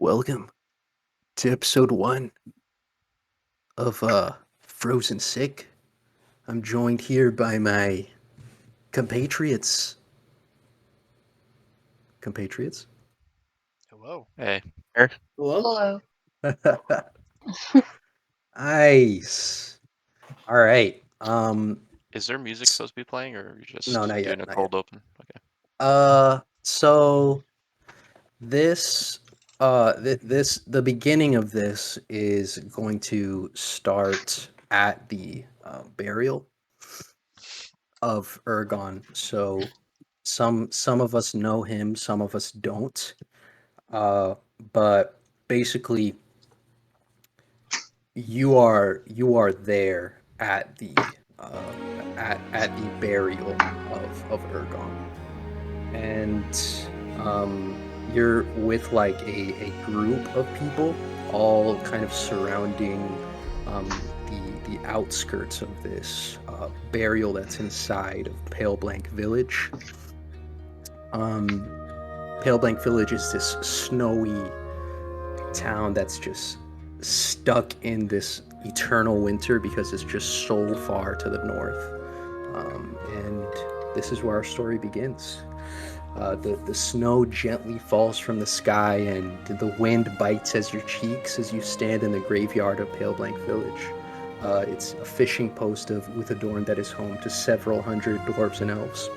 Welcome to episode 1 of Frozen Sick. I'm joined here by my compatriots. Compatriots? Hello. Hey, Hello. Nice. All right. is there music supposed to be playing, or are you just No, not doing yet, a not yet. cold open? Okay. So this the beginning of this is going to start at the burial of Ergon. So some of us know him, some of us don't. Uh, but basically, you are there at the uh, at the burial of Ergon, and you're with like a group of people, all kind of surrounding the outskirts of this burial that's inside of Pale Blank Village. Um, Pale Blank Village is this snowy town that's just stuck in this eternal winter because it's just so far to the north. And this is where our story begins. The snow gently falls from the sky, and the wind bites as your cheeks as you stand in the graveyard of Pale Blank Village. It's a fishing post of Uthadorn that is home to several hundred dwarves and elves.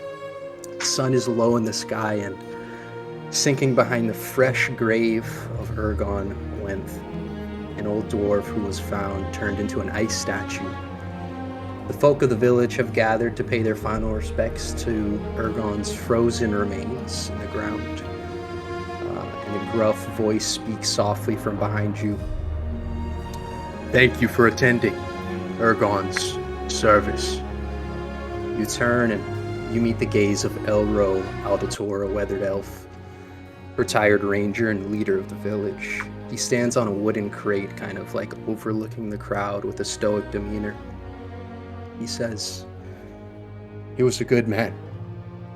The sun is low in the sky, and sinking behind the fresh grave of Ergon Wenth, an old dwarf who was found turned into an ice statue. The folk of the village have gathered to pay their final respects to Ergon's frozen remains in the ground. And a gruff voice speaks softly from behind you. Thank you for attending Ergon's service. You turn and you meet the gaze of Elro Aldator, a weathered elf, retired ranger and leader of the village. He stands on a wooden crate, kind of like overlooking the crowd with a stoic demeanor. He says, "He was a good man.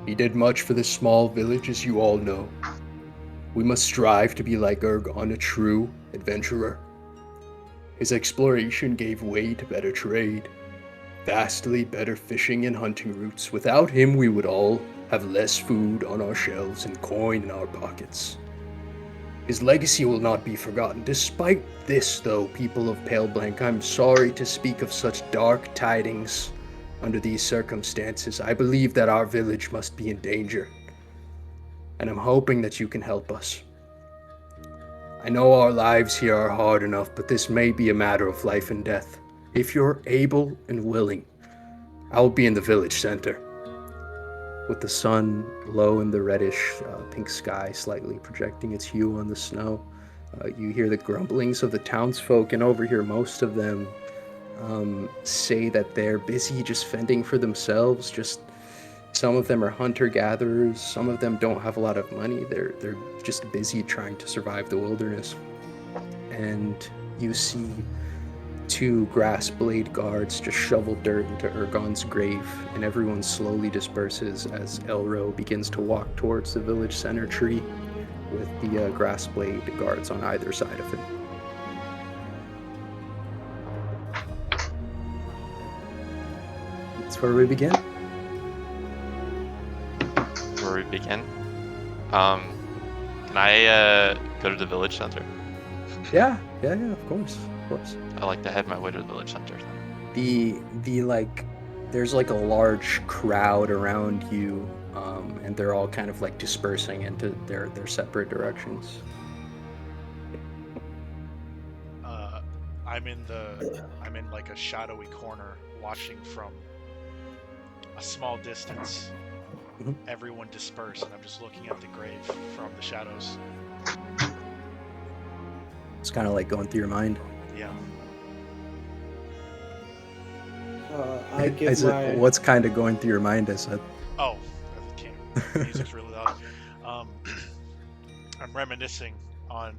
He did much for this small village, as you all know. We must strive to be like Ergon, a true adventurer. His exploration gave way to better trade, vastly better fishing and hunting routes. Without him, we would all have less food on our shelves and coin in our pockets. His legacy will not be forgotten. Despite this, though, people of Pale Blank, I'm sorry to speak of such dark tidings under these circumstances. I believe that our village must be in danger, and I'm hoping that you can help us. I know our lives here are hard enough, but this may be a matter of life and death. If you're able and willing, I'll be in the village center." With the sun low in the reddish pink sky slightly projecting its hue on the snow, you hear the grumblings of the townsfolk and overhear most of them say that they're busy just fending for themselves. Just some of them are hunter-gatherers, some of them don't have a lot of money. They're just busy trying to survive the wilderness. And you see two grass blade guards just shovel dirt into Ergon's grave, and everyone slowly disperses as Elro begins to walk towards the village center tree with the grass blade guards on either side of it. That's where we begin. Where we begin? Can I go to the village center? Yeah, of course. I like to head my way to the village center. The like, there's like a large crowd around you, and they're all kind of like dispersing into their separate directions. I'm in like a shadowy corner, watching from a small distance. Mhm. Everyone disperse, and I'm just looking at the grave from the shadows. It's kind of like going through your mind. Yeah. I give my. What's kind of going through your mind? I said. Oh, I can't. The music's really loud. I'm reminiscing on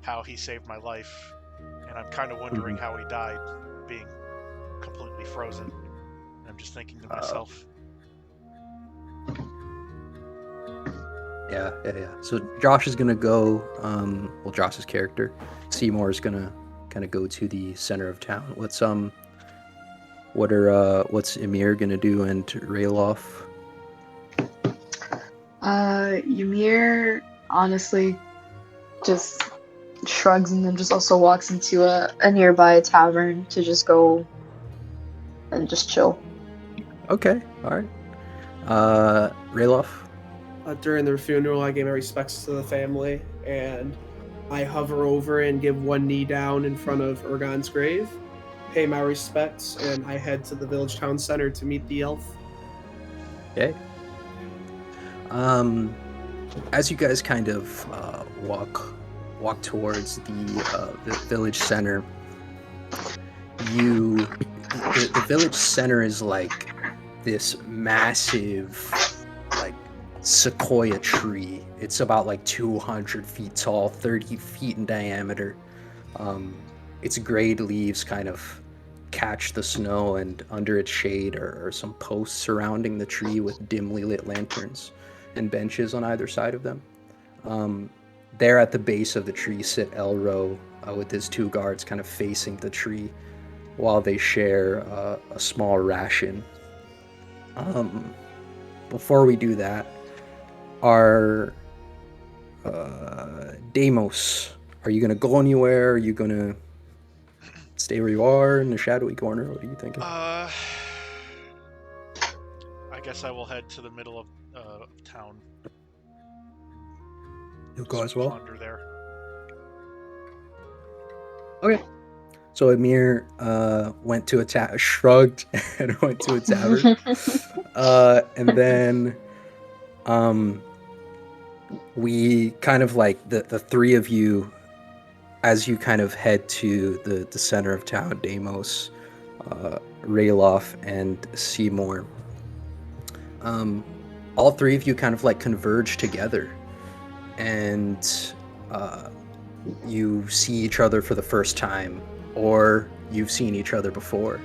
how he saved my life, and I'm kind of wondering how he died, being completely frozen. And I'm just thinking to myself. Yeah. So Josh is gonna go. Josh's character, Seymour, is gonna kind of go to the center of town. What's Emir gonna do and Rayloff? Ymir honestly just shrugs and then just also walks into a nearby tavern to just go and just chill. Okay, all right. Rayloff. During their funeral, I gave my respects to the family, and I hover over and give one knee down in front of Ergon's grave, pay my respects, and I head to the village town center to meet the elf. Okay. As you guys kind of walk towards the village center, the village center is like this massive, like, sequoia tree. It's about like 200 feet tall, 30 feet in diameter. Its grayed leaves kind of catch the snow, and under its shade are some posts surrounding the tree with dimly lit lanterns and benches on either side of them. There at the base of the tree sit Elro with his 2 guards kind of facing the tree while they share a small ration. Before we do that, our Deimos, are you gonna go anywhere? Are you gonna stay where you are in the shadowy corner? What are you thinking? I guess I will head to the middle of town. You'll go as well? Wander there. Okay. So Emir went to shrugged and went to a tavern. And then we kind of like the 3 of you, as you kind of head to the center of town, Deimos, Rayloff, and Seymour. All 3 of you kind of like converge together, and you see each other for the first time, or you've seen each other before.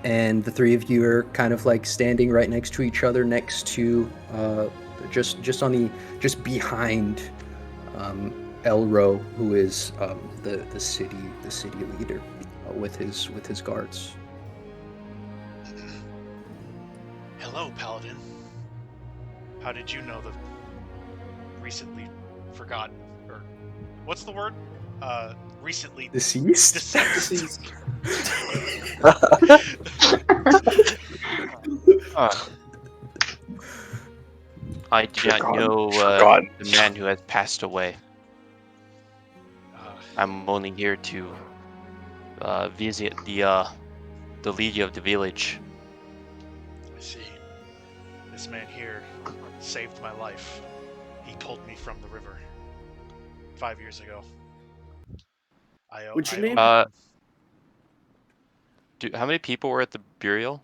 And the 3 of you are kind of like standing right next to each other, next to just behind Elro, who is the city leader, with his guards. Hello, Paladin. How did you know the recently forgotten, or what's the word? Recently Deceased? Deceased. I do not know the man who has passed away. I'm only here to visit the leader of the village. I see. This man here saved my life. He pulled me from the river 5 years ago. What's your name? How many people were at the burial,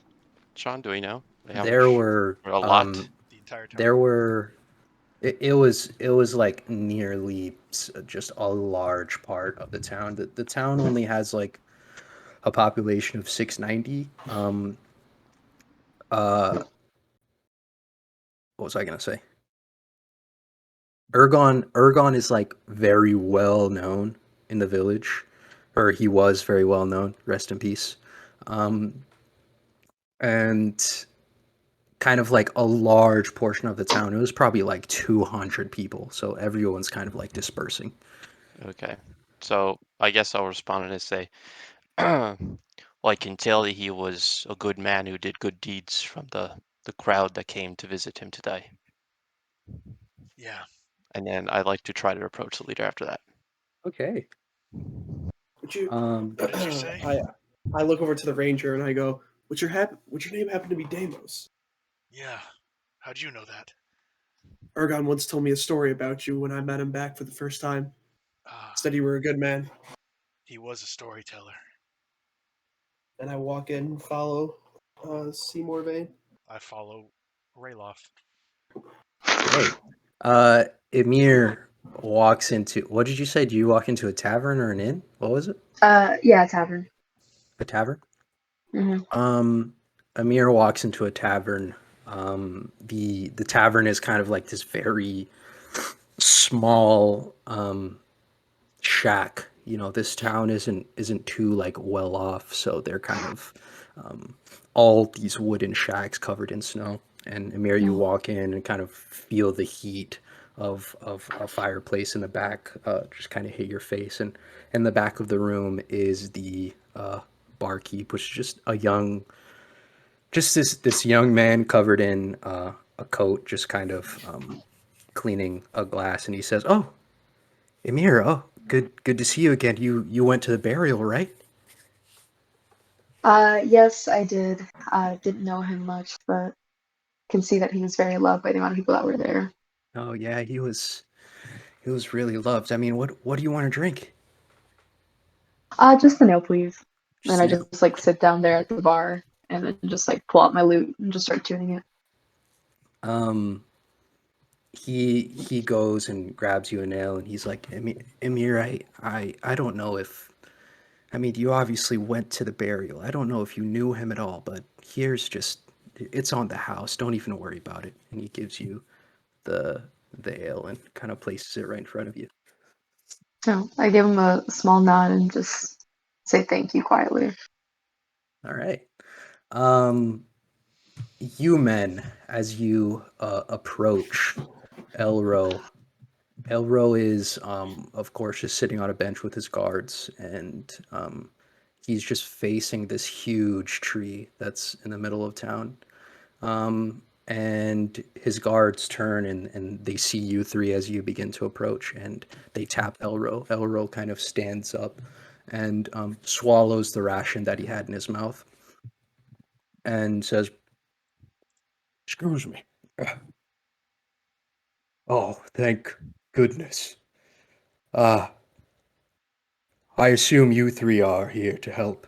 Sean? Do we know? Like, how There much? were A lot. The entire time. there were it was like nearly just a large part of the town. The town only has like a population of 690. What was I gonna say? Ergon is like very well known in the village, or he was very well known. Rest in peace. And kind of like a large portion of the town. It was probably like 200 people, so everyone's kind of like dispersing. Okay. So I guess I'll respond and say, well, I can tell that he was a good man who did good deeds from the crowd that came to visit him today. Yeah. And then I'd like to try to approach the leader after that. Okay. Would you? What did you say? I look over to the ranger and I go, "What's your name happen to be Deimos?" Yeah. How'd you know that? Ergon once told me a story about you when I met him back for the first time. Ah, Said you were a good man. he was a storyteller. And I walk in and follow Seymour Vane. I follow Rayloff. Hey, Emir walks into. What did you say? Do you walk into a tavern or an inn? What was it? Yeah, tavern. A tavern. Mm-hmm. Emir walks into a tavern The tavern is kind of like this very small shack. You know, this town isn't too like well off, so they're kind of all these wooden shacks covered in snow. And Amir, you walk in and kind of feel the heat of a fireplace in the back just kind of hit your face. And in the back of the room is the barkeep, which is just a young, just this young man covered in a coat, just kind of cleaning a glass. And he says, "Oh, Emir, oh, good to see you again. You went to the burial, right?" Yes, I did. I didn't know him much, but can see that he was very loved by the amount of people that were there. Oh yeah, he was really loved. I mean, what do you want to drink? Just the nail, please. And Just I now. just like sit down there at the bar and then just like pull out my lute and just start tuning it. Um, he goes and grabs you a nail, and he's like, Emir, I don't know if, I mean, you obviously went to the burial. I don't know if you knew him at all, but here's just, it's on the house. Don't even worry about it. And he gives you the the ale and kind of places it right in front of you. So I give him a small nod and just say thank you quietly. All right. Um, you men, as you approach Elro, Elro is, of course, just sitting on a bench with his guards, and he's just facing this huge tree that's in the middle of town. And his guards turn and they see you three as you begin to approach, and they tap Elro. Elro kind of stands up and swallows the ration that he had in his mouth and says, "Excuse me. Oh, thank goodness. Uh, I assume you three are here to help."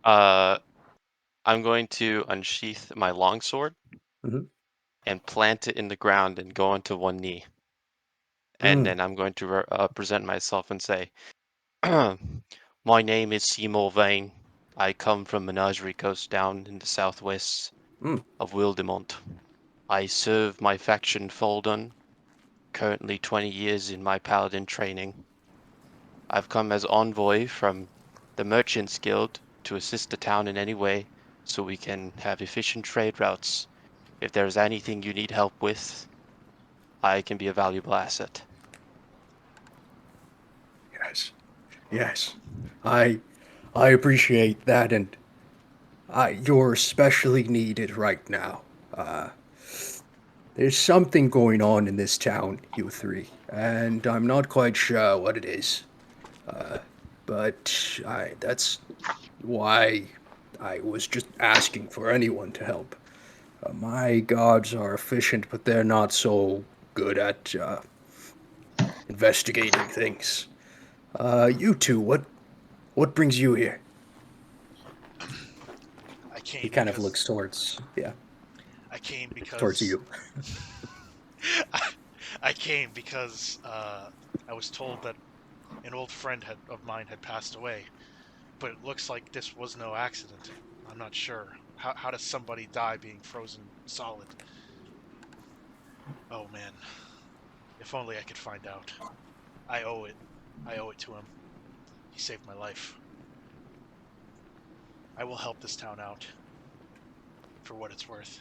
Uh, I'm going to unsheath my longsword Mhm. and plant it in the ground and go onto one knee. And Mm, then I'm going to present myself and say, "My name is Seymour Vane. I come from Menagerie Coast down in the southwest mm. of Wildemont. I serve my faction Foldon, currently 20 years in my paladin training. I've come as envoy from the Merchants Guild to assist the town in any way so we can have efficient trade routes. If there's anything you need help with, I can be a valuable asset." Yes, yes. I I appreciate that, and you're especially needed right now. Uh, there's something going on in this town, you three, and I'm not quite sure what it is. But that's why I was just asking for anyone to help. My gods are efficient, but they're not so good at investigating things. You two, what brings you here? I He came kind of because looks towards, yeah, I came towards because you. I came because I was told that an old friend of mine had passed away, but it looks like this was no accident. I'm not sure. How does somebody die being frozen solid? Oh man, if only I could find out. I owe it. I owe it to him. He saved my life. I will help this town out for what it's worth.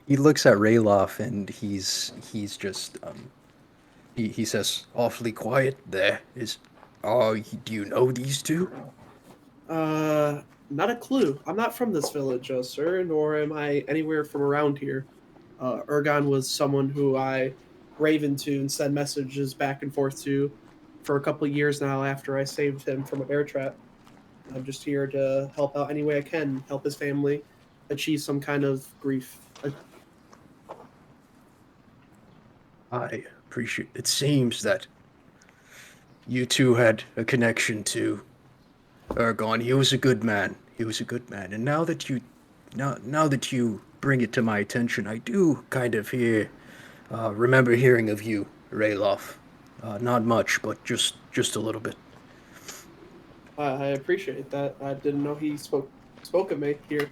He looks at Rayloff and he's just he says awfully quiet. There is, do you know these two? Not a clue. I'm not from this village, sir, nor am I anywhere from around here. Ergon was someone who I raven to and send messages back and forth to for a couple of years now after I saved him from a bear trap. I'm just here to help out any way I can, help his family achieve some kind of grief. I appreciate. It seems that you two had a connection to Ergon. He was a good man. He was a good man. And now that you bring it to my attention, I do kind of remember hearing of you, Rayloff. Not much, but just a little bit. I appreciate that. I didn't know he spoke of me here.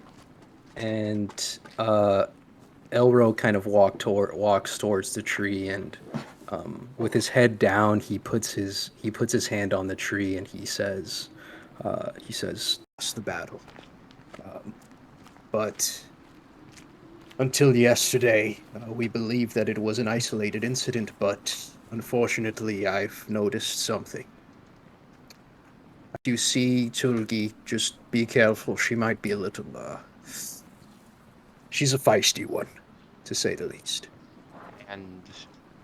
and Elro kind of walks towards the tree, and with his head down, he puts his hand on the tree, and he says, "Lost the battle, but until yesterday, we believed that it was an isolated incident, but unfortunately, I've noticed something. You see, Tulgi, just be careful. She might be a little, she's a feisty one, to say the least." And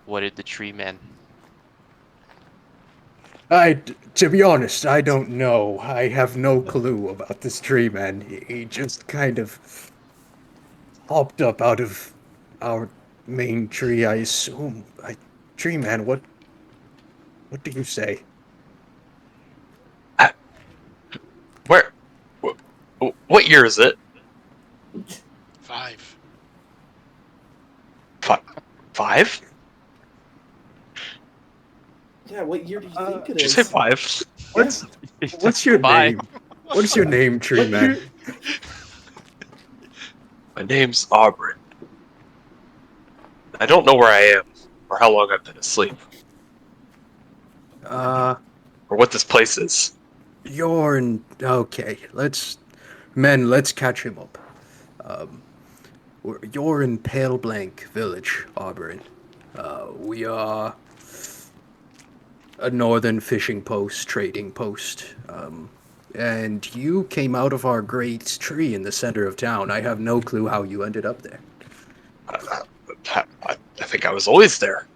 what did the tree man? To be honest, I don't know. I have no clue about this tree man. He just kind of hopped up out of our main tree, I assume. Tree man, what do you say? Where? What year is it? 5. 5? Yeah, what year do you think it Did you is? say 5? What's your Bye. name? What is your name, tree man? My name's Aubrey. I don't know where I am, or how long I've been asleep, or what this place is. Okay, let's catch him up. You're in Pale Blank Village, Auburn. We are a northern fishing post, trading post. And you came out of our great tree in the center of town. I have no clue how you ended up there. I think I was always there.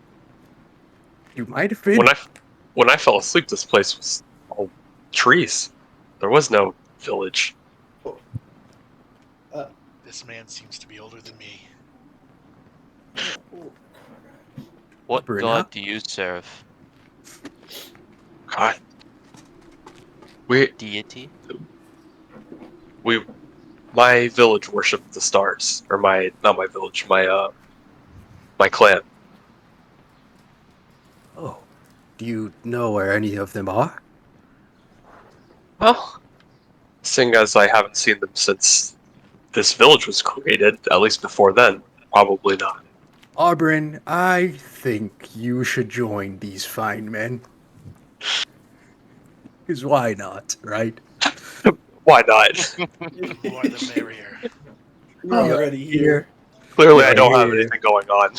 You might have been. When I fell asleep, this place was all trees. There was no village. This man seems to be older than me. What Bruna? god do you serve? God. Deity? My village worshipped the stars, or not my village, my clan. Oh, do you know where any of them are? Well, seeing as I haven't seen them since this village was created, at least before then, probably not. Auburn, I think you should join these fine men. Because why not, right? Why not? The more the merrier. You're already here. Clearly, Yeah, I don't have yeah. anything going on.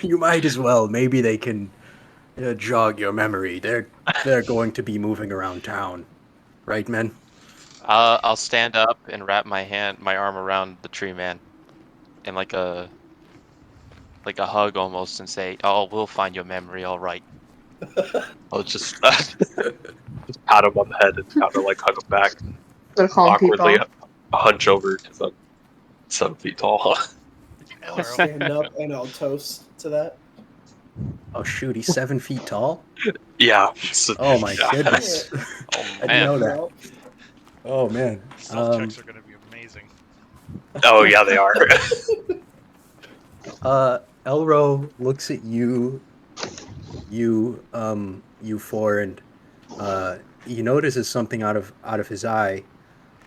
You might as well. Maybe they can jog your memory. They're going to be moving around town, right, men? I'll stand up and wrap my arm around the tree man, and like a hug almost, and say, "Oh, we'll find your memory, all right." I'll just pat him on the head and kind of like hug him back. Gonna call him Awkwardly Pete hunch over because I'm 7 feet tall. I'll Elro, stand up and I'll toast to that. Oh shoot, he's 7 feet tall. Yeah. Oh my yeah. goodness! Oh I didn't man, know that. Oh man. stealth checks are going to be amazing. Oh yeah, they are. Elro looks at you four, and he notices something out of his eye,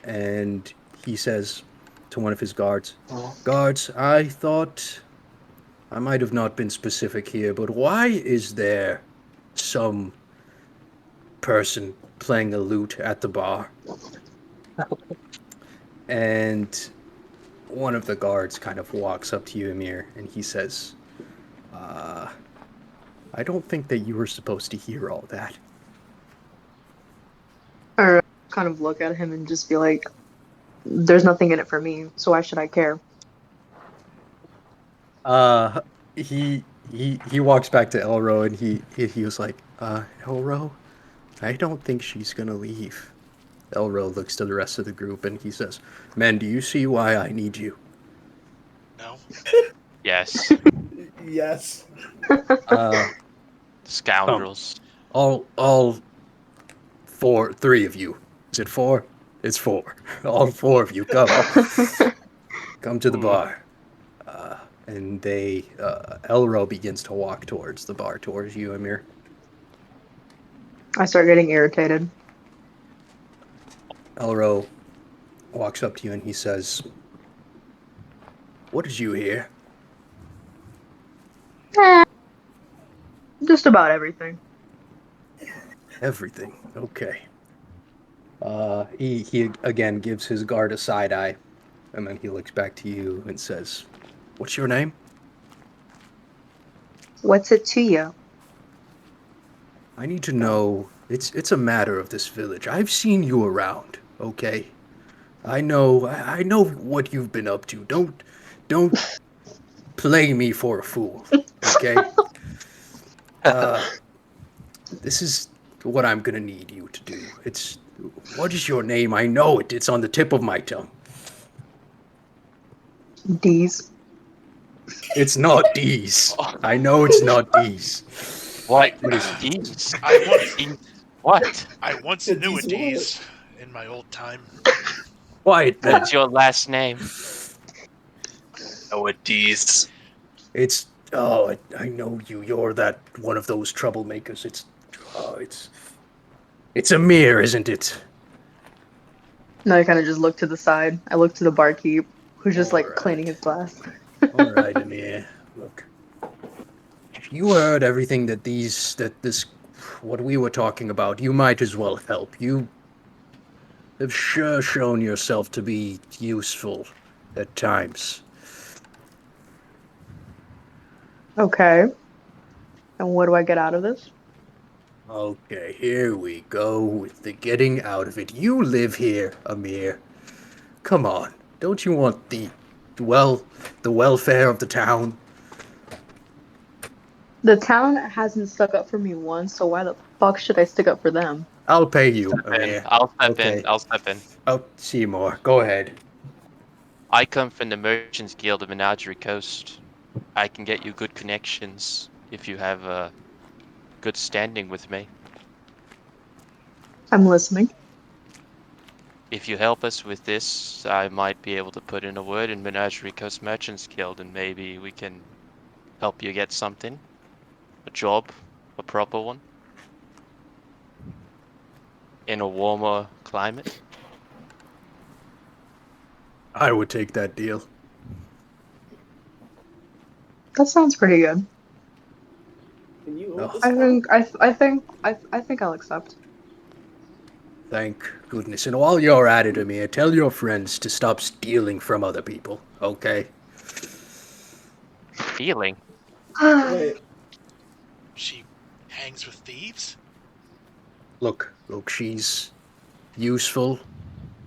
and he says to one of his guards, "Guards, I thought I might have not been specific here, but why is there some person playing a lute at the bar?" And one of the guards kind of walks up to you, Amir, and he says, I don't think that you were supposed to hear all that. Or kind of look at him and just be like, "There's nothing in it for me, so why should I care?" He walks back to Elro, and he was like, Elro, I don't think she's gonna leave. Elro looks to the rest of the group, and he says, "Men, do you see why I need you?" No? yes, Yes. scoundrels. All three of you. Is it 4? It's 4. All 4 of you, come. Come to the bar. And Elro begins to walk towards the bar, towards you, Amir. I start getting irritated. Elro walks up to you and he says, What did you hear? Just about everything. Everything. Okay. He again gives his guard a side eye, and then he looks back to you and says, "What's your name?" What's it to you? I need to know. It's a matter of this village. I've seen you around. Okay. I know what you've been up to. Don't play me for a fool. Okay. This is what I'm gonna need you to do. What is your name? I know it. It's on the tip of my tongue. D's. It's not D's. I know it's not D's. What? What is D's? I once, D's? What? I once Yeah, knew a D's what? D's in my old time. Quiet then. What's your last name? Oh, D's. It's oh, I know you. You're that one of those troublemakers. It's Amir, isn't it? No, I kind of just look to the side. I look to the barkeep, who's just like Alright. cleaning his glass. All right, Amir. Look, you heard everything what we were talking about. You might as well help. You have sure shown yourself to be useful at times. Okay. And what do I get out of this? Okay, here we go with the getting out of it. You live here, Amir. Come on, don't you want the welfare of the town? The town hasn't stuck up for me once, so why the fuck should I stick up for them? I'll pay you, Step in. Amir. I'll step Okay. in. I'll step in. Oh, Seymour, go ahead. I come from the Merchants Guild of Menagerie Coast. I can get you good connections if you have a good standing with me. I'm listening. If you help us with this, I might be able to put in a word in Menagerie Coast Merchants Guild, and maybe we can help you get something. A job, a proper one. In a warmer climate. I would take that deal. That sounds pretty good. Can you Oh. hold this? I think I'll accept. Thank goodness. And while you're at it, Amir, tell your friends to stop stealing from other people, okay? Feeling. Wait, She hangs with thieves? Look, she's useful,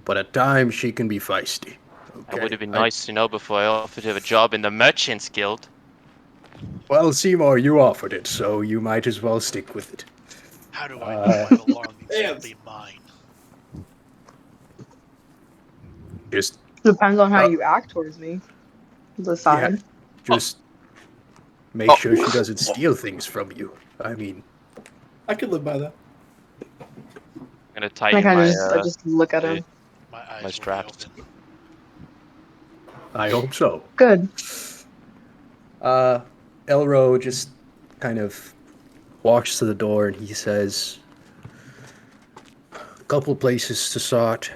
but at times she can be feisty. Okay? It would have been nice to know before I offered her a job in the Merchants Guild. Well, Seymour, you offered it, so you might as well stick with it. How do I know my belongings will be mine? Just, Depends on how Uh, you act towards me. Decide. just make sure she doesn't steal things from you. I mean, I could live by that. I'm gonna I tighten kind my, of just look at him. My eyes My will be straps. open. I hope so. Good. Elro just kind of walks to the door and he says, a couple places to start.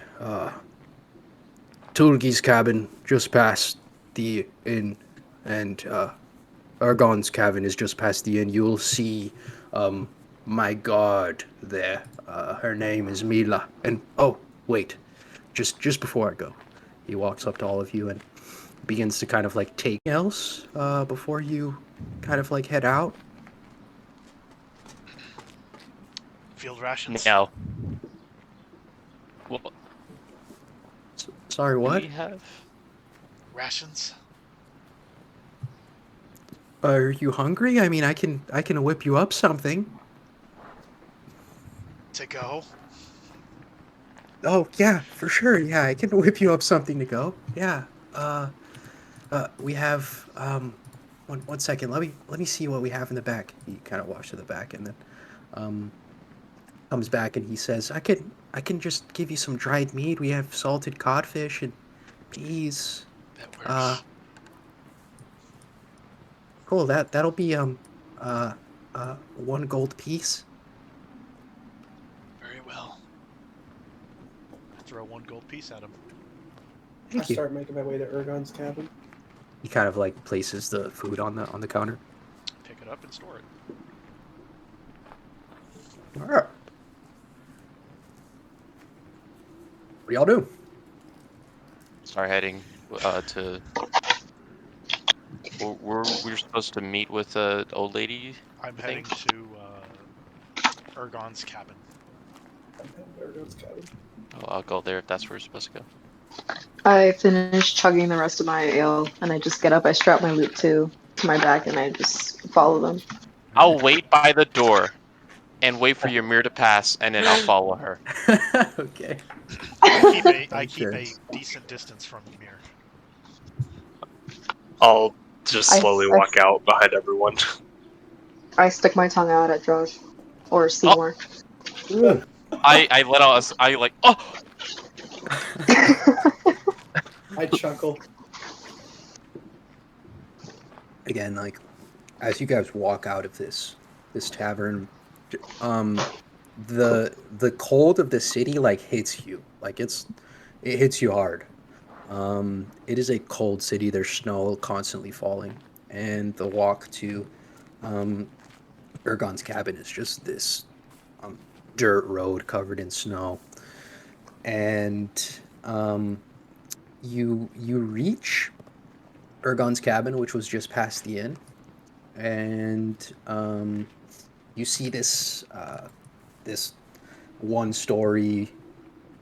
Tulgi's cabin just past the inn, and Argon's cabin is just past the inn. You'll see my guard there. Her name is Mila. And oh, wait, just before I go, he walks up to all of you and begins to kind of like take else before you kind of like head out. Field rations? No. What Sorry, do what? we have? Rations? Are you hungry? I mean, I can whip you up something. To go? Oh yeah, for sure. Yeah, I can whip you up something to go. Yeah. We have one second. Let me see what we have in the back. He kind of walks to the back and then comes back and he says, I can just give you some dried meat. We have salted codfish and peas. That works. Cool. That'll be 1 gold piece. Very well. I throw 1 gold piece at him. I Thank you. start making my way to Ergon's cabin. He kind of like places the food on the counter. Pick it up and store it. All right. What do y'all do? Start heading to. We're supposed to meet with a old lady. I'm I heading think. to Ergon's cabin. Oh, I'll go there if that's where we're supposed to go. I finish chugging the rest of my ale, and I just get up. I strap my loot to my back, and I just follow them. I'll wait by the door and wait for your mirror to pass, and then I'll follow her. Okay. I keep a Okay. decent distance from Ymir. I'll just slowly walk out behind everyone. I stick my tongue out at Josh or Seymour. I let out. I like. Oh. I chuckle. Again, like as you guys walk out of this tavern, the cold of the city like hits you. Like it hits you hard. It is a cold city. There's snow constantly falling, and the walk to Ergon's cabin is just this dirt road covered in snow. And you reach Ergon's cabin, which was just past the inn, and you see this this one-story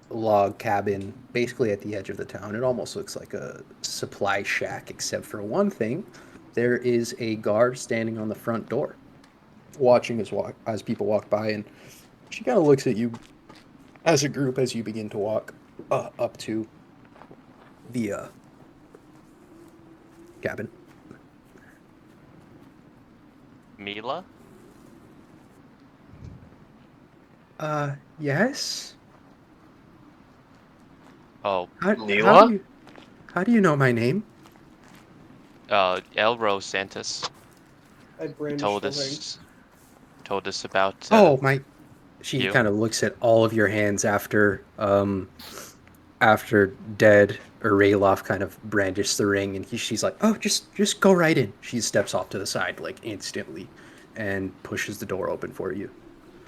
log cabin basically at the edge of the town. It almost looks like a supply shack, except for one thing. There is a guard standing on the front door, watching as people walk by, and she kind of looks at you as a group as you begin to walk up to the cabin. Mila? Yes? Oh, Neela? How do you know my name? Elro Santos I brandish told the ring. us about Oh, my... She you. kind of looks at all of your hands after Dead or Rayloff kind of brandished the ring, and she's like, "Oh, just go right in." She steps off to the side like instantly, and pushes the door open for you.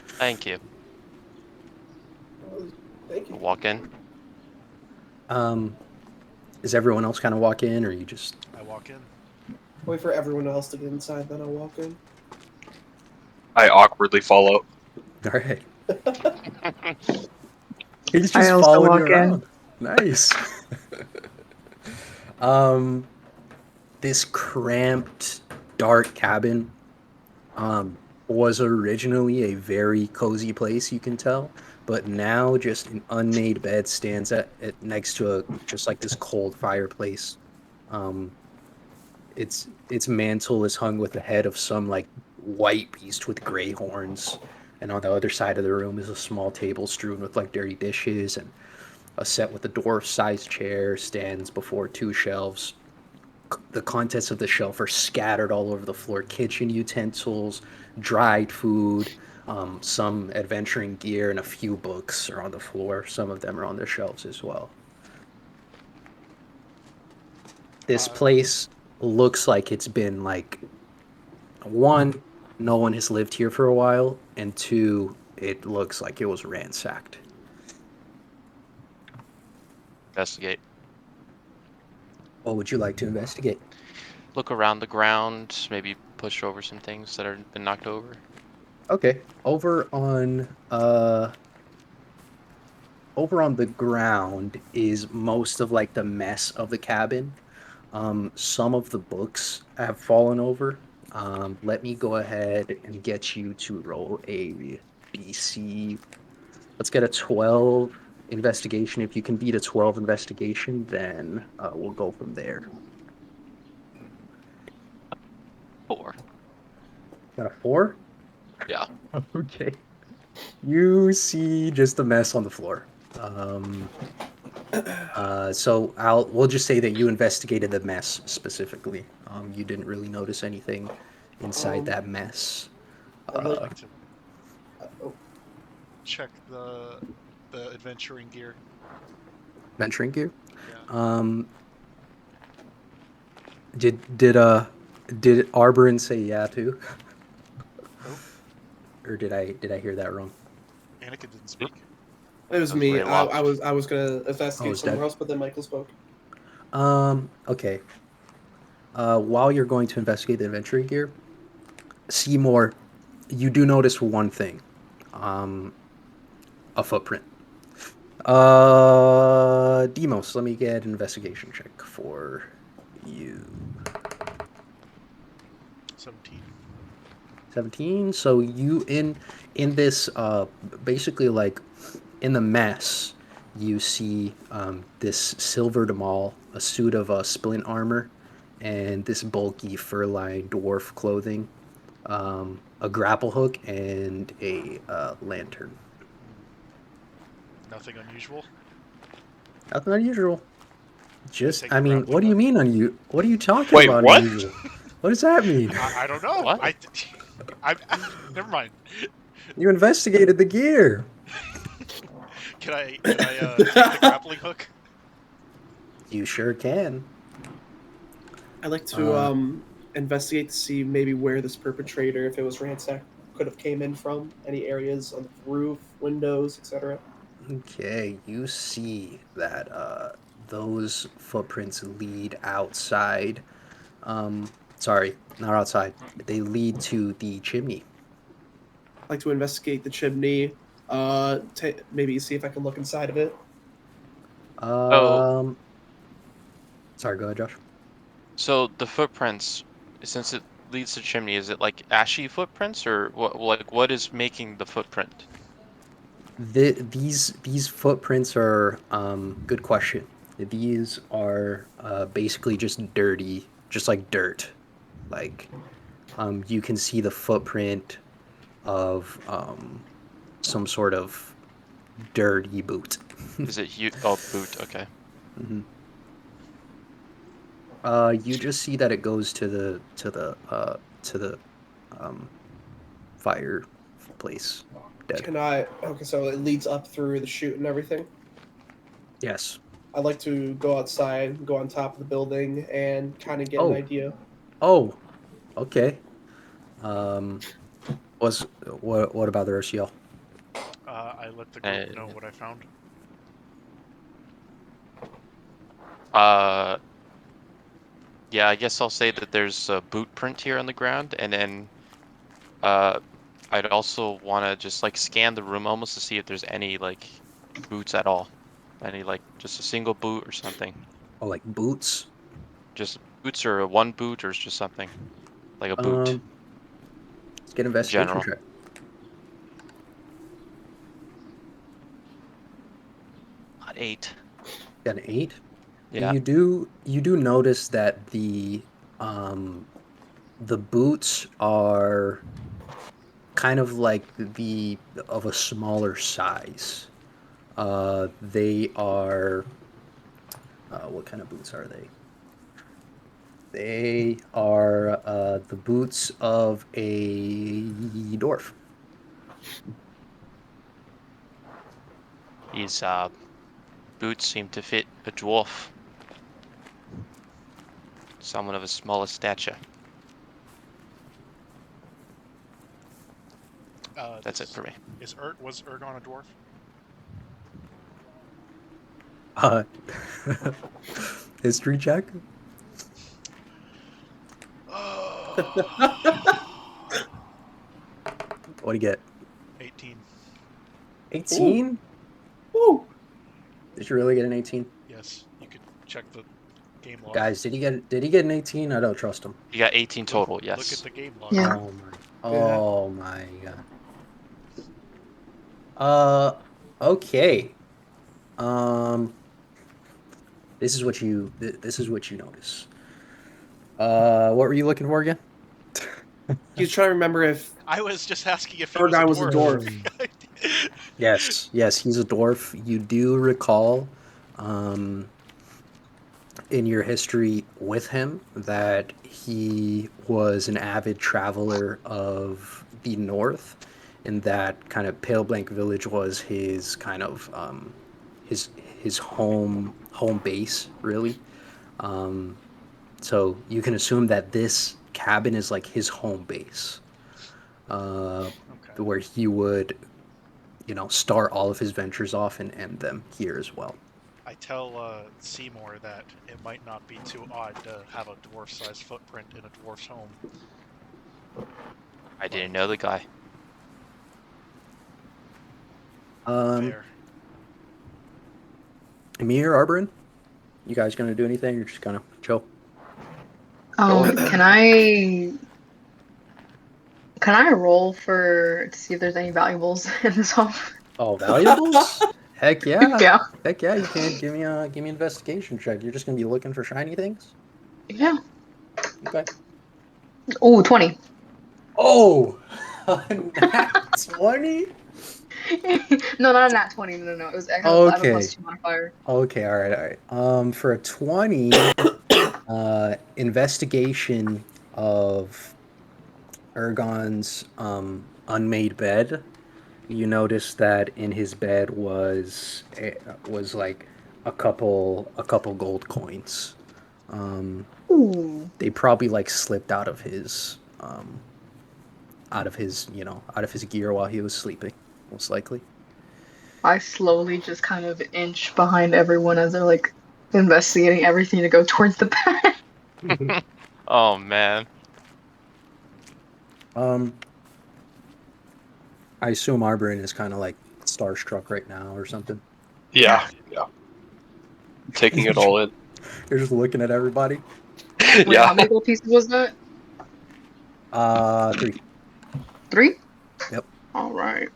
Thank you. Thank you. Walk in. Does everyone else kind of walk in, or you just? I walk in. Wait for everyone else to get inside, then I'll walk in. I awkwardly follow. All right. He's I just also following you walk in. around. Nice. This cramped, dark cabin was originally a very cozy place, you can tell, but now just an unmade bed stands next to just like this cold fireplace. Its mantle is hung with the head of some like white beast with gray horns, and on the other side of the room is a small table strewn with like dirty dishes, and a set with a dwarf-sized chair stands before two shelves. The contents of the shelf are scattered all over the floor. Kitchen utensils, dried food, some adventuring gear, and a few books are on the floor. Some of them are on the shelves as well. This place looks like it's been like, one, no one has lived here for a while, and two, it looks like it was ransacked. Investigate. What would you like to investigate? Look around the ground. Maybe push over some things that have been knocked over. Okay. Over on the ground is most of like the mess of the cabin. Some of the books have fallen over. Let me go ahead and get you to roll a BC. Let's get a 12 investigation. If you can beat a 12 investigation, then we'll go from there. 4. Got a 4? Yeah. Okay. You see just a mess on the floor. So we'll just say that you investigated the mess specifically. You didn't really notice anything inside that mess. I'd like- I'd like to Oh, check the adventuring gear. Venturing gear. Yeah. Did Arborin say yeah too? Nope. Or did I hear that wrong? Anakin didn't speak. It was That was me. really loud. I was gonna investigate it's somewhere dead. else, but then Michael spoke. Okay. While you're going to investigate the adventure gear, Seymour, you do notice one thing. A footprint. Demos, let me get an investigation check for you. 17. 17. So you in this basically like in the mess, you see this silver Demal, a suit of splint armor, and this bulky fur-lined dwarf clothing, a grapple hook, and a lantern. Nothing unusual. Nothing unusual. Just, take I the mean, grappling what do you hook. mean what are you talking Wait, about what? unusual? What does that mean? I don't know. What? I never mind. You investigated the gear. Can I take the grappling hook? You sure can. I'd like to investigate to see maybe where this perpetrator, if it was ransacked, could have came in from. Any areas on the roof, windows, etc. Okay, you see that those footprints lead outside. Sorry, not outside. They lead to the chimney. I'd like to investigate the chimney. Maybe see if I can look inside of it. Um, Sorry, go ahead, Josh. So the footprints, since it leads to chimney, is it like ashy footprints or what? Like what is making the footprint? These footprints are good question. These are basically just dirty, just like dirt. Like you can see the footprint of some sort of dirty boot. Is it oh boot? Okay. Mhm. You just see that it goes to the fireplace. Dead. Can I? Okay, so it leads up through the chute and everything. Yes. I'd like to go outside, go on top of the building, and kind of get an Oh. idea. Oh. Okay. Was what about the rest of y'all? I let the group know what I found. Yeah, I guess I'll say that there's a boot print here on the ground, and then I'd also want to just like scan the room almost to see if there's any like boots at all, any like just a single boot or something. Oh, like boots. Just boots or one boot or just something like a boot Let's get an in investigation general. check. Not 8. Got an 8. Yeah. You do notice that the boots are kind of like of a smaller size. They are what kind of boots are they? They are the boots of a dwarf. His boots seem to fit a dwarf. Someone of a smaller stature. That's it for me. Was Ergon a dwarf? History check. What do you get? 18. 18? Woo! Did you really get an 18? Yes, you could check the game log. Guys, did he get an 18? I don't trust him. You got 18 total, Look yes. at the game log. Yeah. Oh my god. Okay. This is what you notice. What were you looking for again? He's trying to remember if I was just asking if he Ergon was was a a dwarf. dwarf. Yes, he's a dwarf. You do recall in your history with him that he was an avid traveler of the north, and that kind of Pale Blank Village was his kind of his home base, really. So you can assume that this cabin is like his home base, Okay. where he would, start all of his ventures off and end them here as well. I tell Seymour that it might not be too odd to have a dwarf-sized footprint in a dwarf's home. I didn't know the guy. Fair. Amir, Arborin, you guys gonna do anything? You're just gonna chill. Can I roll to see if there's any valuables in this home? Oh, valuables? Heck yeah! Yeah. Heck yeah! You can give me an investigation check. You're just gonna be looking for shiny things. Yeah. Okay. Oh, 20. Oh, nat 20. No, not a nat 20. No. It was I have a Okay. +2 modifier. Okay, all right. For a 20, investigation of Ergon's unmade bed, you notice that in his bed was like a couple gold coins. Ooh. They probably like slipped out of his gear while he was sleeping, most likely. I slowly just kind of inch behind everyone as they're like investigating everything to go towards the bed. Oh man. I assume Arborin is kind of like starstruck right now or something. Yeah. Taking it all in. You're just looking at everybody. Wait, Yeah. how many gold pieces was that? 3. 3? Yep. All right.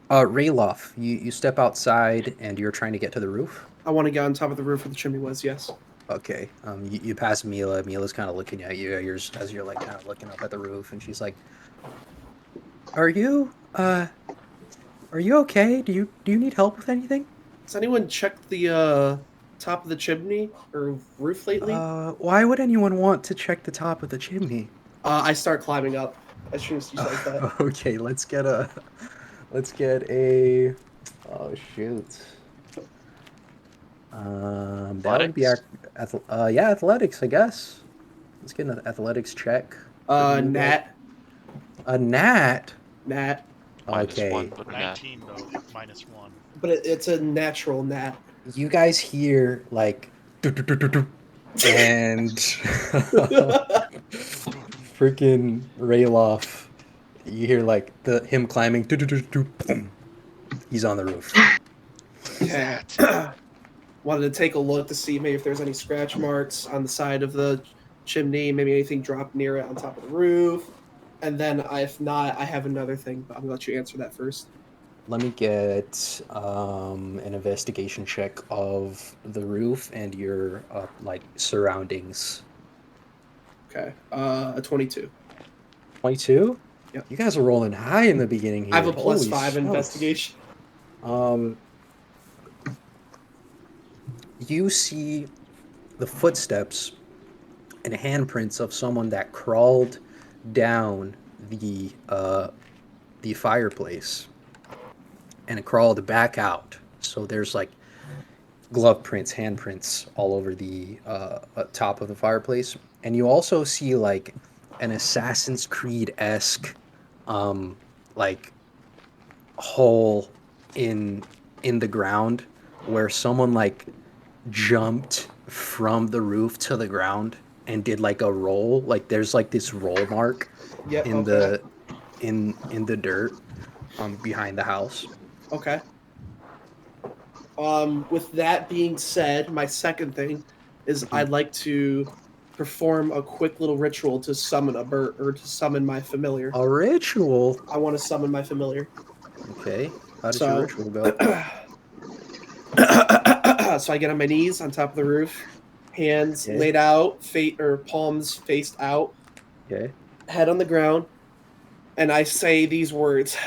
Rayloff, you step outside and you're trying to get to the roof. I want to get on top of the roof where the chimney was. Yes. Okay. You pass Mila. Mila's kind of looking at you as you're like kind of looking up at the roof, and she's like, "Are you okay? Do you need help with anything?" Has anyone checked the top of the chimney or roof lately? Why would anyone want to check the top of the chimney? I start climbing up as soon as you said that. Okay, let's get a. Oh shoot. That would be our. Athletics, I guess. Let's get an athletics check. Nat. A gnat. Nat. Okay. -1, but a nat. 19 though, -1. But it's a natural gnat. You guys hear like, and freaking Rayloff. You hear like him climbing. He's on the roof. Yeah. Wanted to take a look to see maybe if there's any scratch marks on the side of the chimney, maybe anything dropped near it on top of the roof. And then if not, I have another thing, but I'm gonna let you answer that first. Let me get an investigation check of the roof and your like surroundings. Okay. A 22. 22? Yep. You guys are rolling high in the beginning here. I have a Holy +5 smokes. investigation. You see the footsteps and handprints of someone that crawled down the fireplace and it crawled back out. So there's like glove prints, handprints all over the top of the fireplace, and you also see like an Assassin's Creed-esque like hole in the ground where someone like jumped from the roof to the ground and did like a roll. Like there's like this roll mark Yep. in Okay. the dirt behind the house. Okay. With that being said, my second thing is I'd like to perform a quick little ritual to summon a bird or to summon my familiar. A ritual. I want to summon my familiar. Okay. How does So- your ritual go? So I get on my knees on top of the roof, hands Okay. laid out, palms faced out, Okay. head on the ground, and I say these words: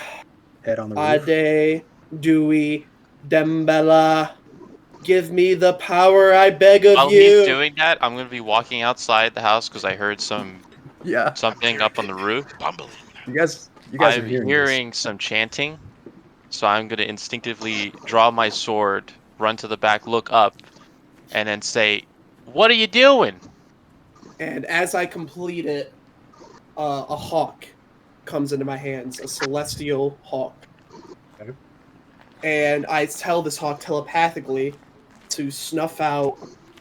Head on the roof. Ade, Dewey, Dembella, give me the power I beg of While you. he's doing that, I'm gonna be walking outside the house because I heard Yeah. something up on the roof. Bumbling. You guys are I'm hearing, hearing some chanting, so I'm gonna instinctively draw my sword run to the back, look up, and then say, "What are you doing?" And as I complete it, a hawk comes into my hands, a celestial hawk. Okay. And I tell this hawk telepathically to snuff out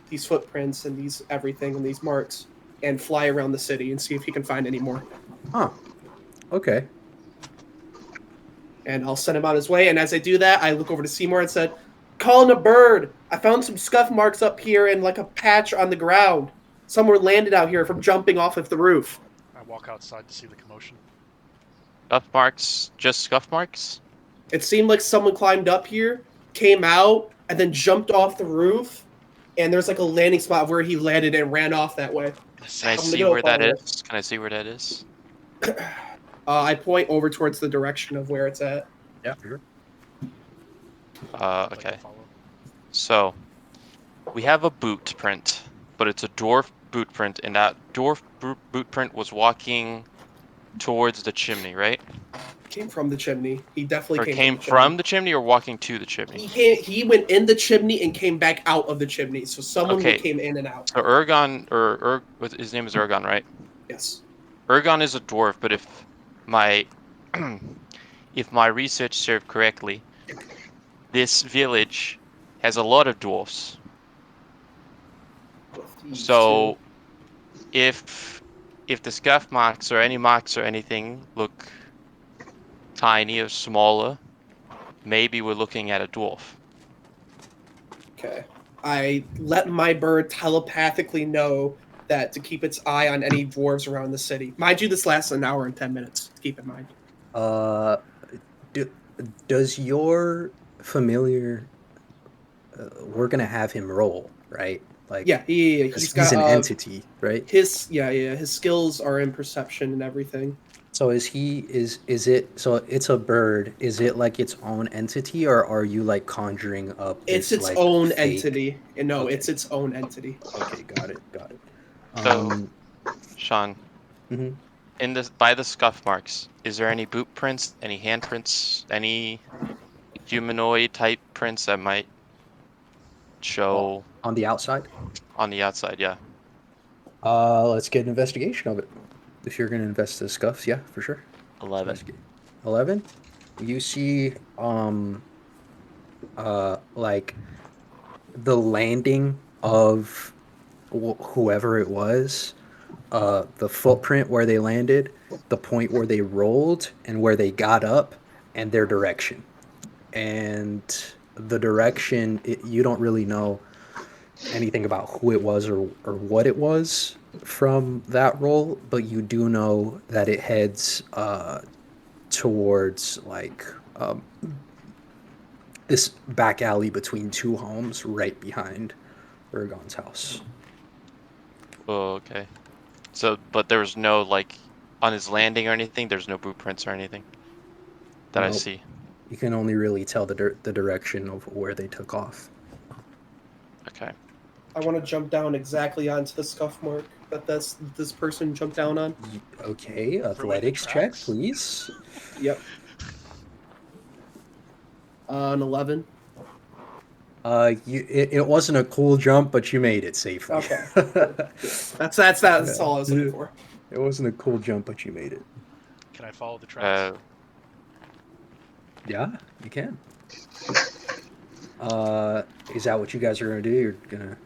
these footprints and these everything and these marks and fly around the city and see if he can find any more. Huh. Okay. And I'll send him on his way. And as I do that, I look over to Seymour and said, "Calling a bird. I found some scuff marks up here and like a patch on the ground. Someone landed out here from jumping off of the roof." I walk outside to see the commotion. Scuff marks? Just scuff marks? It seemed like someone climbed up here, came out, and then jumped off the roof. And there's like a landing spot where he landed and ran off that way. Can I I'm see gonna go where that follow is? Can I see where that is? I point over towards the direction of where it's at. Yeah, sure. I'd like to Okay. follow. So, we have a boot print, but it's a dwarf boot print, and that dwarf boot print was walking towards the chimney, right? Came from the chimney. He definitely Or came came from from the chimney or walking to the the chimney. chimney? He went in the chimney and came back out of the chimney. So someone Okay. came in and out. So Ergon, his name is Ergon, right? Yes. Ergon is a dwarf, but if my if my research served correctly, this village has a lot of dwarfs. So if the scuff marks or any marks or anything look tiny or smaller, maybe we're looking at a dwarf. Okay. I let my bird telepathically know that to keep its eye on any dwarves around the city. Mind you, this lasts an hour and 10 minutes. Keep in mind. Does your familiar? We're gonna have him roll, right? Like, Yeah, he's he's got an entity, right? his his skills are in perception and everything. So is it? So it's a bird. Is it like its own entity, or are you like conjuring up? It's this, its like, own fake- entity. And no, Okay. it's its own entity. Okay, got it. So- Sean, Mhm. in this by the scuff marks, is there any boot prints, any handprints, any humanoid type prints that might show On the outside. on the outside? Yeah. Let's get an investigation of it. If you're gonna invest the scuffs, yeah, for sure. 11. Investigate. 11. You see, like the landing of whoever it was, the footprint where they landed, the point where they rolled, and where they got up, and their direction. And the direction, you don't really know anything about who it was or what it was from that roll, but you do know that it heads towards like this back alley between two homes right behind Ergon's house. Oh, okay. So, but there's no like on his landing or anything. There's no boot prints or anything that I Nope. see. You can only really tell the direction of where they took off. Okay. I want to jump down exactly onto the scuff mark that this person jumped down on. Okay, athletics check, tracks. please. Yep. An 11. It wasn't a cool jump, but you made it safely. Okay. That's all I was looking for. It wasn't a cool jump, but you made it. Can I follow the tracks? Yeah, you can. Is that what you guys are gonna do? You're gonna.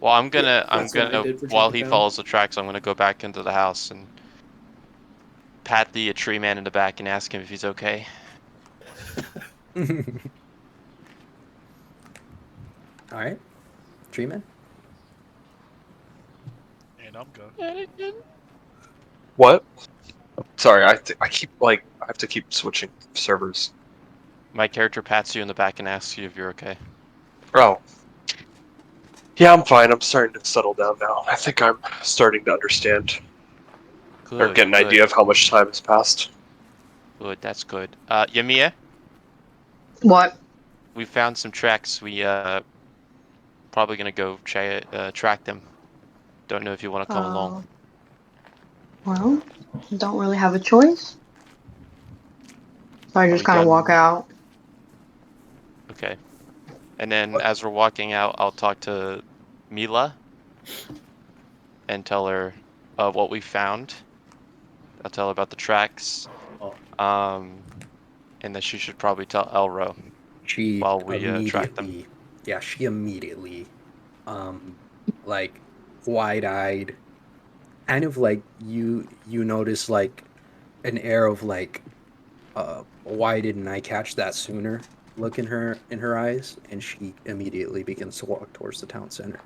Well, I'm gonna that's what I did for while jumping he down. follows the tracks, I'm gonna go back into the house and pat the tree man in the back and ask him if he's okay. All right, Treeman. And I'm good. What? Sorry, I have to keep switching servers. My character pats you in the back and asks you if you're okay. Oh. Yeah, I'm fine. I'm starting to settle down now. I think I'm starting to understand Good. or get an good, idea of how much time has passed. Good. That's good. Yamiya, What? we found some tracks. We probably gonna go track them. Don't know if you want to come along. Well, don't really have a choice. So I Are just we kind of done? walk out. Okay. And then as we're walking out, I'll talk to Mila and tell her what we found. I'll tell her about the tracks. Oh. And that she should probably tell Elro She while we track them. immediately, yeah, she immediately, like wide-eyed, kind of like you notice like an air of like, why didn't I catch that sooner? Look in her eyes, and she immediately begins to walk towards the town center.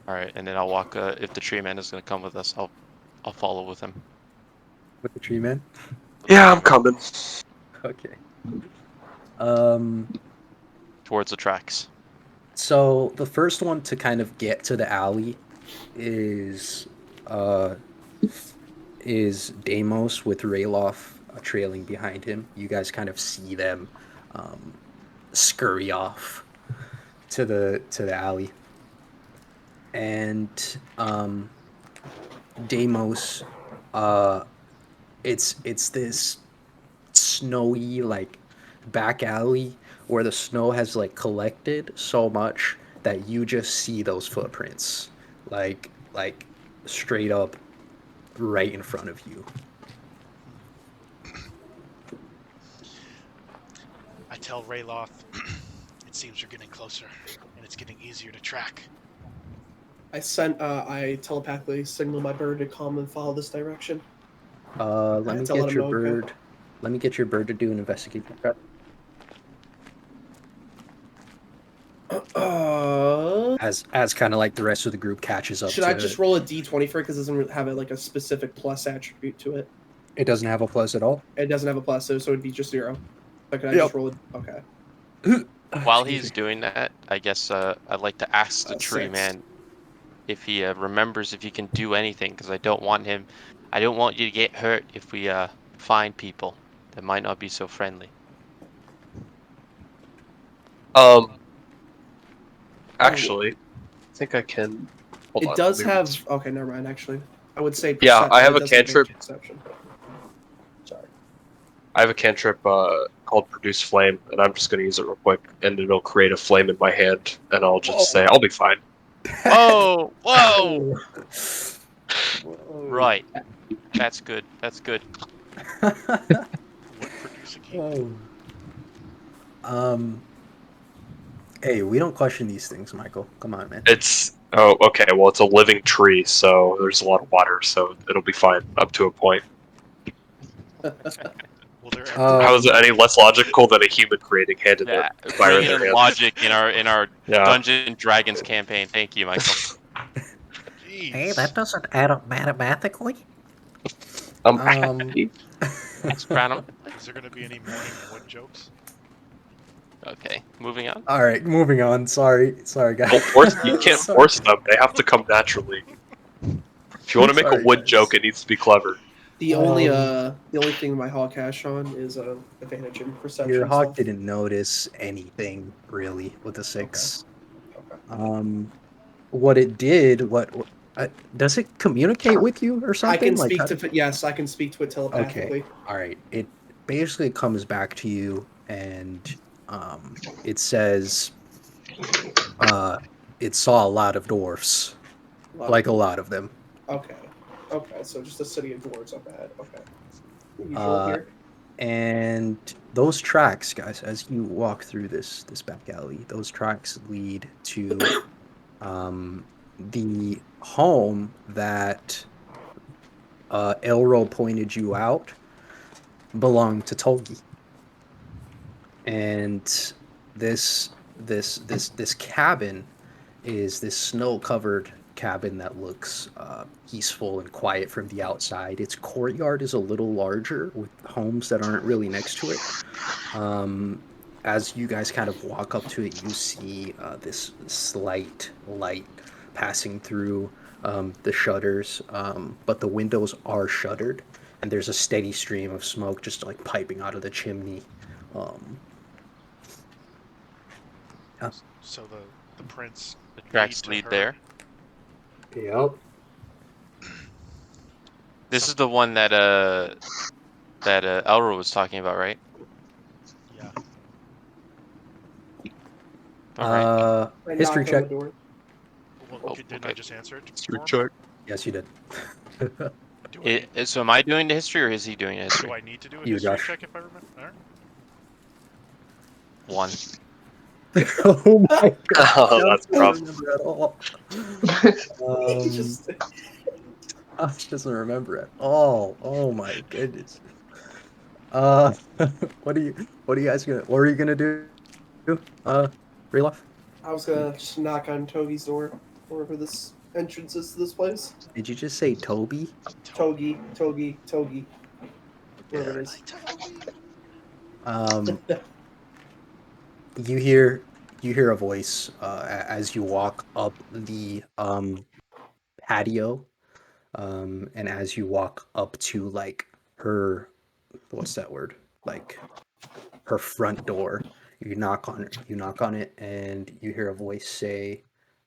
All right, and then I'll walk. If the tree man is gonna come with us, I'll follow with him. With the tree man. Yeah, I'm coming. Okay. Towards the tracks. So the first one to kind of get to the alley is Deimos with Rayloff trailing behind him. You guys kind of see them scurry off to the alley, and Deimos, it's this snowy like back alley where the snow has like collected so much that you just see those footprints like straight up right in front of you. I tell Rayloth, it seems you're getting closer, and it's getting easier to track. I telepathically signal my bird to come and follow this direction. Let me to let get him your know, okay? bird. Let me get your bird to do an investigation check. As kind of like the rest of the group catches up. Should I just roll a d20 for it because it doesn't have like a specific plus attribute to it? It doesn't have a plus at all. It doesn't have a plus, so it'd be just 0. So could I Yep. just roll it? Okay. While Excuse he's me. doing that, I guess I'd like to ask the tree 6. man if he remembers if he can do anything, because I don't want you to get hurt if we find people that might not be so friendly. Actually, I think I can. Hold on, It does let me read this. have. Okay, never mind. Actually, I would say. Yeah, perception, I have it a doesn't cantrip. Perception. Sorry. I have a cantrip called Produce Flame, and I'm just going to use it real quick, and it'll create a flame in my hand, and I'll just say, I'll be fine. Whoa! Whoa! Whoa. Right. That's good. That's good. Would produce a cape. Whoa. Hey, we don't question these things, Michael. Come on, man. Oh, okay, well, it's a living tree, so there's a lot of water, so it'll be fine up to a point. Will there ever How is it any less logical than a human creating hand in Yeah, their fire in bringing their in hand? logic in our Yeah. Dungeons and Dragons campaign. Thank you, Michael. Jeez. Hey, that doesn't add up mathematically. Thanks, Branham. Is there going to be any morning wood jokes? Okay, moving on. All right, moving on. Sorry, guys. Don't force. You can't Sorry. force them. They have to come naturally. If you want to make Sorry, a wood guys. joke, it needs to be clever. The only thing my hawk has, Sean, is advantage in perception. Your hawk stuff. didn't notice anything really with the 6. Okay. What it did, does it communicate with you or something? I can Like, speak how- to. Yes, I can speak to it telepathically. All right. It basically comes back to you, and it says, it saw a lot of dwarfs, like a lot of them. Okay. Okay. So just a city of dwarves up ahead. Okay. Usual Uh, here. And those tracks, guys, as you walk through this back alley, those tracks lead to the home that Elro pointed you out belonged to Tolgi. And this cabin is this snow-covered cabin that looks peaceful and quiet from the outside. Its courtyard is a little larger with homes that aren't really next to it. As you guys kind of walk up to it, you see this slight light passing through the shutters, but the windows are shuttered, and there's a steady stream of smoke just like piping out of the chimney. So the prince. The tracks to lead her. there. Yep. This is the one that Elro was talking about, right? Yeah. Alright. I History knocked on the check. door. Well, Oh, didn't I okay. just answer it? History for him? check. Yes, you did. Do I, need, So am I doing the history or is he doing the history? do I need to do a You, history Josh. check if I remember? Alright. 1. Oh my god. Oh, Josh that's doesn't rough. remember at all. He just Josh doesn't remember at all. Oh my goodness. What are you guys gonna? What are you gonna do? Relof? I was gonna just knock on Togi's door, wherever this entrance is to this place. Did you just say Toby? Togi, wherever it Yeah. is. Um, you hear a voice as you walk up the patio, and as you walk up to like her, what's that word? Like her front door. You knock on it, and you hear a voice say,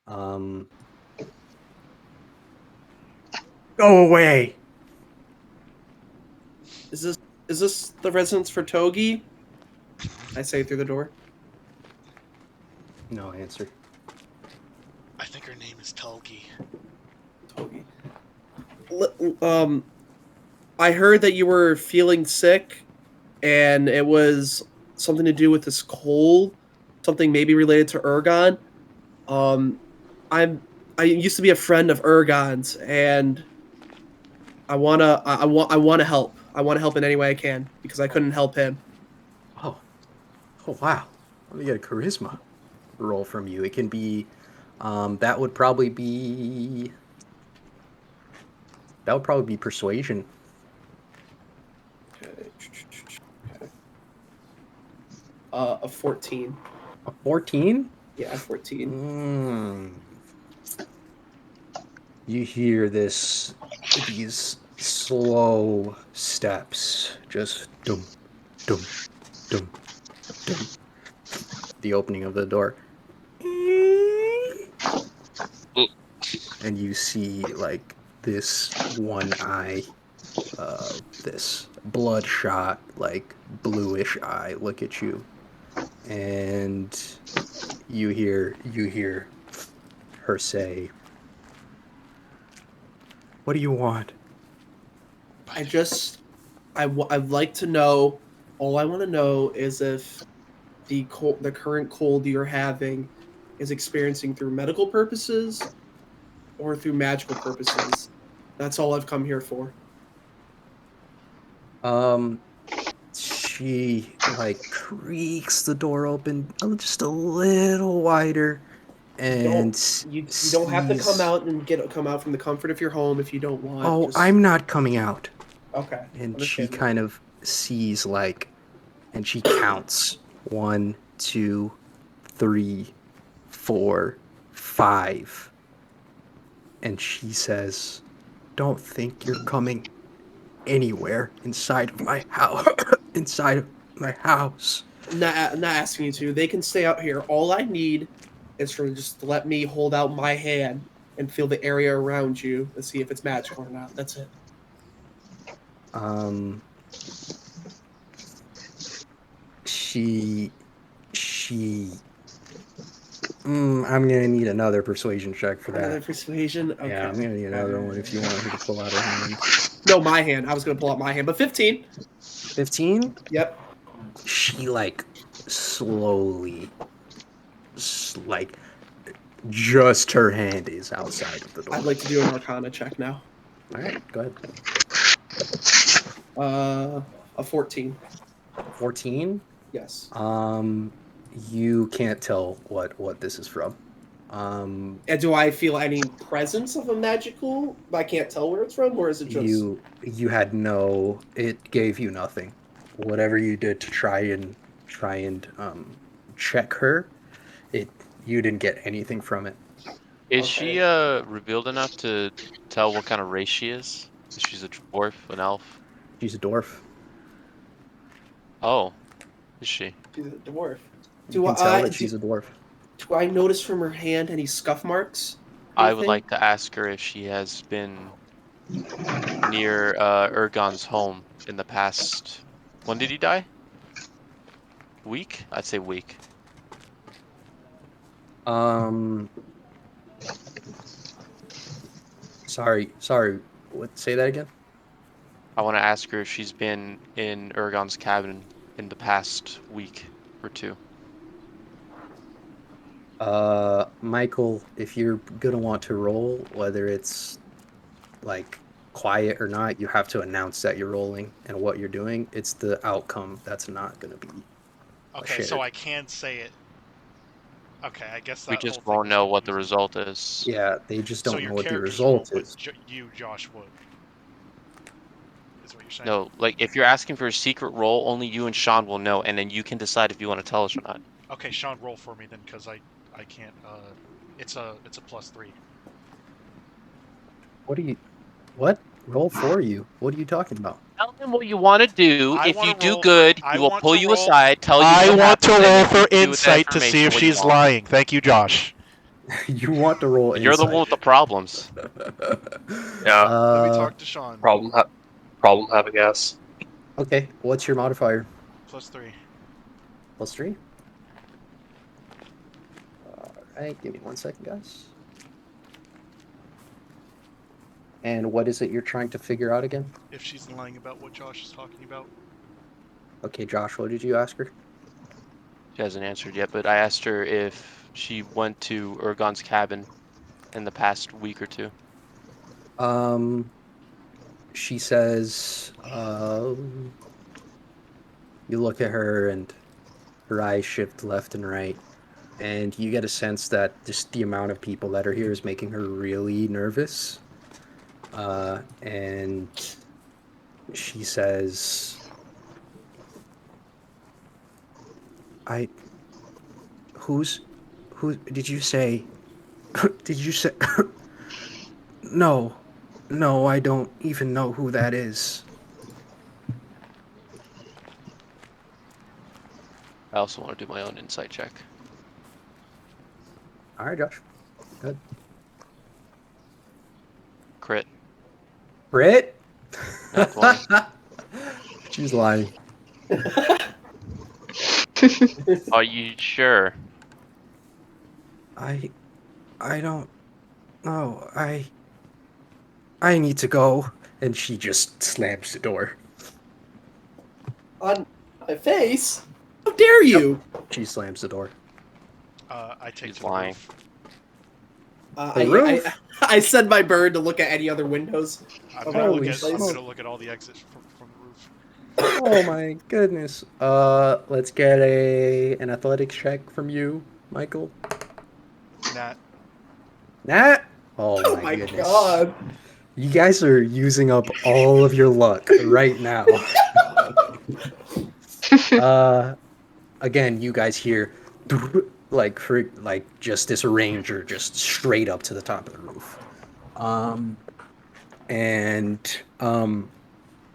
"Go away." Is this the residence for Togi? I say through the door. No answer. I think her name is Tulgi. Togi. I heard that you were feeling sick, and it was something to do with this cold, something maybe related to Ergon. I used to be a friend of Ergon's, and I want to help. I want to help in any way I can because I couldn't help him. Oh wow. Let me get a charisma roll from you. It can be, that would probably be persuasion. Okay. A 14. A 14? Yeah, 14. You hear these slow steps, just dum, dum, dum, dum. The opening of the door. And you see like this one eye, this bloodshot, like bluish eye look at you. And you hear her say, "What do you want?" I'd like to know. All I want to know is if the current cold you're having is experiencing through medical purposes or through magical purposes. That's all I've come here for. She like creaks the door open just a little wider, and You don't have to come sees- out and come out from the comfort of your home if you don't want. Oh, Just- I'm not coming out. okay. And she Understand that. kind of sees like, and she counts 1, 2, 3, 4, 5, and she says, "Don't think you're coming anywhere inside of my house." Inside of my house. Not asking you to. They can stay out here. All I need is for just to let me hold out my hand and feel the area around you and see if it's magical or not. That's it. I'm gonna need another persuasion check for that. Another persuasion. Okay. Yeah, I'm gonna need another one if you want her to pull out her hand. No, my hand. I was gonna pull out my hand, but 15. 15? Yep. She like slowly, like, just her hand is outside of the door. I'd like to do an Arcana check now. All right, go ahead. A 14. 14. Yes. You can't tell what this is from. And do I feel any presence of a magical? I can't tell where it's from, or is it just you had no. It gave you nothing. Whatever you did to try and check her, you didn't get anything from it. Is she revealed enough to tell what kind of race she is? If she's a dwarf, an elf? She's a dwarf. Oh, is she? She's a dwarf? You can tell that she's a dwarf. Do I notice from her hand any scuff marks? I would Anything? like to ask her if she has been near Ergon's home in the past. When did he die? Week? I'd say week. Sorry. What? Say that again. I want to ask her if she's been in Urgon's cabin in the past week or two. Michael, if you're gonna want to roll, whether it's like quiet or not, you have to announce that you're rolling and what you're doing. It's the outcome that's not gonna be. Okay, so shared. I can say it. Okay, I guess that We whole just thing won't was know what the confusing. result is. Yeah, they just So don't your know what the characters result won't, is. but you, Josh, would. Is what you're saying? No, like if you're asking for a secret roll, only you and Sean will know, and then you can decide if you want to tell us or not. Okay, Sean, roll for me then, because I can't. It's a +3. What? Roll for you? What are you talking about? Tell him what you want to do. I If wanna you do roll- good, I he will want pull to you roll- aside, tell you I what want to happened, roll and for then do with that insight to see information if what you she's want. lying. Thank you, Josh. You want to roll You're the insight. one with the problems. Yeah. Let me talk to Sean. Problem having ass. Okay, what's your modifier? +3. +3? Alright, give me 1 second, guys. And what is it you're trying to figure out again? If she's lying about what Josh is talking about. Okay, Josh, what did you ask her? She hasn't answered yet, but I asked her if she went to Urgon's cabin in the past week or two. She says, you look at her and her eyes shift left and right, and you get a sense that just the amount of people that are here is making her really nervous. And she says, who did you say, did you say, no, I don't even know who that is. I also want to do my own insight check. All right, Josh. Good. Crit. Brit? Not 20. She's lying. Are you sure? I don't know. I need to go. And she just slams the door. On my face? How dare you? She slams the door. I take He's to the lying. roof. The roof? I send my bird to look at any other windows. I'm Oh, gonna holy look shit. at all the exits from the roof. Oh my goodness. Let's get an athletics check from you, Michael. Nat. Nat? Oh Oh my my goodness. god. You guys are using up all of your luck right now. Again, you guys hear like just this ranger just straight up to the top of the roof.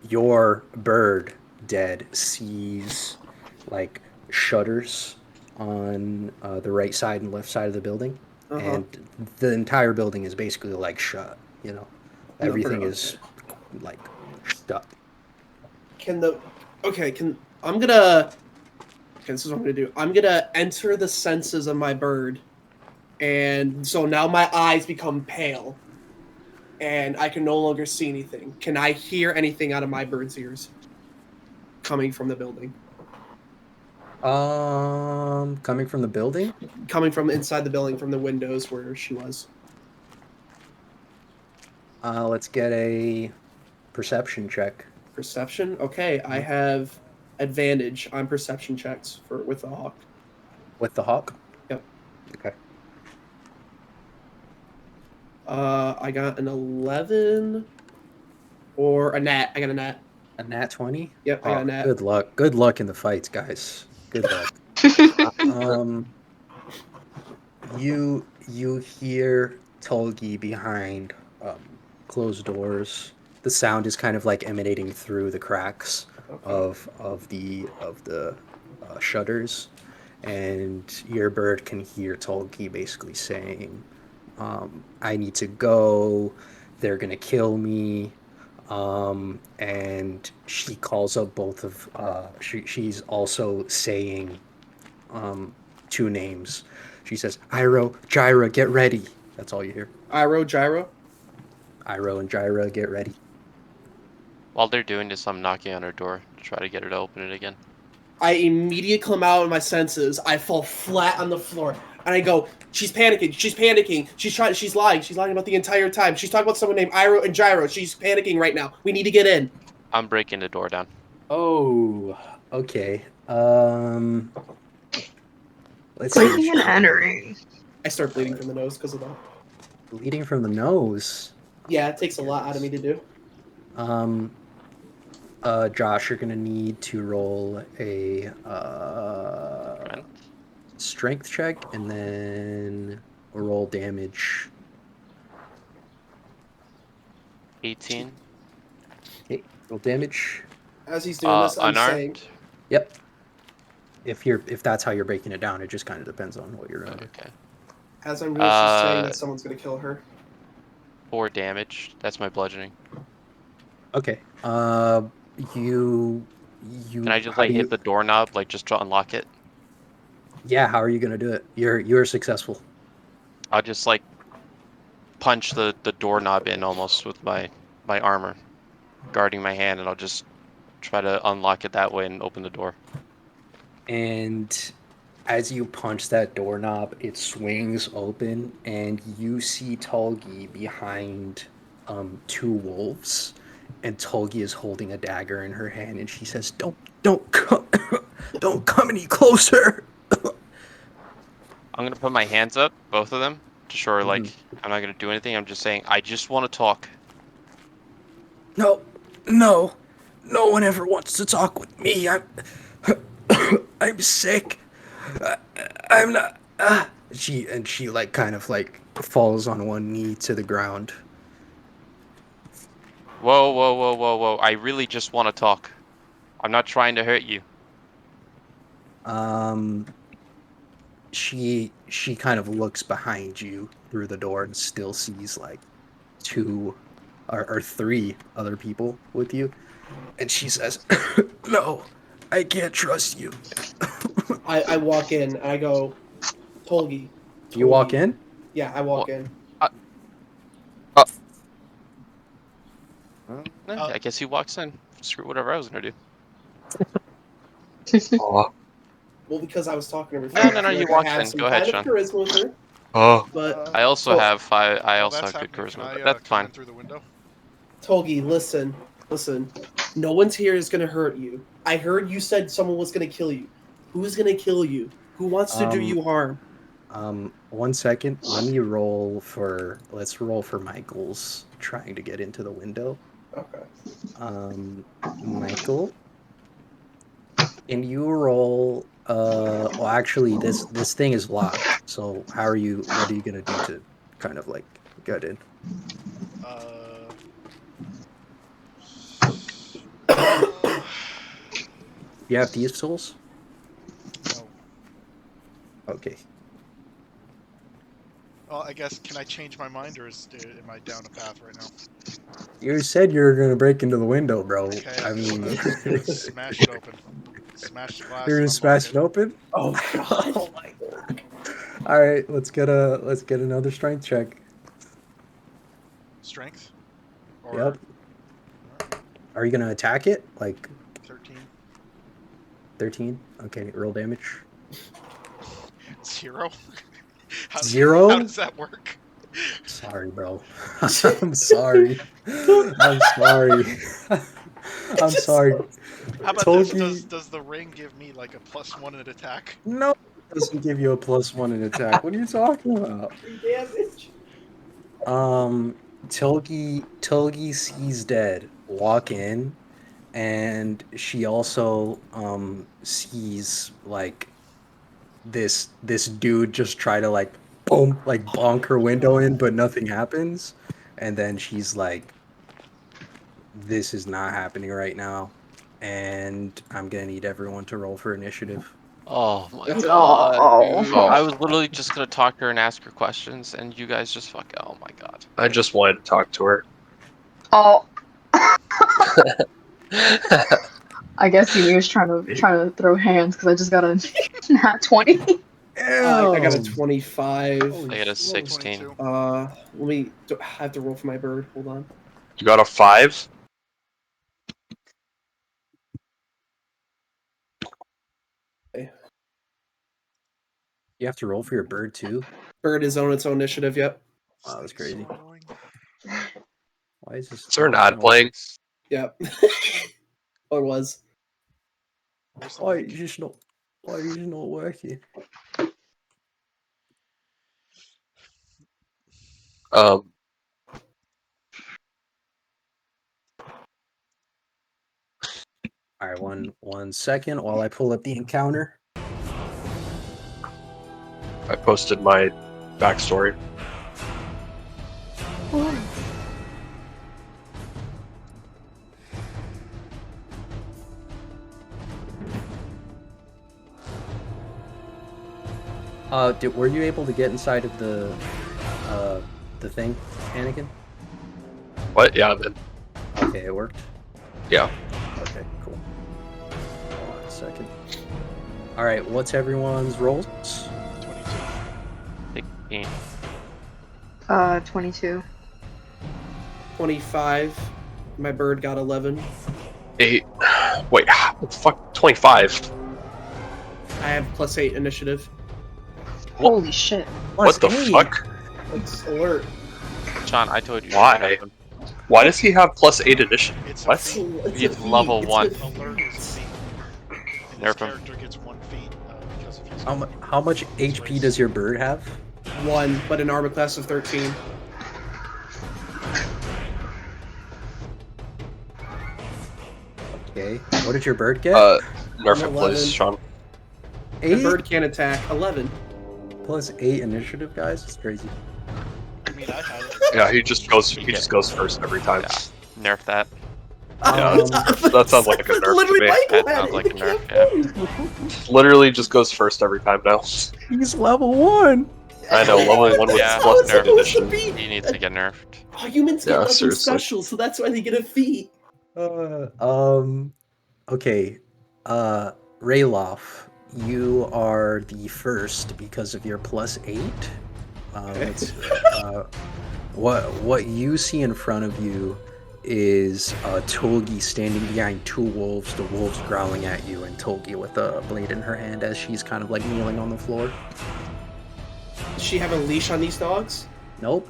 Your bird dead sees like shutters on the right side and left side of the building, and the entire building is basically like shut. You know, everything is like shut. This is what I'm gonna do. I'm gonna enter the senses of my bird, and so now my eyes become pale, and I can no longer see anything. Can I hear anything out of my bird's ears coming from the building? Coming from the building? Coming from inside the building, from the windows where she was. Let's get a perception check. Perception? Okay, I have advantage on perception checks with the hawk. With the hawk? Yep. Okay. I got an 11 or a nat. I got a nat. A nat 20? Yep, I got a nat. Good luck. Good luck in the fights, guys. Good luck. You hear Tolgi behind closed doors. The sound is kind of like emanating through the cracks of the shutters, and your bird can hear Tolgi basically saying, "I need to go. They're gonna kill me." And she calls up both of. She's also saying two names. She says, "Iro, Gyra, get ready." That's all you hear. Iro, Gyro. Iro and Gyra, get ready. While they're doing this, I'm knocking on her door to try to get her to open it again. I immediately come out of my senses. I fall flat on the floor, and I go, "She's panicking. She's panicking. She's lying. She's lying about the entire time. She's talking about someone named Iro and Gyro. She's panicking right now. We need to get in." I'm breaking the door down. Oh, okay. Let's Breaking see. and entering. I start bleeding from the nose because of that. Bleeding from the nose. Yeah, it takes a lot out of me to do. Josh, you're gonna need to roll a strength check and then roll damage. 18. Okay, roll damage. As he's doing this, I'm Unarmed. saying, Yep. If that's how you're breaking it down, it just kind of depends on what you're under. Okay. as I'm doing this, she's saying that someone's gonna kill her. 4 damage. That's my bludgeoning. Okay. You. Can I just how like do you- hit the doorknob, like just to unlock it? Yeah. How are you gonna do it? You're successful. I'll just like punch the doorknob in almost with my armor, guarding my hand, and I'll just try to unlock it that way and open the door. And as you punch that doorknob, it swings open, and you see Tulgi behind 2 wolves. And Tulgi is holding a dagger in her hand, and she says, "Don't come, don't come any closer." I'm gonna put my hands up, both of them, to show her like I'm not gonna do anything. I'm just saying I just want to talk. No one ever wants to talk with me. I'm sick. I'm not. She like kind of like falls on one knee to the ground. Whoa! I really just want to talk. I'm not trying to hurt you. She kind of looks behind you through the door and still sees like 2 or 3 other people with you, and she says, "No, I can't trust you." I walk in and I go, Tolgi. You walk in? Yeah, I walk in. I guess he walks in. Screw whatever I was gonna do. Aw. Well, because I was talking to her. No, I feel you like I walked have in. some Go ahead, kind Sean. of charisma with her, Oh. but I also Oh. have 5. I While also that's have good happening, charisma, can I, but that's come fine. in through the window? Tolgi, listen. No one's here is gonna hurt you. I heard you said someone was gonna kill you. Who's gonna kill you? Who wants to do you harm? 1 second. Let's roll for Michael's trying to get into the window. Okay. Michael, can you roll? Well, actually, this thing is locked. So what are you gonna do to kind of like get in? You have thieves' tools? No. Okay. Well, I guess, can I change my mind, or am I down a path right now? You said you were gonna break into the window, bro. Okay, I I'm just mean, gonna smash it open. Smash the glass. you're gonna and smash it unlock open? Oh god. Oh my god. All right, let's get another strength check. Strength? Yep. Are you gonna attack it? Like 13. 13? Okay, roll damage. 0? 0? How does that work? Sorry, bro. I'm sorry. I'm sorry. I'm sorry. How about Tolgi- this? Does the ring give me like a +1 in attack? No, it doesn't give you a +1 in attack. What are you talking about? Damage. Tilgi sees dead walk in, and she also sees like this dude just try to like boom, like bonk her window in, but nothing happens. And then she's like, "This is not happening right now, and I'm gonna need everyone to roll for initiative." Oh my Oh. god. Dude. I was literally just gonna talk to her and ask her questions, and you guys just fuck. Oh my god. I just wanted to talk to her. Oh, I guess he was trying to throw hands because I just got a nat 20. I got a Damn. 25. I got a smokes. 16. 22. Let me. I have to roll for my bird. Hold on. You got a 5? You have to roll for your bird too. Bird is on its own initiative. Yep. Wow, that's So crazy. annoying. Why is this? Is there an ad playing? Yep. Or was. Where's the Why mic? is this not? Why is it not working? Um, All right, one second while I pull up the encounter. I posted my backstory. Were you able to get inside of the thing, Anakin? What? Yeah, I'm in. Okay, it worked. Yeah. Okay, cool. Hold on a second. All right, what's everyone's rolls? 22. 16. 22. 25. My bird got 11. 8. Wait, what the fuck? 25. I have +8 initiative. Holy shit. What the Plus 8. fuck? It's alert. Sean, I told you. Why? Why does he have +8 initiative? It's What? a feat. It's He's a feat. level It's 1. a feat. Alert is a feat. And Nerf his him. character gets 1 feat because of his. How much HP does your bird have? 1, but an armor class of 13. Okay. What did your bird get? Nerf it, 11. please, Sean. The 8 bird can attack. 11. plus 8 initiative, guys. That's crazy. I mean, I had it. Yeah, he just goes first every time. Yeah. Nerf that. Yeah, that sounds like a nerf to Literally, me. Michael That had sounds it. like a You nerf, can't yeah. move. Literally just goes first every time now. He's level 1. I know, level 1 with Yeah. How +8 is it supposed to initiative. be? He needs to get nerfed. Oh, humans get Yeah, nothing seriously. special, so that's why they get a feat. Okay. Rayloff, you are the first because of your +8. Let's see. What you see in front of you is Tolgi standing behind 2 wolves, the wolves growling at you, and Tolgi with a blade in her hand as she's kind of like kneeling on the floor. Does she have a leash on these dogs? Nope,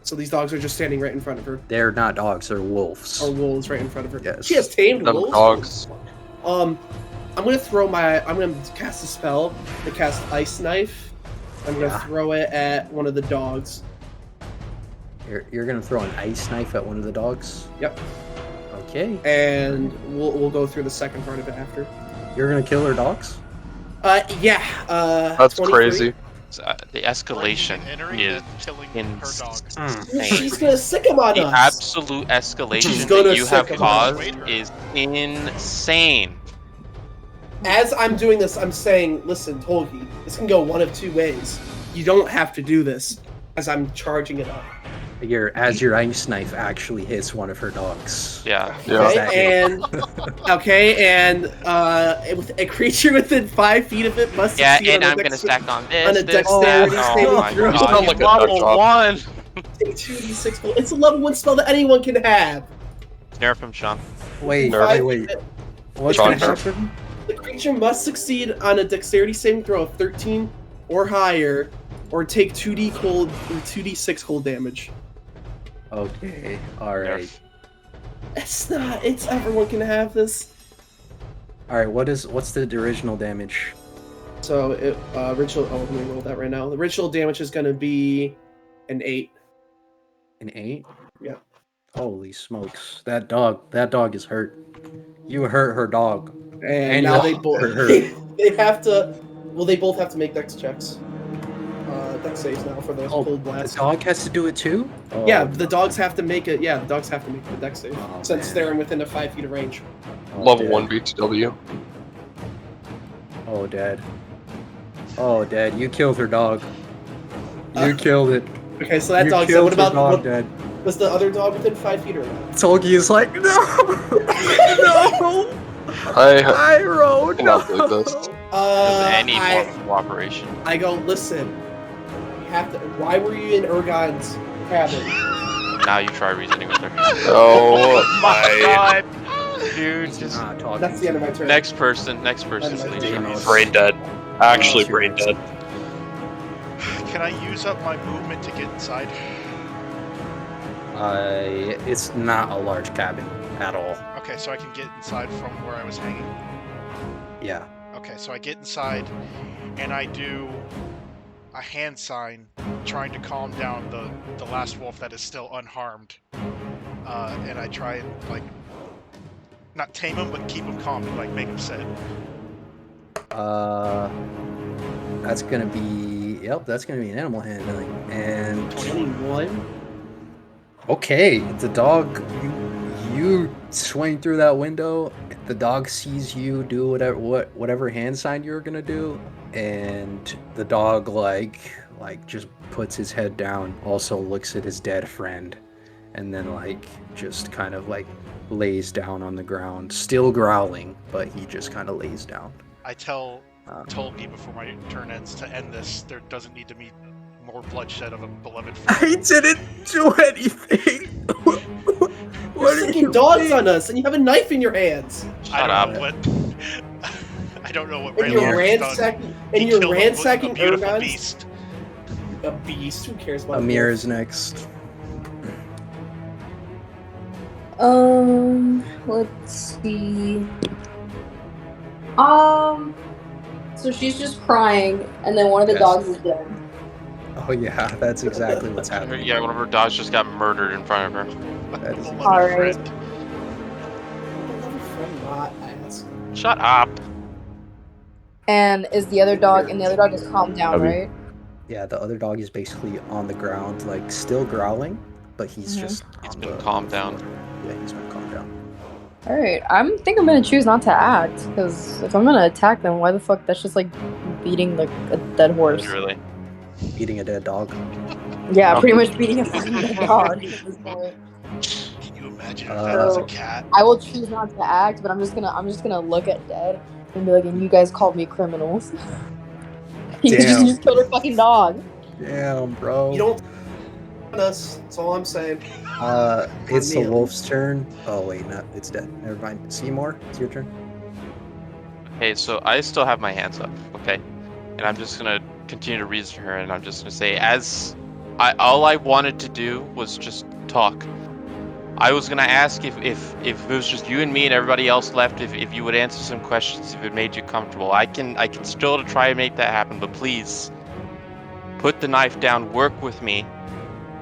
So these dogs are just standing right in front of her. they're not dogs, they're wolves. Or wolves right in front of her. Yes. She has tamed Them wolves. dogs. I'm gonna cast a spell to cast Ice Knife. I'm gonna Yeah. throw it at one of the dogs. You're gonna throw an ice knife at one of the dogs? Yep. Okay. And we'll go through the second part of it after. You're gonna kill her dogs? Yeah. That's 23. crazy. The escalation Entering is and killing her dogs. insane. She's gonna sick him on The us. absolute She's escalation gonna that you have sick him. caused Wait her. is insane. As I'm doing this, I'm saying, listen, Tolgi, this can go one of 2 ways. You don't have to do this, as I'm charging it up. As your ice knife actually hits one of her dogs. Yeah. Yeah. Okay, and with a creature within 5 feet of it must Yeah, succeed and on I'm a gonna dex- stack on this, on a this, dexterity that. saving Oh my throw. god, Sound you like a level nut job. 1! Take 2d6 gold. It's a level 1 spell that anyone can have. Nerf him, Sean. Wait. What's Sean, gonna happen? The creature must succeed on a dexterity saving throw of 13 or higher, or take 2d6 cold damage. Okay. Alright. Nerf. It's everyone can have this. Alright, what's the original damage? So original. Oh, let me roll that right now. The original damage is going to be an 8. An 8? Yeah. Holy smokes. That dog is hurt. You hurt her dog. And now they both hurt her. they have to. Well, they both have to make dex checks. Dex saves now for the cold The blast. dog has to do it too? Oh, Yeah, the dogs have to make it. Yeah, the dogs have to make the dex save Oh, since man. they're within a 5 feet of range. oh, Level Dad. 1 BTW. Oh, Dad. Oh, Dad, you killed her dog. You killed it. Okay, so that You dog. So killed what about her dog, what, Dad. was the other dog within 5 feet or not? Tolgi is like, no! No! I Iroh, cannot no! believe this. Any form of cooperation. I go, listen. You have to. Why were you in Urgon's cabin? Now you try reasoning with her. Oh my. God, dude, He's just not talking. That's the end of my turn. next person, That's my please. turn. Brain dead. Actually, What's your brain next? dead. Can I use up my movement to get inside? It's not a large cabin at all. Okay, so I can get inside from where I was hanging. Yeah. Okay, so I get inside, and I do a hand sign, trying to calm down the last wolf that is still unharmed. And I try and like not tame him, but keep him calm and like make him sit. That's gonna be that's gonna be an animal handling. And 21. okay, the dog you swing through that window, the dog sees you do whatever hand sign you're gonna do, and the dog like just puts his head down, also looks at his dead friend, and then like just kind of like lays down on the ground, still growling, but he just kind of lays down. I tell Tolkien before my turn ends to end this. There doesn't need to be more bloodshed of a beloved friend. I didn't do anything. You're sticking dogs on us, and you have a knife in your hands. Shut up. I don't know what And you're Raylan's done. ransacking. He And you're killed ransacking a beautiful Urgon's. beast. A beast. Who cares about Amir wolf? is next. Let's see. So she's just crying, and then one of the Yes. dogs is dead. Oh yeah, that's exactly what's happening. Yeah, one of her dogs just got murdered in front of her. That is- Beloved Alright. friend. Beloved friend, not ask. Shut up. And is the other dog, and the other dog is calmed down, Abby. right? Yeah, the other dog is basically on the ground, like still growling, but he's just He's on been the calmed down. Yeah, he's been calmed down. Alright, I think I'm gonna choose not to act, because if I'm gonna attack them, why the fuck? That's just like beating like a dead horse. Literally. Eating a dead dog. Yeah, pretty much beating a fucking dead dog at this point. Can you imagine if that was a So- cat? I will choose not to act, but I'm just gonna look at dead and be like, and you guys called me criminals. You Damn. just killed a fucking dog. Damn, bro. You don't on us. That's all I'm saying. It's the Neil. wolf's turn. Oh wait, no, it's dead. Never mind. Seymour, it's your turn. Okay, so I still have my hands up, okay? And I'm just gonna continue to reason her, and I'm just gonna say, all I wanted to do was just talk. I was gonna ask if it was just you and me and everybody else left, if you would answer some questions, if it made you comfortable. I can still try and make that happen, but please put the knife down, work with me,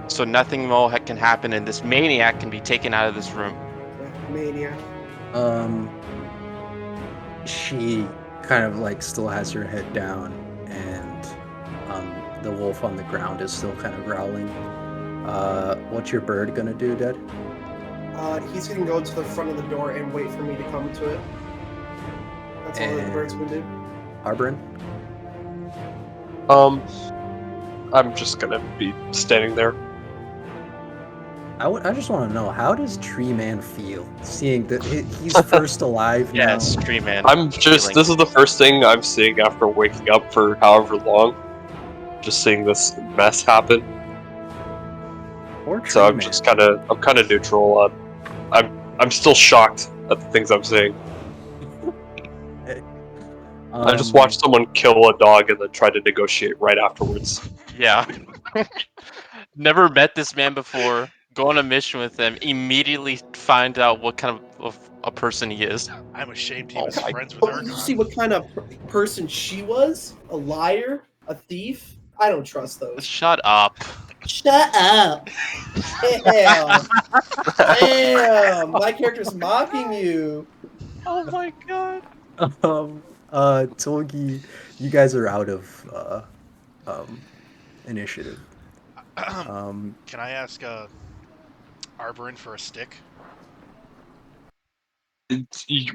so nothing more can happen, and this maniac can be taken out of this room. Yeah, maniac. She kind of like still has her head down, and the wolf on the ground is still kind of growling. What's your bird gonna do, Dad? He's gonna go to the front of the door and wait for me to come to it. That's all the bird's gonna do. Harbin? I'm just gonna be standing there. I just want to know, how does Tree Man feel seeing that he's first alive now? Yes, Tree Man. I'm just. This is the first thing I'm seeing after waking up for however long. Just seeing this mess happen. Or Tree So I'm Man. just kind of neutral. I'm still shocked at the things I'm seeing. I just watched someone kill a dog and then try to negotiate right afterwards. Yeah. Never met this man before. Go on a mission with him. Immediately find out what kind of a person he is. I'm ashamed he Oh was my friends with Oh, did you see Urgon. what kind of person she was? A liar? A thief? I don't trust those. Shut up. Shut up! Damn! Damn! My character's mocking you. Oh my god. Tolgi, you guys are out of initiative. Can I ask Arborin for a stick?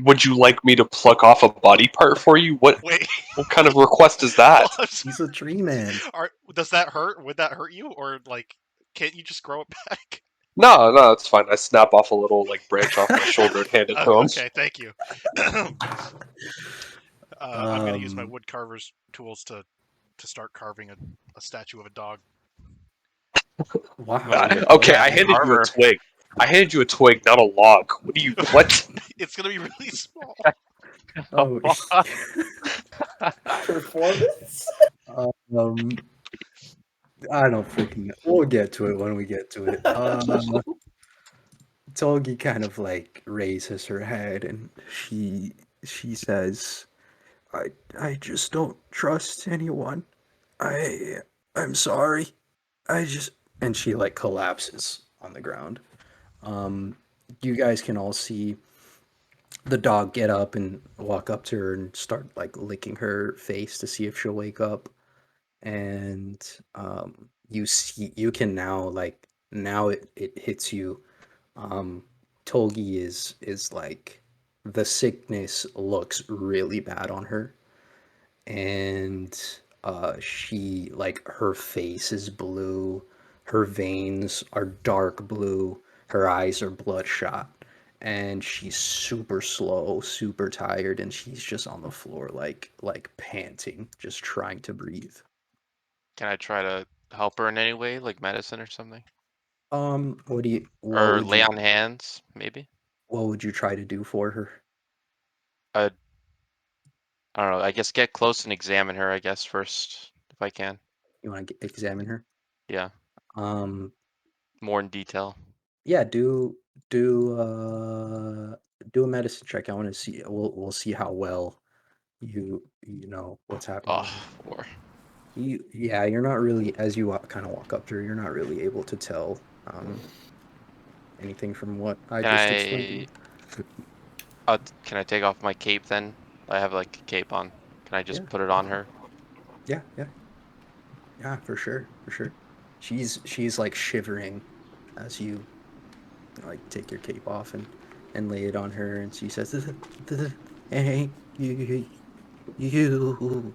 Would you like me to pluck off a body part for you? What Wait. kind of request is that? He's a tree man. Does that hurt? Would that hurt you, or like, can't you just grow it back? No, it's fine. I snap off a little like branch off my shoulder and hand it to him. Okay, thank you. I'm going to use my Um, wood carver's tools to start carving a statue of a dog. wow. Okay, Yeah, I handed you a Carver. twig. I handed you a twig, not a log. What do you? What? It's going to be really small. Oh, Performance? um, I don't freaking know. We'll get to it when we get to it. Tolgi kind of like raises her head and she says, I just don't trust anyone. I I'm sorry. I just and she like collapses on the ground. Um, you guys can all see the dog get up and walk up to her and start like licking her face to see if she'll wake up. And you can now like now it hits you. um Tolgi is like the sickness looks really bad on her, and she like her face is blue, her veins are dark blue, her eyes are bloodshot, and she's super slow, super tired, and she's just on the floor like panting, just trying to breathe. Can I try to help her in any way, like medicine or something? What Or would lay you on hands, maybe? try to do for her? Uh, I don't know. I guess get close and examine her, I guess, first, if I can. You want to examine her? Yeah, Um, more in detail. yeah, do do a medicine check. I want to see. We'll see how well you know what's happening Oh, with her. 4. Yeah, you're not really as you kind of walk up to her. You're not really able to tell anything from what I Can just explained to you. can I take off my cape then? I have like a cape on. Can I Yeah, just put it on her? yeah, for sure, for sure. She's like shivering as you like take your cape off and lay it on her, and she says, "Hey, you, you."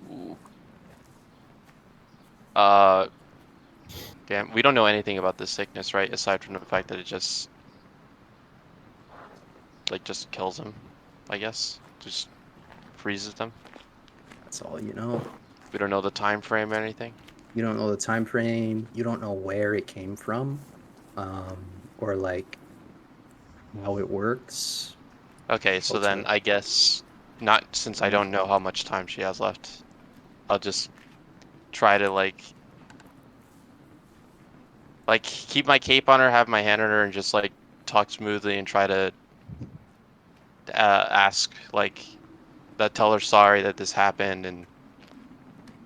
Ooh. Uh, damn. We don't know anything about this sickness, right? Aside from the fact that it just just kills him, I guess. Just freezes them. That's all you know. We don't know the time frame or anything. You don't know the time frame. You don't know where it came from, or like how it works. Okay, so What's then I guess not, since I don't know how much time she has left. I'll just try to keep my cape on her, have my hand on her, and just like talk smoothly and try to ask tell her sorry that this happened and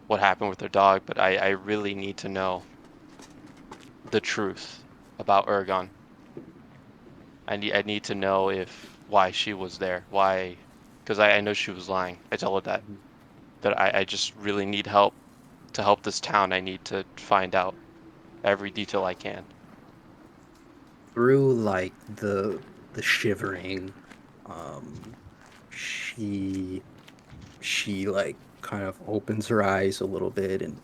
what happened with her dog. But I really need to know the truth about Ergon. I need to know why she was there, why, because I know she was lying. I tell her that I just really need help to help this town. I need to find out every detail I can. through like the shivering. um she like kind of opens her eyes a little bit, and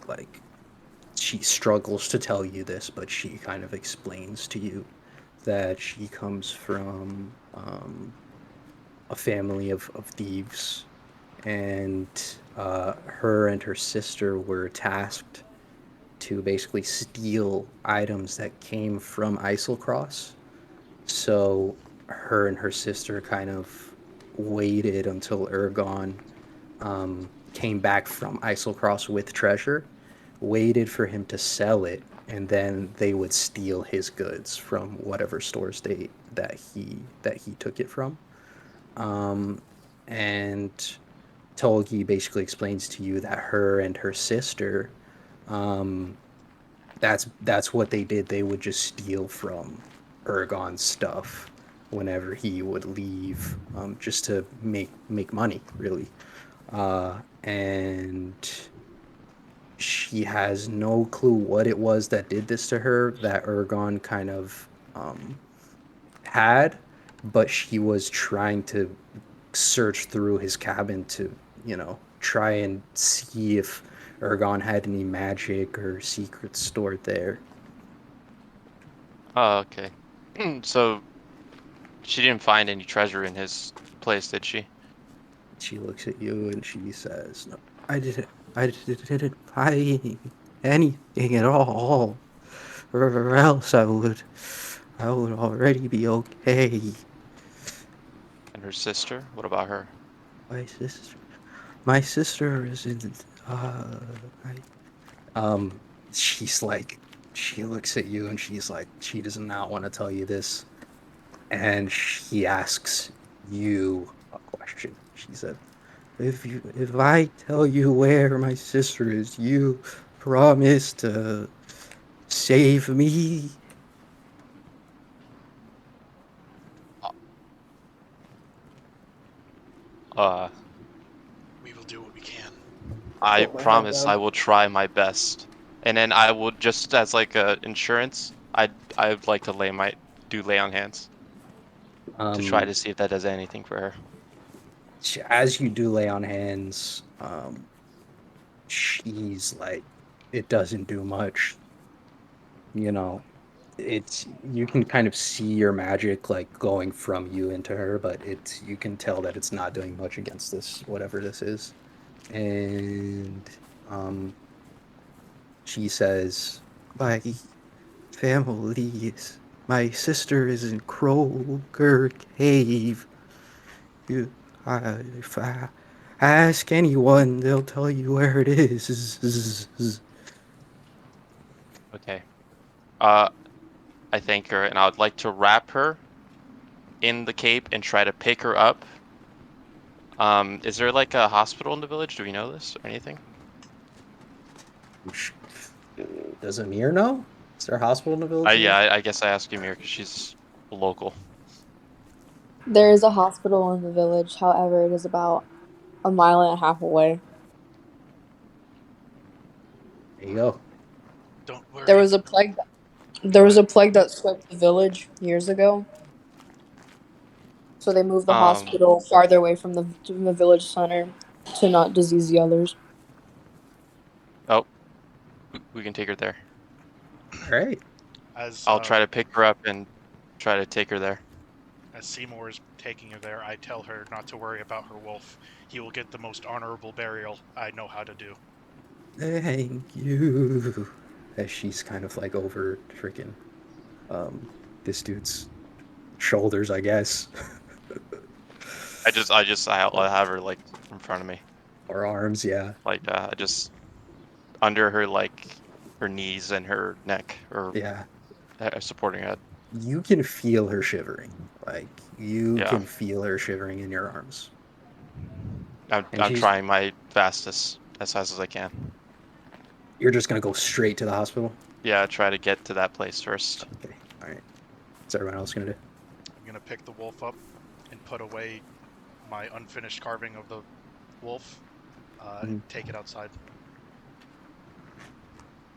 like she struggles to tell you this, but she kind of explains to you that she comes from a family of thieves, and her and her sister were tasked to basically steal items that came from Islecross. So her and her sister kind of waited until Ergon came back from Islecross with treasure, waited for him to sell it, and then they would steal his goods from whatever stores that he took it from. Um, and Tolgi basically explains to you that her and her sister, um, that's what they did. They would just steal from Ergon's stuff whenever he would leave, just to make money, really. And she has no clue what it was that did this to her, that Ergon kind of had, but she was trying to search through his cabin to, try and see if Ergon had any magic or secrets stored there. Oh, okay. So She didn't find any treasure in his place, did she? She looks at you and she says, "No, I didn't find anything at all, or else I would already be okay." And her sister? What about her? My sister isn't. She's like, she looks at you and she's like, she does not want to tell you this, and she asks you a question. She said, if I tell you where my sister is, you promise to save me." We will do what we can. I Put my head promise down. I will try my best. And then I will just as like a insurance, I'd like to lay on hands to try to see if that does anything for her. As you do lay on hands, she's like, it doesn't do much. You know, it's, you can kind of see your magic like going from you into her, but it's, you can tell that it's not doing much against this, whatever this is. And she says, "My family is, my sister is in Kroger Cave. If I ask anyone, they'll tell you where it is." Okay. I thank her, and I would like to wrap her in the cape and try to pick her up. Is there like a hospital in the village? Do we know this or anything? Does Amir know? Is there a hospital in the village? I guess I ask Ymir because she's local. There is a hospital in the village, however, it is about 1.5 miles away. There you go. Don't worry. There was a plague. There was a plague that swept the village years ago. So they moved the hospital farther away from the village center to not disease the others. Oh, we can take her there. All right. As I'll try to pick her up and try to take her there. As Seymour is taking her there, I tell her not to worry about her wolf. He will get the most honorable burial I know how to do. Thank you. As she's kind of like over freaking this dude's shoulders, I guess. I'll have her like in front of me, or arms, yeah. like just under her, like her knees and her neck, or Yeah. Supporting her. You can feel her shivering. Like, you Yeah. can feel her shivering in your arms. I'm she's- trying my fastest, as fast as I can. You're just gonna go straight to the hospital? Yeah, try to get to that place first. Okay, alright. What's everyone else gonna do? I'm gonna pick the wolf up and put away my unfinished carving of the wolf. And take it outside.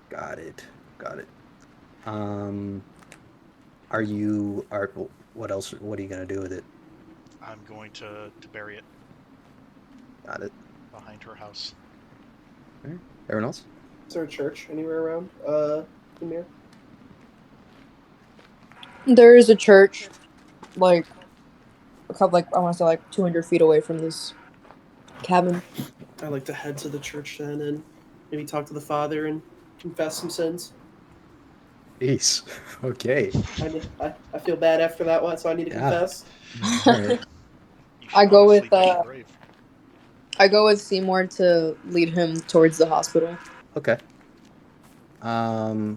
Got it. What else? What are you gonna do with it? I'm going to bury it. Got it. Behind her house. Alright. Everyone else? Is there a church anywhere around, Amir? There is a church, like a couple, like I want to say, like 200 feet away from this cabin. I'd like to head to the church then and maybe talk to the father and confess some sins. Jeez. Okay. I feel bad after that one, so I need to confess. Alright. I go with Sleep at your grave. I go with Seymour to lead him towards the hospital. Okay. Arbor?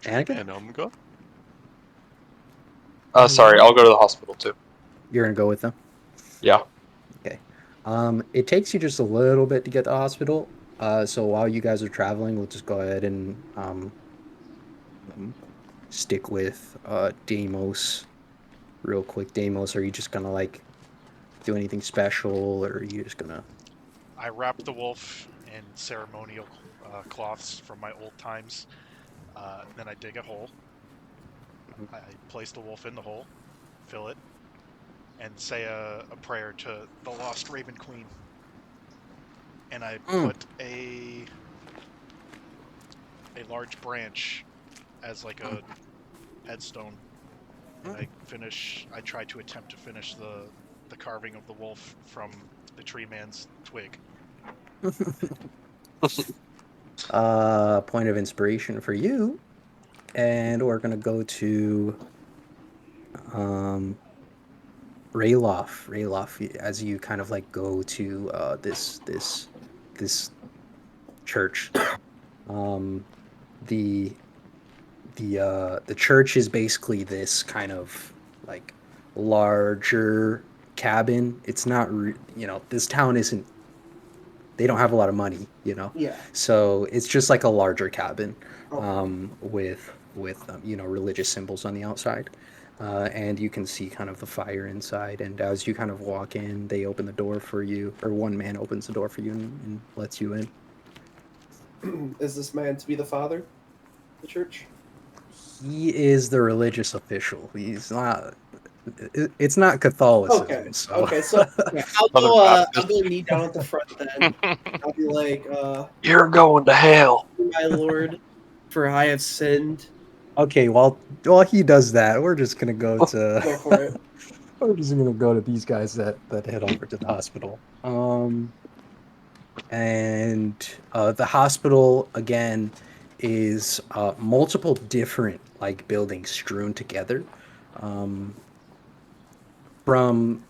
Anakin? And Omega? Sorry, I'll go to the hospital too. You're gonna go with them? Yeah. Okay. It takes you just a little bit to get to the hospital. So while you guys are traveling, we'll just go ahead and stick with Deimos real quick. Deimos, are you just gonna like do anything special, or are you just gonna... I wrap the wolf in ceremonial cloths from my old times. Then I dig a hole. I place the wolf in the hole, fill it, and say a prayer to the lost Raven Queen. And I put a a large branch as like a headstone. And I try to attempt to finish the carving of the wolf from the tree man's twig. Point of inspiration for you, and we're gonna go to Rayloff. Rayloff, as you kind of like go to this church. The the church is basically this kind of like larger cabin. It's not, this town isn't. They don't have a lot of money, Yeah. So it's just like a larger cabin, Okay. with religious symbols on the outside, and you can see kind of the fire inside. And as you kind of walk in, they open the door for you, or one man opens the door for you and lets you in. Is this man to be the father of the church? He is the religious official. He's not. It's not Catholicism. Okay. So. Okay. So yeah, I'll go knee down at the front then. I'll be like, You're going to hell. my lord, for I have sinned. Okay, while he does that, we're just gonna go to. Go for it. We're just gonna go to these guys that head over to the hospital. And the hospital again is multiple different like buildings strewn together. From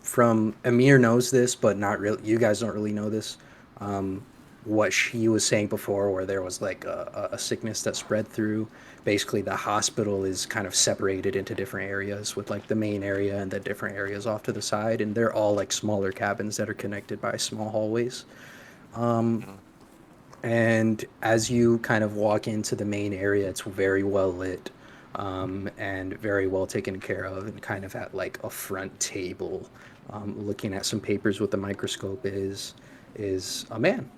Amir knows this, but not really. You guys don't really know this. What she was saying before, where there was like a sickness that spread through. Basically, the hospital is kind of separated into different areas, with like the main area and the different areas off to the side, and they're all like smaller cabins that are connected by small hallways. And as you kind of walk into the main area, it's very well lit, and very well taken care of, and kind of at like a front table, looking at some papers with a microscope is a man.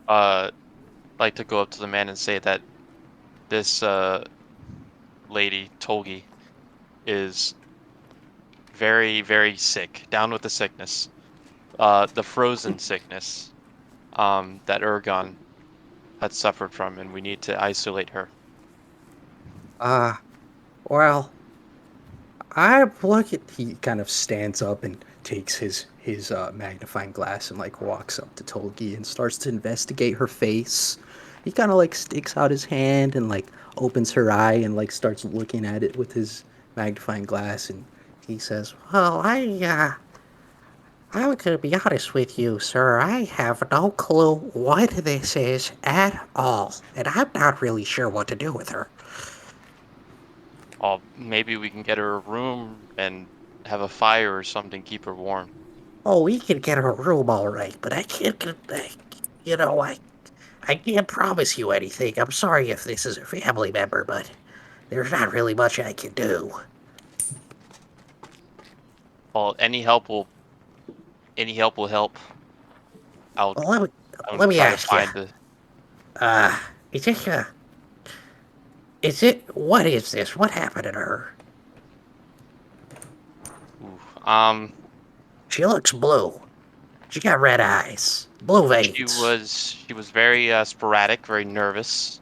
Like to go up to the man and say that this lady Tolgi is very, very sick, down with the sickness, the frozen sickness that Ergon had suffered from, and we need to isolate her. Well, I'm looking. He kind of stands up and takes his magnifying glass and like walks up to Tolgi and starts to investigate her face. He kind of like sticks out his hand and like opens her eye and like starts looking at it with his magnifying glass, and he says, Well, I'm gonna be honest with you, sir. I have no clue what this is at all, and I'm not really sure what to do with her. Maybe we can get her a room and have a fire or something, keep her warm. Oh, we can get her a room all right, but I can't I can't promise you anything. I'm sorry if this is a family member, but there's not really much I can do. Well, any help will help. Well, let me ask you. What is this? What happened to her? She looks blue. She got red eyes, blue veins. She was very sporadic, very nervous,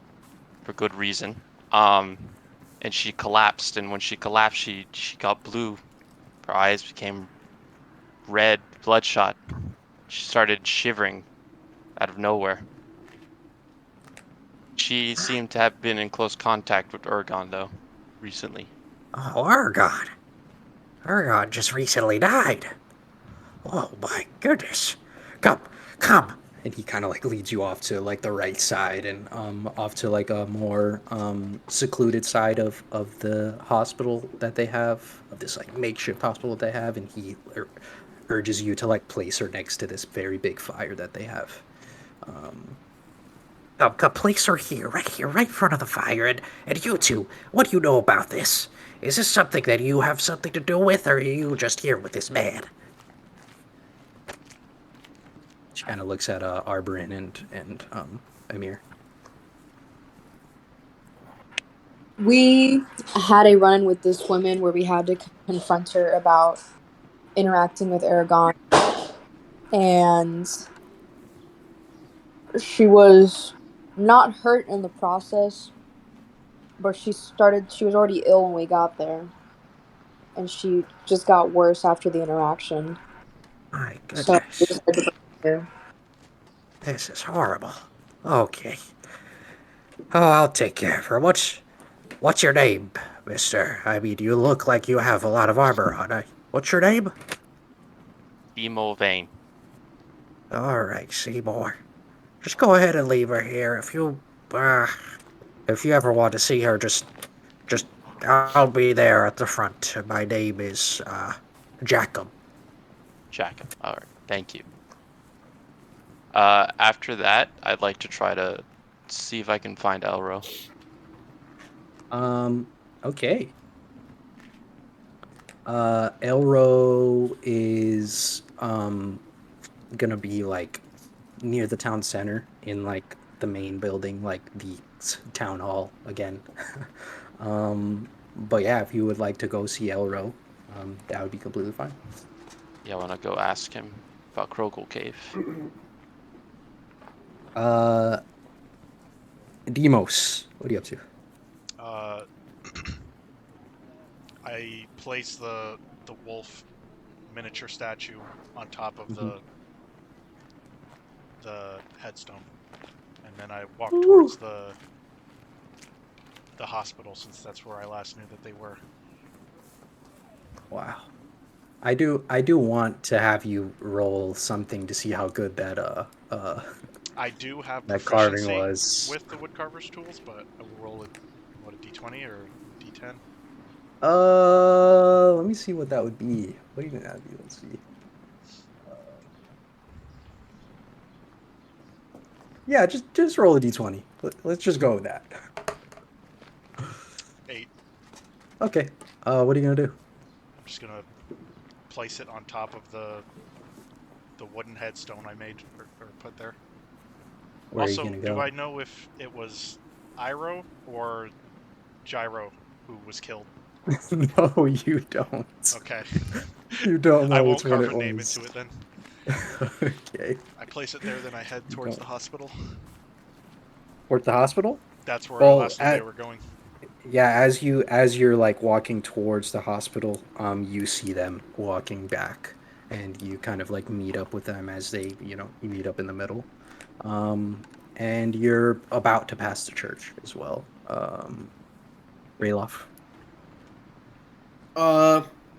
for good reason. And she collapsed, and when she collapsed, she got blue. Her eyes became red, bloodshot. She started shivering out of nowhere. She seemed to have been in close contact with Ergon, though, recently. Oh, Ergon. Ergon just recently died. Oh my goodness. Come. and he kind of like leads you off to like the right side and off to like a more secluded side of the hospital that they have, of this like makeshift hospital that they have, and he urges you to like place her next to this very big fire that they have. Place her here, right in front of the fire, and you two, what do you know about this? Is this something that you have something to do with, or are you just here with this man? She kind of looks at Arborin and Amir. We had a run with this woman where we had to confront her about interacting with Aragon, and she was not hurt in the process, but she was already ill when we got there. And she just got worse after the interaction. My So we goodness. just had to bring her here. This is horrible. Okay. Oh, I'll take care of her. What's your name, mister? I mean, you look like you have a lot of armor on. What's your name? Emo Vane. All right, Seymour. Just go ahead and leave her here. If you ever want to see her, just, I'll be there at the front. My name is, Jackham. Jacob. Alright, thank you. After that, I'd like to try to see if I can find Elro. Okay. Elro is gonna be like near the town center in like the main building, like the town hall again. But yeah, if you would like to go see Elro, that would be completely fine. Yeah, I wanna go ask him about Krogel Cave. Demos, what are you up to? I place the wolf miniature statue on top of the headstone, and then I walk towards the hospital, since that's where I last knew that they were. Wow. I do want to have you roll something to see how good that I do have that carving proficiency was. with the woodcarver's tools, but I will roll a d20 or d10. Let me see what that would be. What even that would be? Let's see. Yeah, just roll a d20. Let's just go with that. 8. Okay. What are you gonna do? I'm just gonna place it on top of the wooden headstone I made or put there. Where Also, are you gonna go? do I know if it was Iroh or Gyro who was killed? No, you don't. Okay. You don't know I won't which one carve it a name was. into it then. Okay. I place it there, then I head towards the hospital. Or at the hospital? That's where I last knew they were going. Yeah, as you're like walking towards the hospital, you see them walking back, and you kind of like meet up with them as they, you meet up in the middle, and you're about to pass the church as well. Ralof.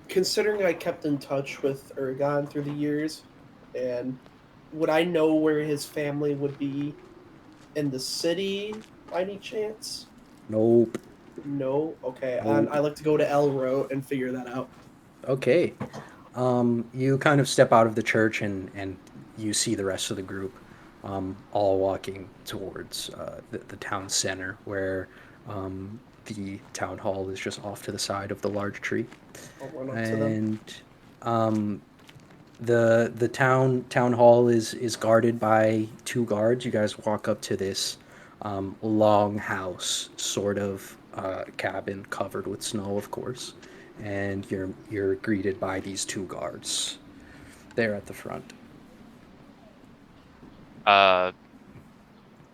Considering I kept in touch with Ergon through the years, and would I know where his family would be in the city by any chance? Nope. No? Okay. Nope. I like to go to Elro and figure that out. Okay. You kind of step out of the church and you see the rest of the group all walking towards the town center where the town hall is just off to the side of the large tree. I'll run up to them. And the town hall is guarded by 2 guards. You guys walk up to this long house, sort of cabin covered with snow, of course, and you're greeted by these 2 guards there at the front. I'm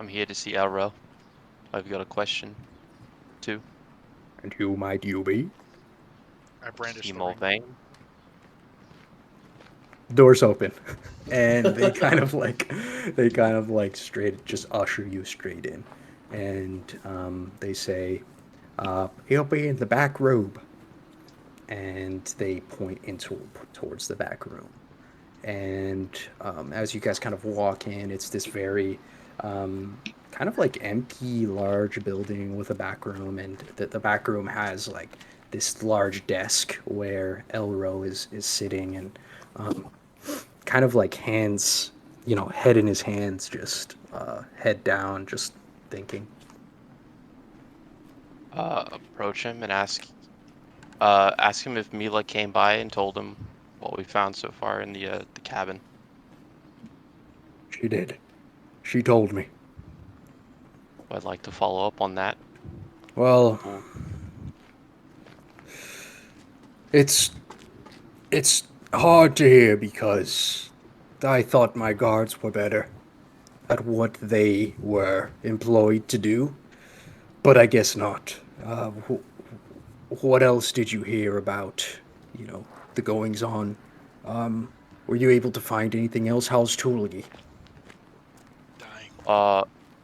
here to see Elro. I've got a question, too. And who might you be? I brandish the Emo ring. Vane. Doors open, and they kind of like straight just usher you straight in, and they say, "He'll be in the back room," and they point towards the back room. And as you guys kind of walk in, it's this very kind of like empty, large building with a back room, and the back room has like this large desk where Elro is sitting, and kind of like hands, head in his hands, just head down, just thinking. Approach him and ask him if Mila came by and told him what we found so far in the cabin. She did. She told me. I'd like to follow up on that. Well, it's hard to hear because I thought my guards were better. at what they were employed to do, but I guess not. What else did you hear about, the goings on? Were you able to find anything else? How's Tulgi?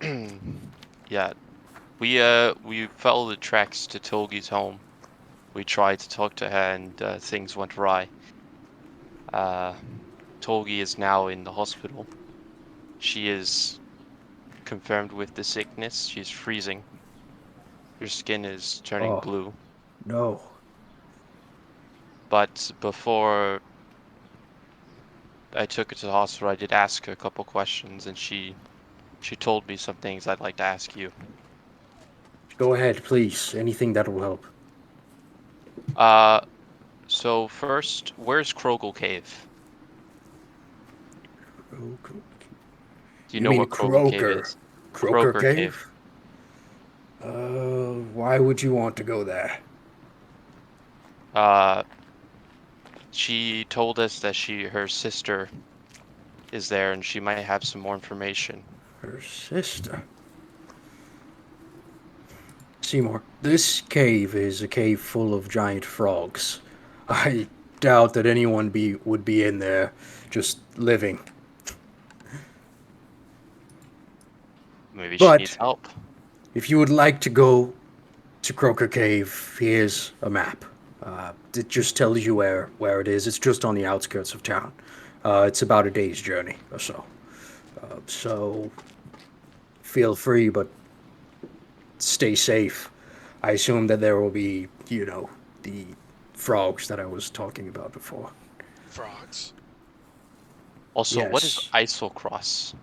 Dying. Yeah. We followed the tracks to Tolgi's home. We tried to talk to her and things went awry. Tolgi is now in the hospital. She is confirmed with the sickness. She's freezing. Her skin is turning Oh. blue. No. But before I took her to the hospital, I did ask her a couple questions, and she told me some things I'd like to ask you. Go ahead, please. Anything that will help. So first, where's Krogel Cave? Oh, Do you know mean what Krogel Cave Croaker? is? Croaker Croaker Cave? Why would you want to go there? She told us that her sister is there and she might have some more information. Her sister? Seymour, this cave is a cave full of giant frogs. I doubt that anyone would be in there just living. Maybe But- she needs help. If you would like to go to Croaker Cave, here's a map. It just tells you where it is. It's just on the outskirts of town. It's about a day's journey or so. So feel free, but stay safe. I assume that there will be, the frogs that I was talking about before. Frogs. Also, what is Yes. Isolcross?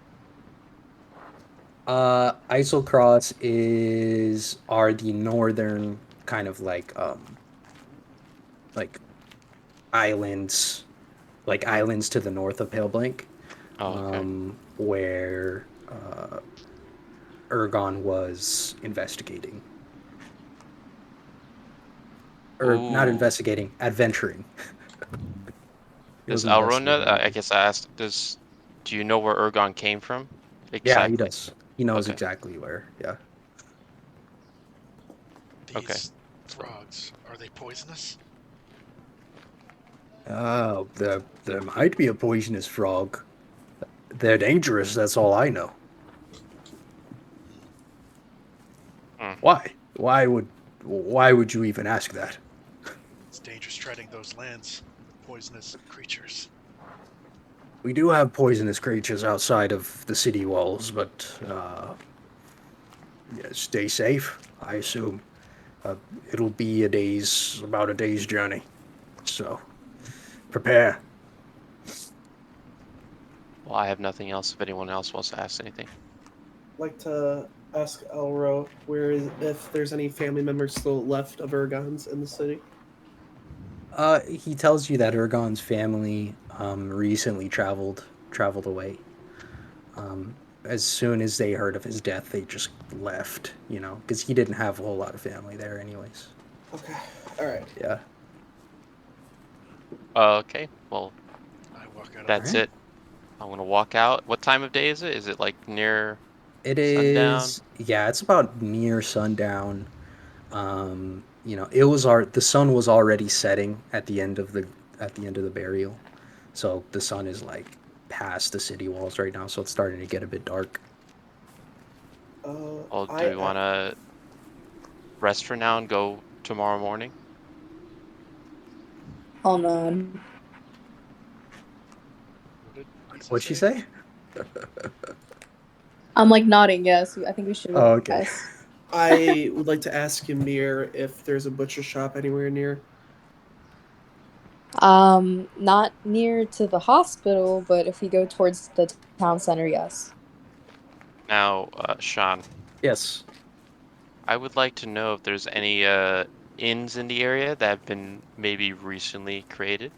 Isolcross are the northern kind of like islands, like islands to the north of Pale Blank, Oh, okay. where Ergon was investigating. Or not Ooh. investigating, adventuring. He Does was Elrond know? investigating. I guess I asked. Do you know where Ergon came from? Yeah, he Exactly. does. He knows Okay. exactly where. Yeah. These Okay. frogs, are they poisonous? There might be a poisonous frog. They're dangerous. That's all I know. Hmm. Why? Why would you even ask that? It's dangerous treading those lands with poisonous creatures. We do have poisonous creatures outside of the city walls, but yeah, stay safe. I assume it'll be about a day's journey. So prepare. Well, I have nothing else. If anyone else wants to ask anything. I'd like to ask Elro if there's any family members still left of Ergon's in the city. He tells you that Ergon's family recently traveled away. As soon as they heard of his death, they just left, because he didn't have a whole lot of family there anyways. Okay, all right. Yeah. Okay. Well, I walk out of that's Alright. it. I'm gonna walk out. What time of day is it? Is it like near? It Sundown? is, yeah, it's about near sundown. The sun was already setting at the end of the burial. So the sun is like past the city walls right now, so it's starting to get a bit dark. Well, do we want to rest for now and go tomorrow morning? Oh no. What did What'd she say? I'm like nodding yes. I think we should. Oh, okay. Yes. I would like to ask Ymir if there's a butcher shop anywhere near. Not near to the hospital, but if we go towards the town center, yes. Now, Sean, Yes. I would like to know if there's any inns in the area that have been maybe recently created.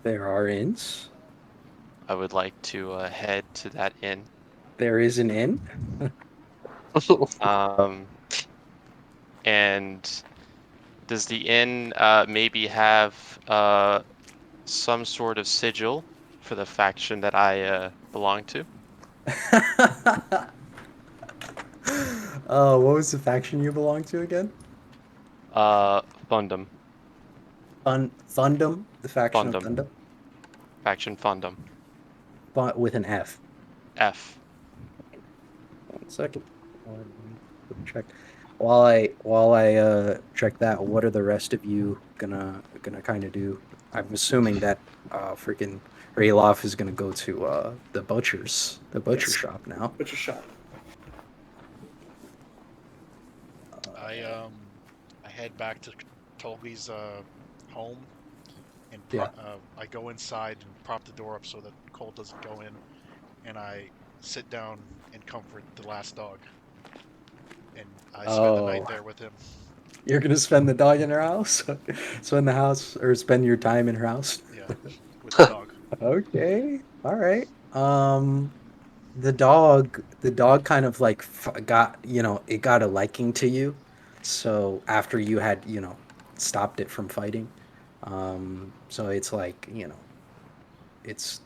There are inns. I would like to head to that inn. There is an inn. And does the inn maybe have some sort of sigil for the faction that I belong to? Oh, what was the faction you belong to again? Fundum. Thundum, the faction of Fundum. Thundum, Faction Fundum. but with an F. F. 1 second. Let me check. While I check that, what are the rest of you gonna kind of do? I'm assuming that freaking Rayloff is gonna go to the butcher Yes. shop now. Butcher shop. I head back to Tolby's home, and Yeah. I go inside and prop the door up so that Cole doesn't go in, and I sit down and comfort the last dog, and I spend the night Oh. there with him. You're gonna spend the dog in her house, spend the house or spend your time in her house. Yeah, with the dog. Okay, all right. The dog kind of like got it got a liking to you. So after you had stopped it from fighting, so it's like it's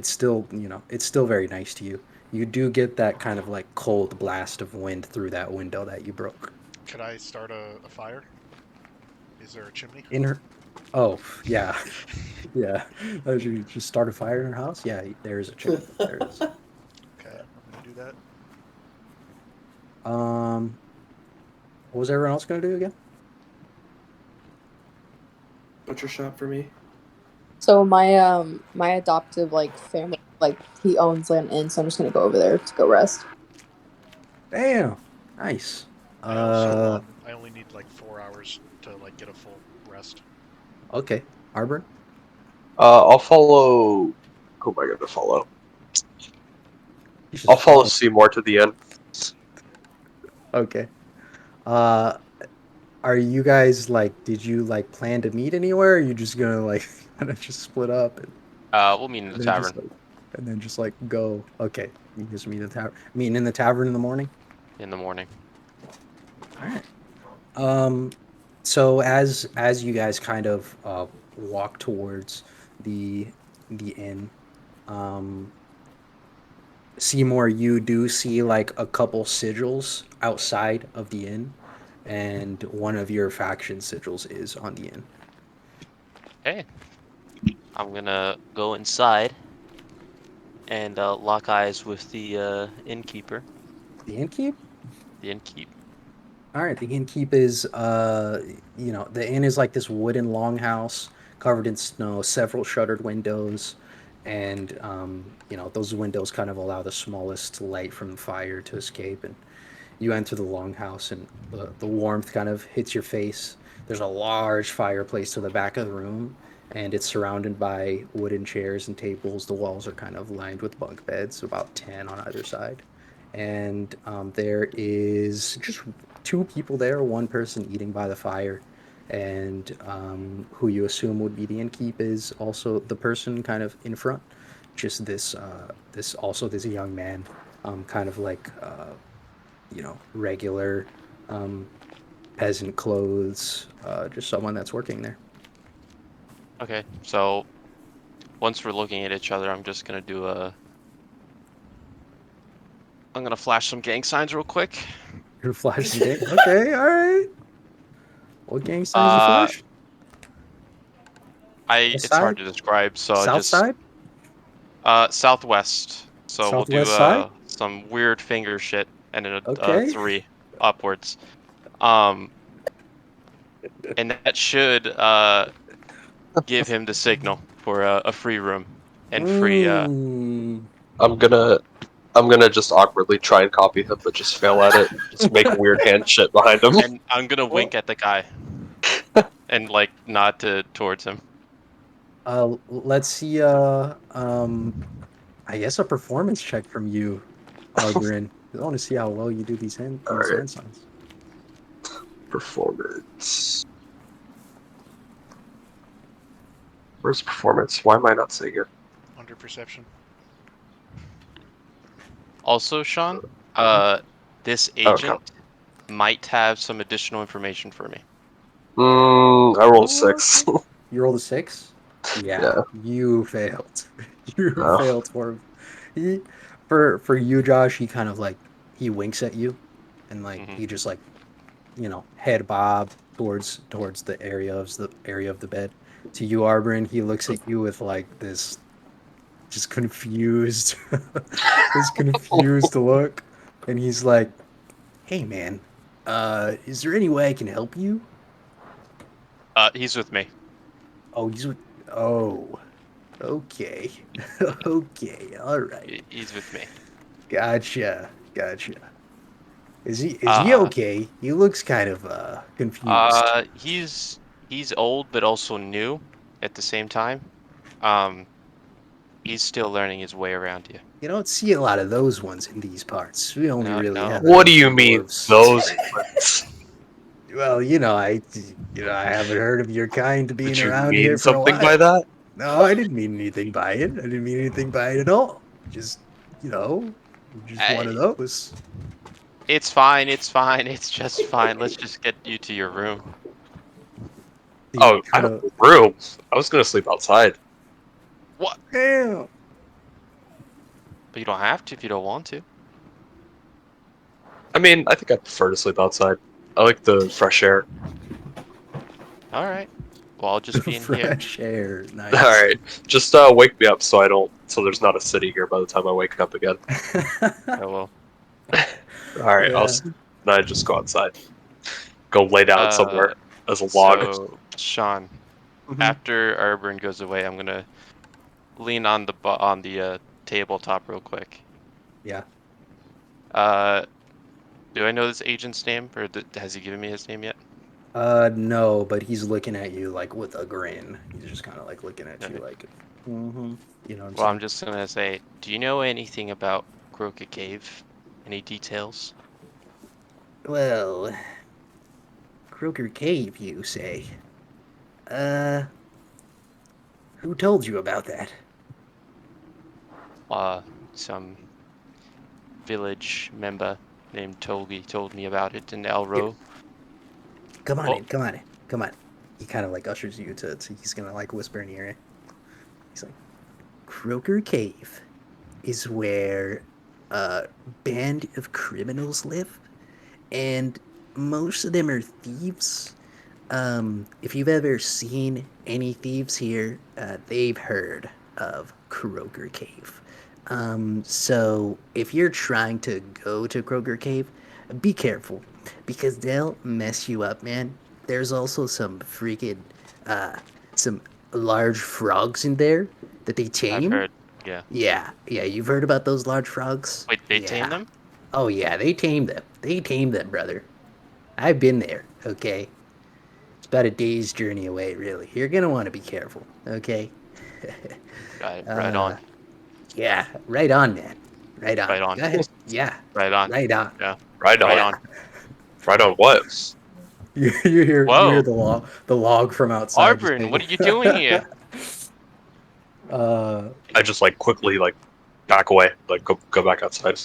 still it's still very nice to you. You do get that kind of like cold blast of wind through that window that you broke. Could I start a fire? Is there a chimney? In her, oh yeah, yeah. You just start a fire in her house. Yeah, there is a chimney. There is. Okay, I'm gonna do that. What was everyone else gonna do again? Butcher shop for me. So my adoptive family he owns an inn, so I'm just gonna go over there to go rest. Damn, nice. I only need like 4 hours to get a full rest. Okay, Arbor. I'll follow. Who am I going to follow? You should I'll follow Seymour to the end. Okay. Are you guys did you plan to meet anywhere? Or are you just gonna kind of just split up and We'll meet in the then tavern. just go? Okay, you just meet in the tavern. Meeting in the tavern in the morning. In the morning. All right. So as you guys kind of walk towards the inn, Seymour, you do see a couple sigils outside of the inn, and one of your faction sigils is on the inn. Okay. I'm gonna go inside and lock eyes with the innkeeper. The innkeep? The innkeep. All right, the innkeep is the inn is like this wooden longhouse covered in snow, several shuttered windows, and those windows kind of allow the smallest light from the fire to escape. And you enter the longhouse, and the warmth kind of hits your face. There's a large fireplace to the back of the room, and it's surrounded by wooden chairs and tables. The walls are kind of lined with bunk beds, about 10 on either side. And there is just 2 people there, one person eating by the fire, and who you assume would be the innkeep is also the person kind of in front. Just this young man, kind of regular peasant clothes, just someone that's working there. Okay, so once we're looking at each other, I'm just gonna do I'm gonna flash some gang signs real quick. You're flashing gang? Okay, all right. What gang signs you flash? It's hard to describe, so South side? Southwest. So Southwest we'll do side? some weird finger shit and then Okay. 3 upwards. And that should give him the signal for a free room and free. I'm gonna just awkwardly try and copy him, but just fail at it. Just make weird hand shit behind him. And I'm gonna wink at the guy and nod towards him. Let's see. I guess a performance check from you, Arborin. I want to see how well you do these hand signs. Performance. Where's performance? Why am I not seeing it? Under perception. Also, Sean, this agent might have some additional information for me. I rolled a 6. You rolled a 6? Yeah. Yeah. You failed. You failed for him. For you, Josh, he kind of like he winks at you, and like Mhm. he just like head bob towards the area of the bed. To you, Arbrin, he looks at you with like this just confused this confused look, and he's like, "Hey, man, is there any way I can help you?" He's with me. Oh, he's with. Oh, okay, okay, all right, He's with me. gotcha. Is he Uh, okay? He looks kind of confused. he's old but also new at the same time. He's still learning his way around here. You don't see a lot of those ones in these parts. We only No, really no. have What do elves you and mean dwarves. those ones? Well, I haven't heard of your kind being Did you around mean here for a something while. by that? No, I didn't mean anything by it. I didn't mean anything by it at all. Just, just one of those. It's fine. It's fine. It's just fine. Let's just get you to your room. He Oh, I kind have of, a room. I was gonna sleep outside. What? damn. But you don't have to if you don't want to. I mean, I think I prefer to sleep outside. I like the fresh air. All right. Well, I'll just be in here. Fresh air, nice. All right, just wake me up so there's not a city here by the time I wake up again. Oh well. All right, Yeah. then I just go outside, go lay down somewhere as a log. So, Sean, Mhm. after Urban goes away, I'm gonna lean on the tabletop real quick. Yeah. Do I know this agent's name, or has he given me his name yet? No, but he's looking at you like with a grin. He's just kind of like looking at you Okay. like, mm-hmm. You know what I'm Well, I'm saying? just gonna say, do you know anything about Croca Cave? Any details? Well, Croaker Cave, you say? Who told you about that? Some village member named Togi told me about it in Elro. Come on Oh. in. He kind of like ushers you to he's gonna like whisper in your ear. He's like, Croaker Cave is where a band of criminals live, and most of them are thieves. If you've ever seen any thieves here, they've heard of Croaker Cave. So if you're trying to go to Croaker Cave, be careful because they'll mess you up, man. There's also some freaking, some large frogs in there that they tame. I've heard. Yeah. Yeah, you've heard about those large frogs? Wait, they yeah. tame them? Oh yeah, they tame them. They tame them, brother. I've been there, okay? It's about a day's journey away, really. You're gonna want to be careful, okay? Got it. Right on. Yeah, right on, man. Right on. Right on. Go ahead. Yeah, Right on. right on. Yeah. Right on. Right on. Right on what? You hear Whoa. the log from outside. just Arbrin, being- what are you doing here? I just like quickly like back away, like go back outside.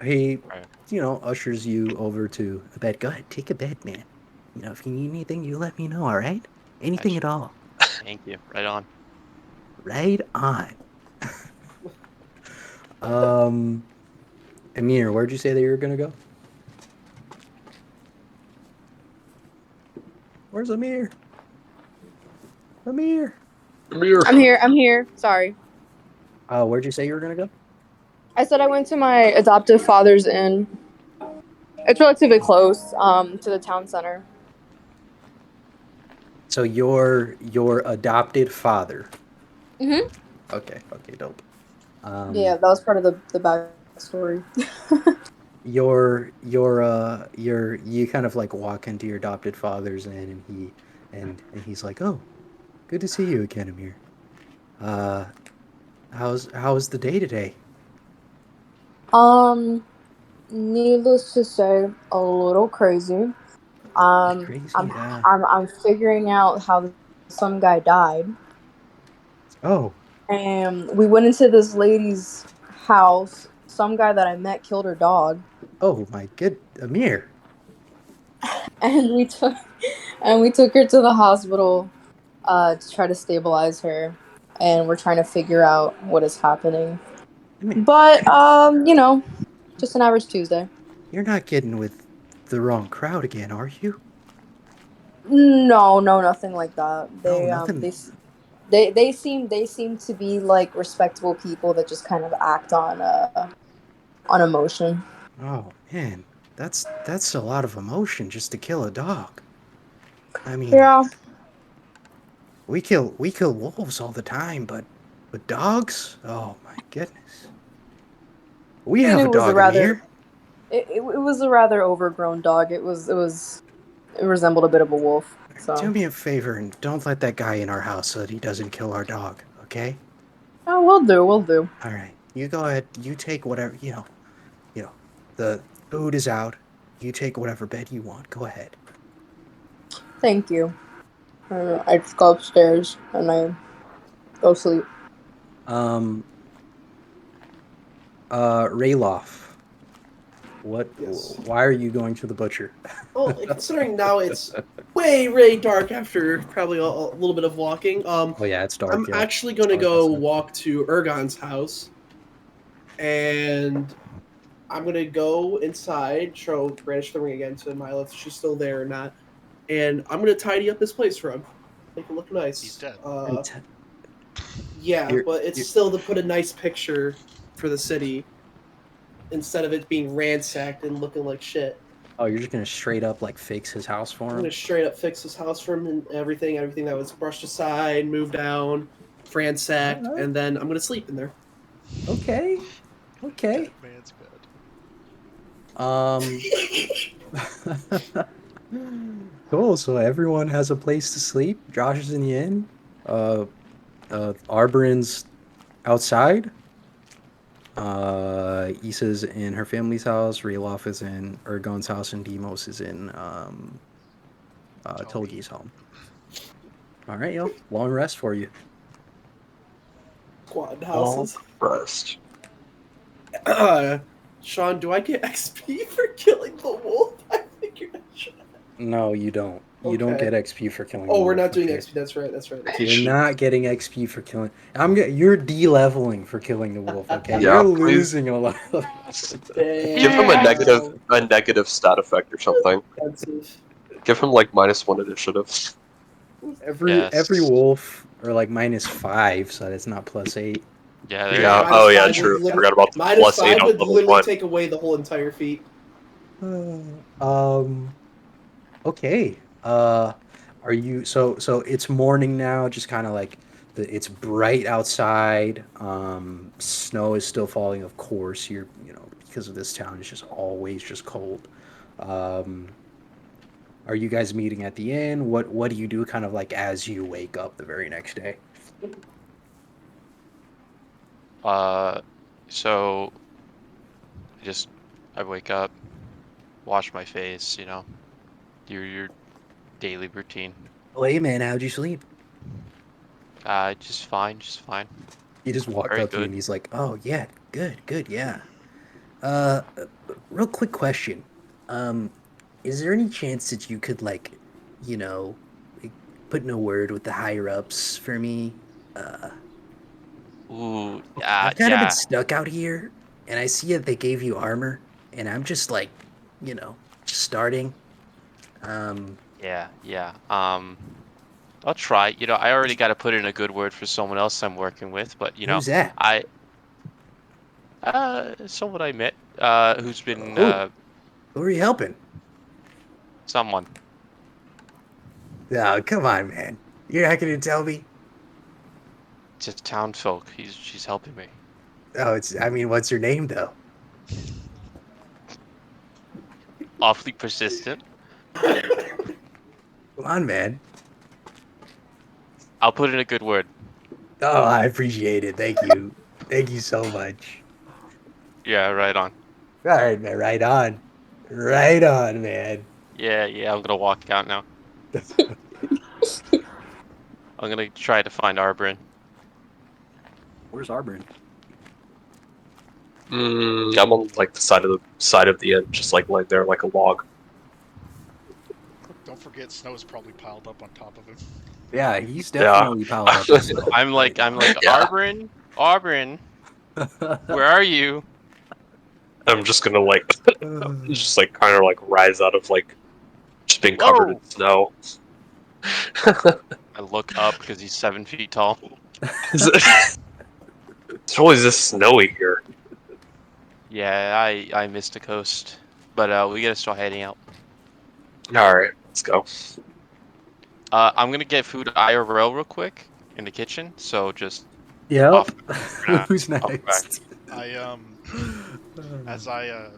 He, Right. ushers you over to a bed. Go ahead, take a bed, man. If you need anything, you let me know. All right? Anything at all. Thank you. Right on. Right on. Amir, where'd you say that you were gonna go? Where's Amir? Amir. I'm here. Sorry. Where'd you say you were gonna go? I said I went to my adoptive father's inn. It's relatively close to the town center. So your adopted father. Mhm. Okay, dope. Yeah, that was part of the backstory. You kind of like walk into your adopted father's inn, and he's like, "Oh, good to see you again, Amir. How's the day today?" Needless to say, a little crazy. Crazy, yeah. I'm figuring out how some guy died. Oh, And we went into this lady's house. Some guy that I met killed her dog. oh my good Amir. And we took her to the hospital to try to stabilize her. And we're trying to figure out what is happening. But just an average Tuesday. You're not getting with the wrong crowd again, are you? No, nothing like that. No, nothing. They seem to be like respectable people that just kind of act on emotion. Oh man, that's a lot of emotion just to kill a dog. I mean, Yeah. we kill wolves all the time, but dogs? Oh my goodness. We And have it a was a dog rather- in here. It was a rather overgrown dog. It resembled a bit of a wolf. So Do me a favor and don't let that guy in our house so that he doesn't kill our dog, okay? oh, we'll do. All right, you go ahead. You take whatever the food is out. You take whatever bed you want. Go ahead. Thank you. I just go upstairs and I go sleep. Rayloff. What? Yes. Why are you going to the butcher? Well, considering now it's way dark after probably a little bit of walking, Oh yeah, it's dark. I'm yeah. actually going to Dark go outside. walk to Ergon's house, and I'm going to go inside, brandish the ring again to Milo if she's still there or not, and I'm going to tidy up this place for him, make it look nice. He's dead. And t- Yeah, You're- but it's you're- still to put a nice picture for the city instead of it being ransacked and looking like shit. Oh, you're just gonna straight up like fix his house for I'm him? gonna straight up fix his house for him and everything that was brushed aside, moved down, ransacked, Alright. and then I'm gonna sleep in there. Okay. Okay. Dead man's bed. Cool. So everyone has a place to sleep. Josh is in the inn. Arbarin's outside. Issa's in her family's house. Rayloff is in Ergon's house, and Demos is in Tolgi's home. All right, yo. Long rest for you. Squad houses. Rest. Sean, do I get XP for killing the wolf? I think you're not sure. No, you don't. You don't Okay. get XP for killing. Oh, the we're wolf, not doing okay? XP. That's right. You're not getting XP for killing. You're de-leveling for killing the wolf. Okay, Yeah, you're please. losing a lot. Give him a Damn. negative stat effect or something. Expensive. Give him like -1 initiative. Every wolf are like -5, so it's not +8. Yeah, there Yeah. you go. Oh yeah, -5 true. would Forgot about the -5 +8 on would level literally 1. take away the whole entire feat. Okay. Are you so it's morning now, just kind of like it's bright outside. Snow is still falling, of course. Because of this town, it's just always just cold. Are you guys meeting at the inn? What do you do kind of like as you wake up the very next day? So I wake up, wash my face, your daily routine. Well, hey man, how'd you sleep? Just fine. He just walked Very up to you good. and he's like, "Oh yeah, good, yeah." Real quick question. Is there any chance that you could put in a word with the higher ups for me? Ooh, I've kind of yeah. been stuck out here, and I see that they gave you armor, and I'm just just starting. Yeah. I'll try. I already got to put in a good word for someone else I'm working with, but Who's that? someone I met, who's been Who are you helping? someone. Oh, come on, man. You're not gonna tell me? Just townfolk. She's helping me. Oh, what's your name though? Awfully persistent. Come on, man. I'll put in a good word. Oh, I appreciate it. Thank you. Thank you so much. Yeah, right on. All right, man. Right on. Right on, man. Yeah. I'm gonna walk out now. I'm gonna try to find Arbarin. Where's Arbarin? I'm on like the side of the inn, just like laying there like a log. Don't forget, snow's probably piled up on top of him. Yeah, he's definitely piled up. I'm like Yeah. Arbarin. Where are you? I'm just gonna like, just like kind of like rise out of like just being covered in Whoa! snow. I look up because he's 7 feet tall. It's always this snowy here. Yeah, I missed the coast, but we gotta start heading out. All right, let's go. I'm gonna get food IRL real quick in the kitchen. So just Yep. Off. Who's Off next? I as I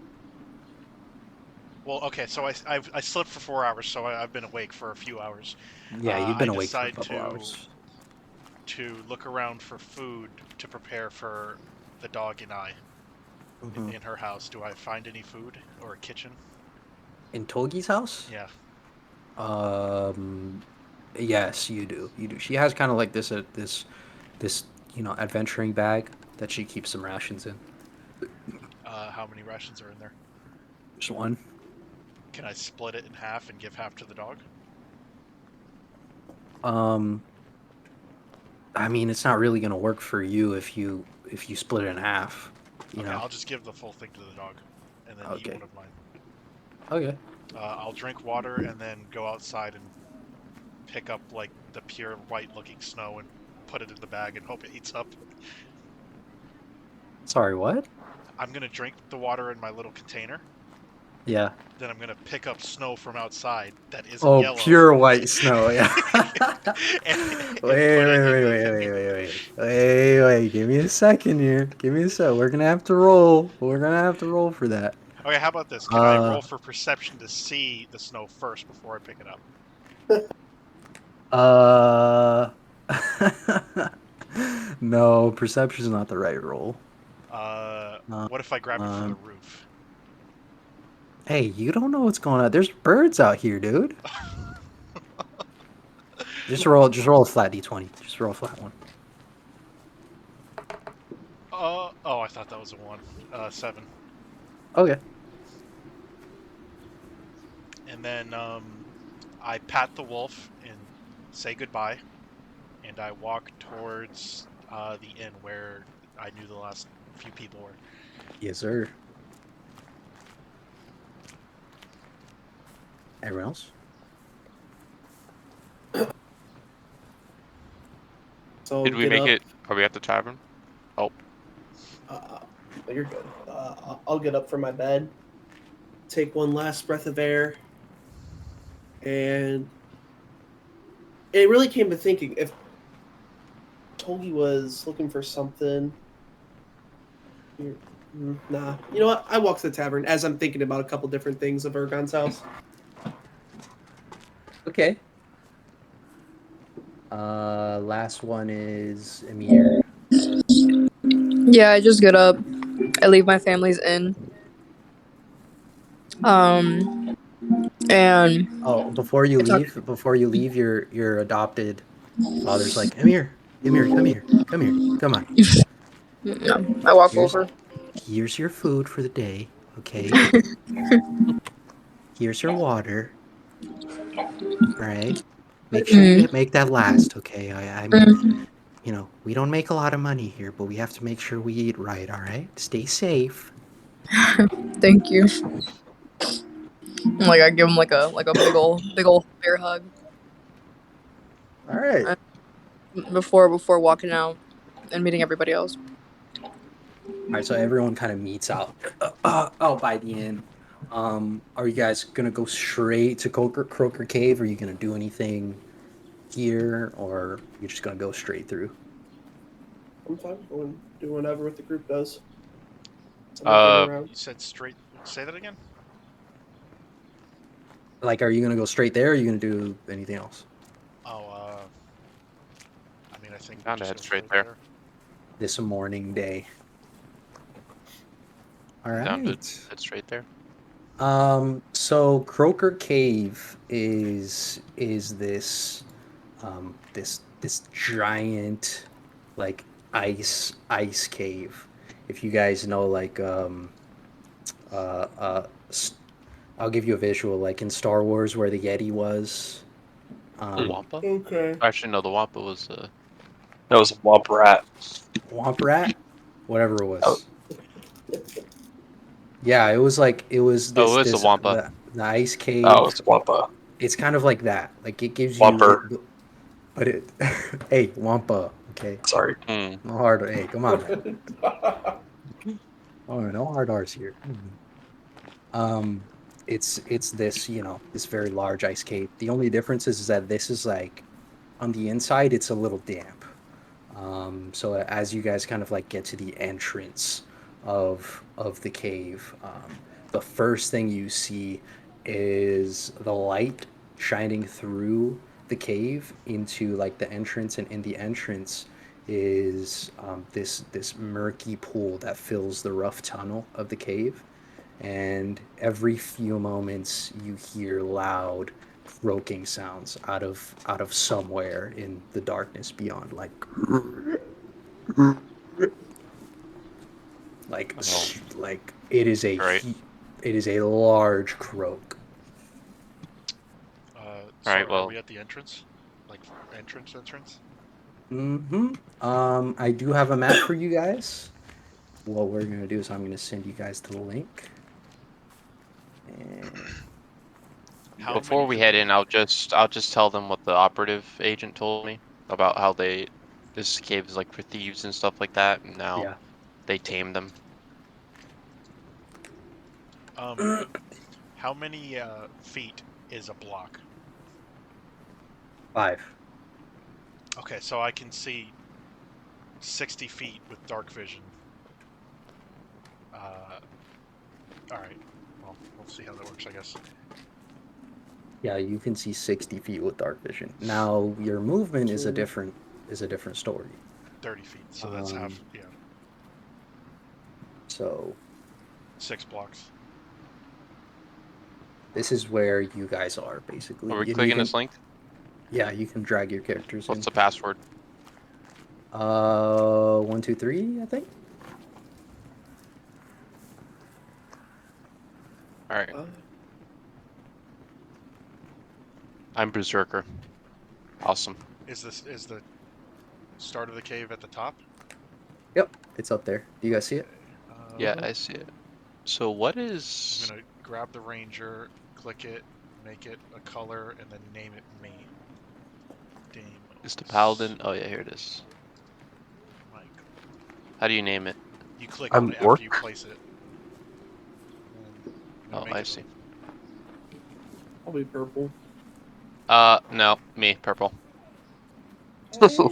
well, okay, so I slept for 4 hours, so I've been awake for a few hours. Yeah, you've been I awake for a decide couple hours. to look around for food to prepare for the dog and I Mhm. in her house. Do I find any food or a kitchen? In Togi's house? Yeah. Yes, you do. You do. She has kind of like this adventuring bag that she keeps some rations in. How many rations are in there? Just one. Can I split it in half and give half to the dog? I mean, it's not really gonna work for you if you split it in half. You Okay, know. I'll just give the full thing to the dog, and then eat Okay. one of mine. Okay. I'll drink water and then go outside and pick up like the pure white-looking snow and put it in the bag and hope it heats up. Sorry, what? I'm gonna drink the water in my little container. Yeah. Then I'm gonna pick up snow from outside that isn't Oh, yellow. pure white snow. Yeah. and Wait. Give me a second here. Give me a sec. We're gonna have to roll. We're gonna have to roll for that. Okay, how about this? Can I roll for perception to see the snow first before I pick it up? No, perception is not the right roll. What if I grab it from the roof? Hey, you don't know what's going on. There's birds out here, dude. Just roll a flat d20. Just roll a flat one. Oh, I thought that was a 1. 7. Okay. And then I pat the wolf and say goodbye, and I walk towards the inn where I knew the last few people were. Yes, sir. Everyone else? So did we get make up. it? Are we at the tavern? Oh, You're good. I'll get up from my bed, take one last breath of air, and it really came to thinking if Togi was looking for something. Nah, you know what? I walk to the tavern as I'm thinking about a couple different things of Ergon's house. Okay. Last one is Emir. Yeah, I just get up. I leave my family's inn. And Oh, before you leave, your adopted father's like, Emir, come here, come on. no, I walk over. Here's your food for the day, okay? Here's your water. All right. Make sure you make that last, okay? You know, we don't make a lot of money here, but we have to make sure we eat right, all right? Stay safe. Thank you. Like I give him like a big old bear hug. All right. Before walking out and meeting everybody else. All right, so everyone kind of meets out out by the inn. Are you guys gonna go straight to Croaker Cave? Or are you gonna do anything here, or you're just gonna go straight through? I'm fine. Do whatever what the group does. Around. You said straight. Say that again. Like, are you gonna go straight there, or are you gonna do anything else? Oh, I mean, I think Down to just head go straight there. This morning day. All right. Down to head straight there. So Croaker Cave is this this giant like ice cave. If you guys know, like I'll give you a visual, like in Star Wars where the Yeti was. Wampa? Okay. Actually, no, the Wampa was That was Womp Rat. Womp Rat? whatever it was. Oh. Yeah, it was like it was this Oh, it's a this Wampa. the ice cave. Oh, it's Wampa. It's kind of like that. Like it gives you Wamper. but it hey, Wampa, okay. Sorry. Hmm. No hard hey, come on, man. Oh, no hard R's here. It's this, this very large ice cave. The only difference is that this is like on the inside it's a little damp. So as you guys kind of like get to the entrance of the cave, the first thing you see is the light shining through the cave into like the entrance, and in the entrance is this murky pool that fills the rough tunnel of the cave, and every few moments you hear loud croaking sounds out of somewhere in the darkness beyond, like Oh. like it is a Right. it is a large croak. So Alright, are well. we at the entrance? Like entrance? I do have a map for you guys. What we're gonna do is I'm gonna send you guys the link. And How Before many we do head in, I'll just tell them what the operative agent told me about how this cave is like for thieves and stuff like that, and now yeah, they tamed them. How many feet is a block? 5. Okay, so I can see 60 feet with dark vision. All right. Well, we'll see how that works, I guess. Yeah, you can see 60 feet with dark vision. Now your movement is a True. different story. 30 feet. So that's half. Um, Yeah, So 6 blocks. this is where you guys are basically. Are we And you clicking can, this link? yeah, you can drag your characters in. What's the password? 1, 2, 3, I think. Alright. Uh, I'm Berserker. Awesome. Is the start of the cave at the top? Yep, it's up there. Do you guys see it? Yeah, Uh-huh. I see it. So what I'm is... gonna grab the ranger, click it, make it a color, and then name it me. Is the paladin? Oh yeah, here it is. Michael. How do you name it? You click I'm on it after Orc. you place it. I'm gonna Oh, make I it- see. I'll be purple. No, me, purple. Okay.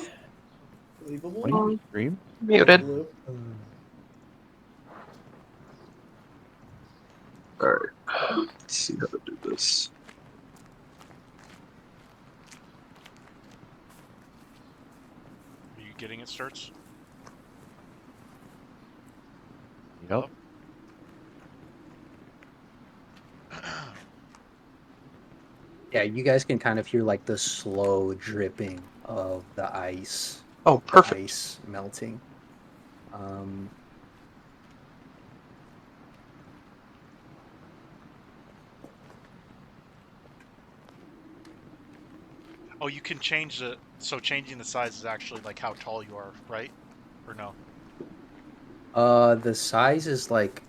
Believable. Stream? I'm Muted. blue. Alright. Let's see how to do this. Are you getting it, Sturts? Yep. Yeah, you guys can kind of hear like the slow dripping of the ice. Oh, The perfect. ice melting. Oh, you can change the. So changing the size is actually like how tall you are, right? Or no? The size is like,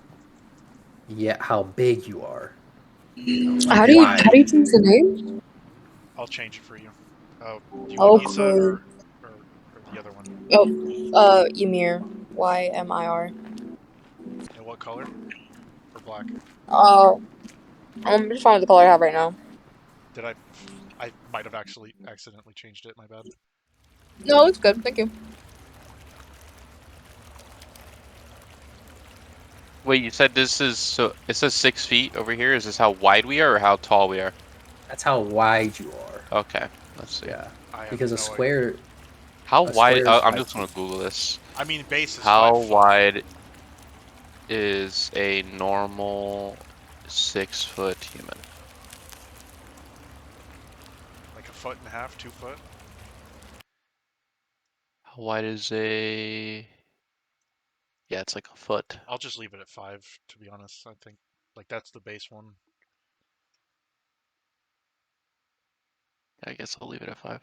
yeah, how big you are. How do you Wide. change the name? I'll change it for you. Do you want Issa Okay. or the other one? Ymir. Ymir. And what color? Or black? I'm just fine with the color I have right now. Did I might have actually accidentally changed it. My bad. No, it's good. Thank you. Wait, you said this is so it says 6 feet over here. Is this how wide we are or how tall we are? That's how wide you are. Okay, let's see. Yeah, I have because a no idea. square. How A wide? square is I'm 5 just gonna feet. Google this. I mean, base is How 5 foot. wide is a normal 6-foot human? Like 1.5 feet, 2 foot. How wide is a... Yeah, it's like a foot. I'll just leave it at 5. To be honest, I think like that's the base one. I guess I'll leave it at 5.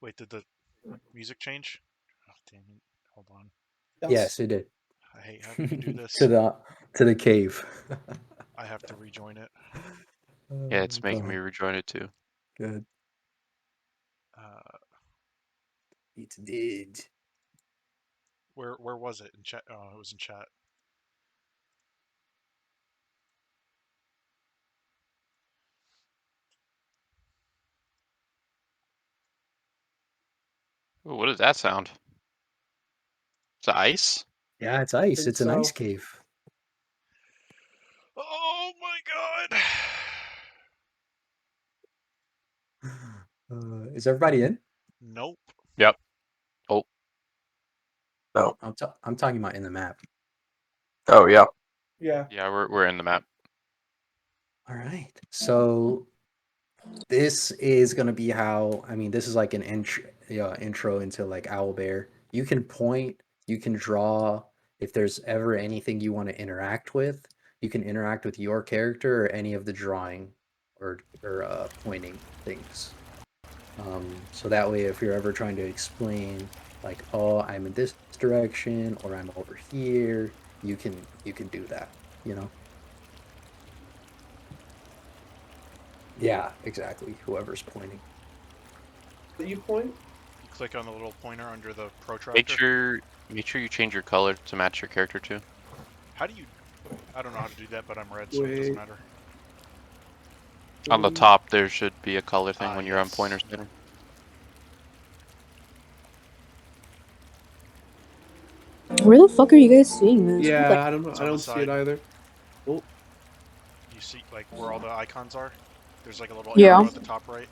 Wait, did the music change? Oh, damn it. Hold on. Yes, it did. I hate having to do this. to the cave. I have to rejoin it. Yeah, it's making Go me ahead. rejoin it too. Good. It did. Where was it in chat? Oh, it was in chat. Ooh, what does that sound? Is it ice? Yeah, it's ice. think It's an ice so. cave. Oh my god! Is everybody in? Nope. Yep. Oh, No. I'm talking about in the map. Oh yeah. Yeah. yeah, we're in the map. All right. So this is gonna be how. I mean, this is like an intro into like Owlbear. You can point. You can draw. If there's ever anything you want to interact with, you can interact with your character or any of the drawing or pointing things. So that way, if you're ever trying to explain, like, oh, I'm in this direction or I'm over here, you can do that. You know. Yeah, exactly. Whoever's pointing. Did you point? You click on the little pointer under the protractor. Make sure you change your color to match your character too. How do you? I don't know how to do that, but I'm red, so it doesn't matter. On the top, there should be a color thing when you're on Yes. pointer center. Where the fuck are you guys seeing this? Yeah, Like, I don't know. It's I on the don't see it side. either. Oh, You see, like, where all the icons are? There's like a little Yeah. arrow at the top right.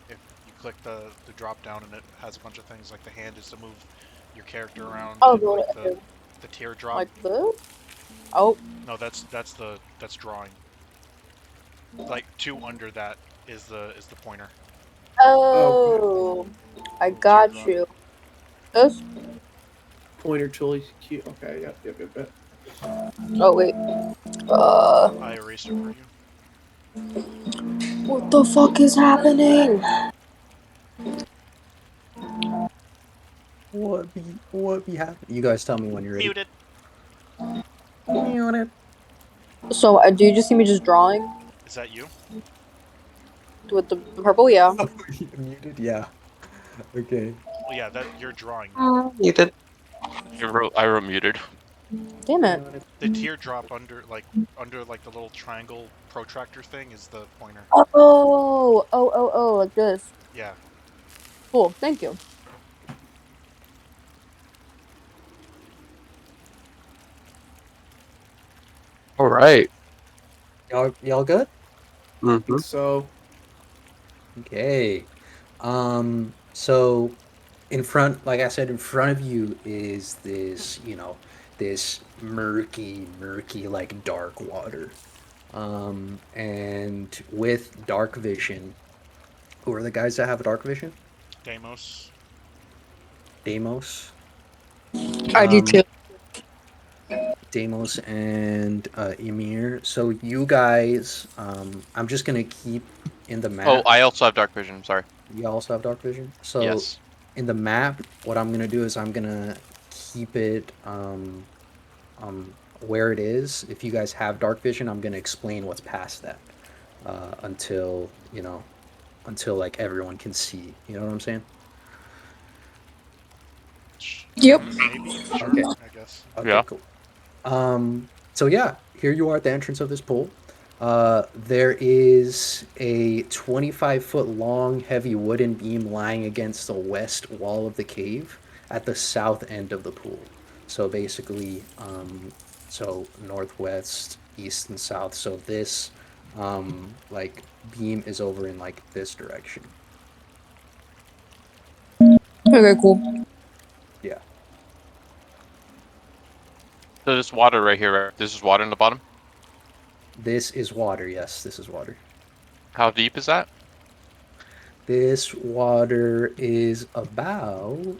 If you click the drop down and it has a bunch of things, like the hand is to move your character around, oh, and go like to the teardrop. like this. Oh, No, that's drawing. Like 2 under that is the pointer. oh, I got you. This. pointer tool. Cute. Okay. Yep. Oh wait. I erased it for you. What the fuck is happening? What be happening? You guys tell me when you're ready. Muted. Muted. So, do you just see me just drawing Is that you? with the purple? Yeah. Muted. Yeah. Okay. Well, yeah, that you're drawing. You did. I wrote muted. Damn it. The teardrop under the little triangle protractor thing is the pointer. Oh, like this. Yeah. Cool. Thank you. All right. Y'all good? Mm-hmm. So Okay. So in front, like I said, in front of you is this, this murky, like dark water. And with dark vision, who are the guys that have dark vision? Deimos. Deimos. I do too. Deimos and Emir. So you guys, I'm just gonna keep in the map. Oh, I also have dark vision. Sorry. You also have dark vision. So Yes. in the map, what I'm gonna do is I'm gonna keep it where it is. If you guys have dark vision, I'm gonna explain what's past that until like everyone can see. You know what I'm saying? Yep. Maybe. Sure. Okay. I guess. Okay, Yeah. cool. So yeah, here you are at the entrance of this pool. There is a 25-foot long heavy wooden beam lying against the west wall of the cave at the south end of the pool. So basically, so northwest, east, and south. So this, like, beam is over in like this direction. Okay, cool. Yeah. So this water right here, right? This is water in the bottom? This is water. Yes, this is water. How deep is that? This water is about...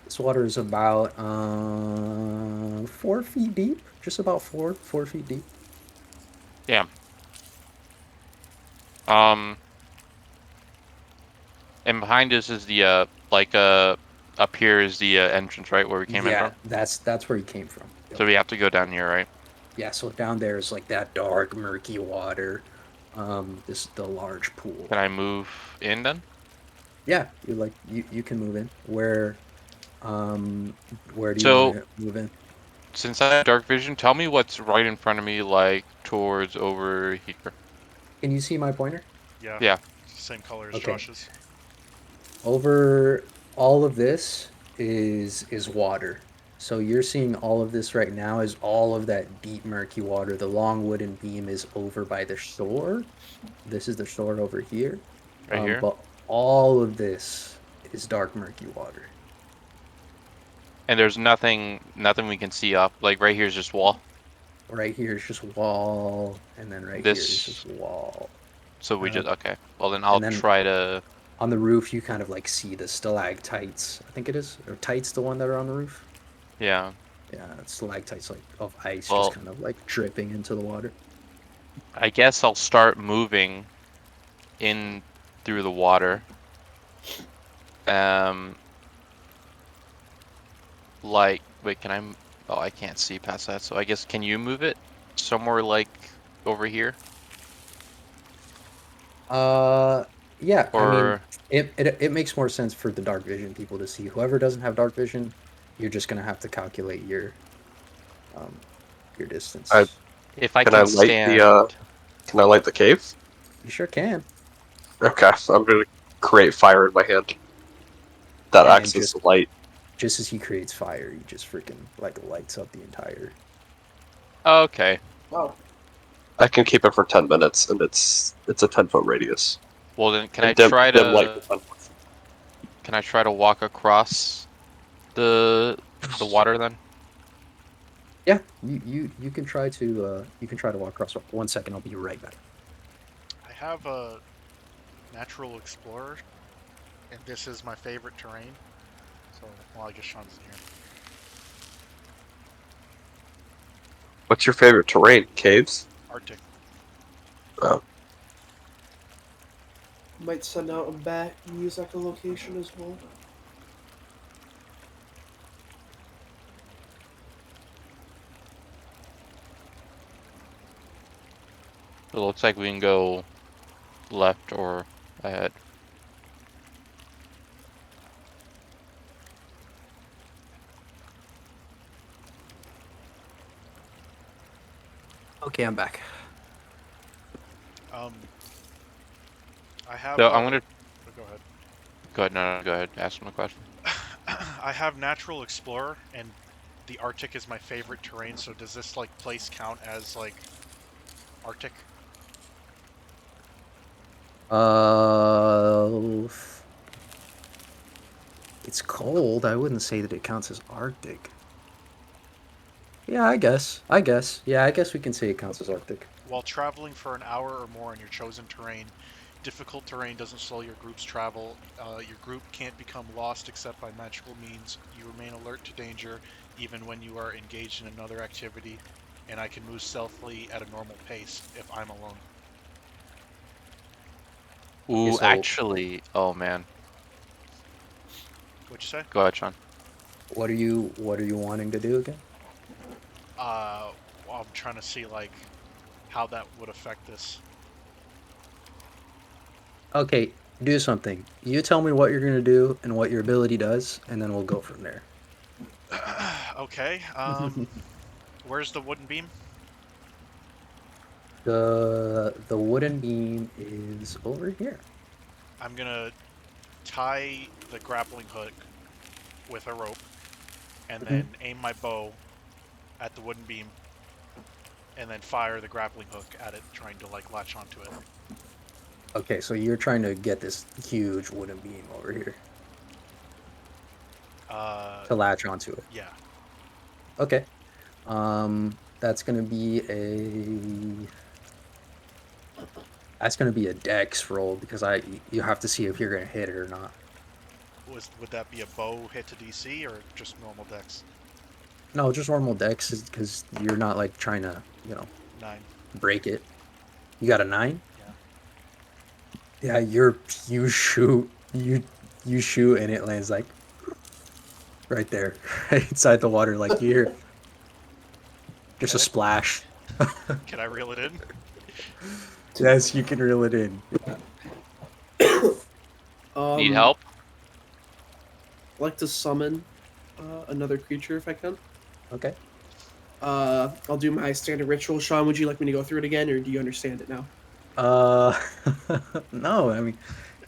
This water is about 4 feet deep. Just about 4 feet deep. Damn. And behind us is the up here is the entrance, right, where we came in Yeah, from. that's where you came from. Yep. So we have to go down here, right? Yeah, so down there is like that dark, murky water. This the large pool. Can I move in then? Yeah, you can move in. Where do you So- want to move in? Since I have dark vision, tell me what's right in front of me, like towards over here. Can you see my pointer? Yeah. Yeah. Same color as Okay. Josh's. Over all of this is water. So you're seeing all of this right now is all of that deep murky water. The long wooden beam is over by the shore. This is the shore over here. Right here? But all of this is dark murky water. And there's nothing we can see up. Like right here is just wall. Right here is just wall, and then right This- here is just wall. So we Uh, just okay. Well then I'll and then- try to. On the roof, you kind of like see the stalactites. I think it is, or tights, the one that are on the roof. Yeah. Yeah, it's stalactites like of ice, Well- just kind of like dripping into the water. I guess I'll start moving in through the water. Like, wait, can I? Oh, I can't see past that. So I guess can you move it somewhere like over here? Yeah. I mean, Or it makes more sense for the dark vision people to see. Whoever doesn't have dark vision, you're just gonna have to calculate your distance. if I Can can I light stand, Can I light the cave? You sure can. Okay, I'm gonna create fire in my hand. That And acts as just- light. Just as he creates fire, he just freaking like lights up the entire. okay. Wow. I can keep it for 10 minutes, and it's a 10-foot radius. Well then, can And I dim- try dim light to? for 10 foot. Can I try to walk across the water then? Yeah, you can try to walk across. 1 second, I'll be right back. I have a natural explorer, and this is my favorite terrain. So, well, I guess Sean's in here. What's your favorite terrain? Caves? Arctic. Might send out a bat and use echolocation as well. It looks like we can go left or ahead. Okay, I'm back. I have. So I'm gonna oh, go ahead. go ahead. No, go ahead. Ask him a question. I have natural explorer, and the Arctic is my favorite terrain. So does this like place count as like Arctic? It's cold. I wouldn't say that it counts as Arctic. Yeah, I guess. Yeah, I guess we can say it counts as Arctic. While traveling for an hour or more on your chosen terrain, difficult terrain doesn't slow your group's travel. Your group can't become lost except by magical means. You remain alert to danger even when you are engaged in another activity, and I can move stealthily at a normal pace if I'm alone. Ooh, so- actually, oh man. What'd you say? Go ahead, Sean. What are you wanting to do again? Well, I'm trying to see like how that would affect this. Okay, do something. You tell me what you're gonna do and what your ability does, and then we'll go from there. Okay. Where's the wooden beam? The wooden beam is over here. I'm gonna tie the grappling hook with a rope, and then aim my bow at the wooden beam, and then fire the grappling hook at it, trying to like latch onto it. Okay, so you're trying to get this huge wooden beam over here to latch onto it. Yeah. Okay. That's gonna be a dex roll because you have to see if you're gonna hit it or not. Would that be a bow hit to DC or just normal dex? No, just normal dex because you're not like trying to 9. break it. You got a 9? Yeah. Yeah, you shoot and it lands like right there, right inside the water. Like you hear just a Okay. splash. Can I reel it in? Yes, you can reel it in. Need help? I'd like to summon another creature if I can. Okay. I'll do my standard ritual. Sean, would you like me to go through it again, or do you understand it now? No, I mean,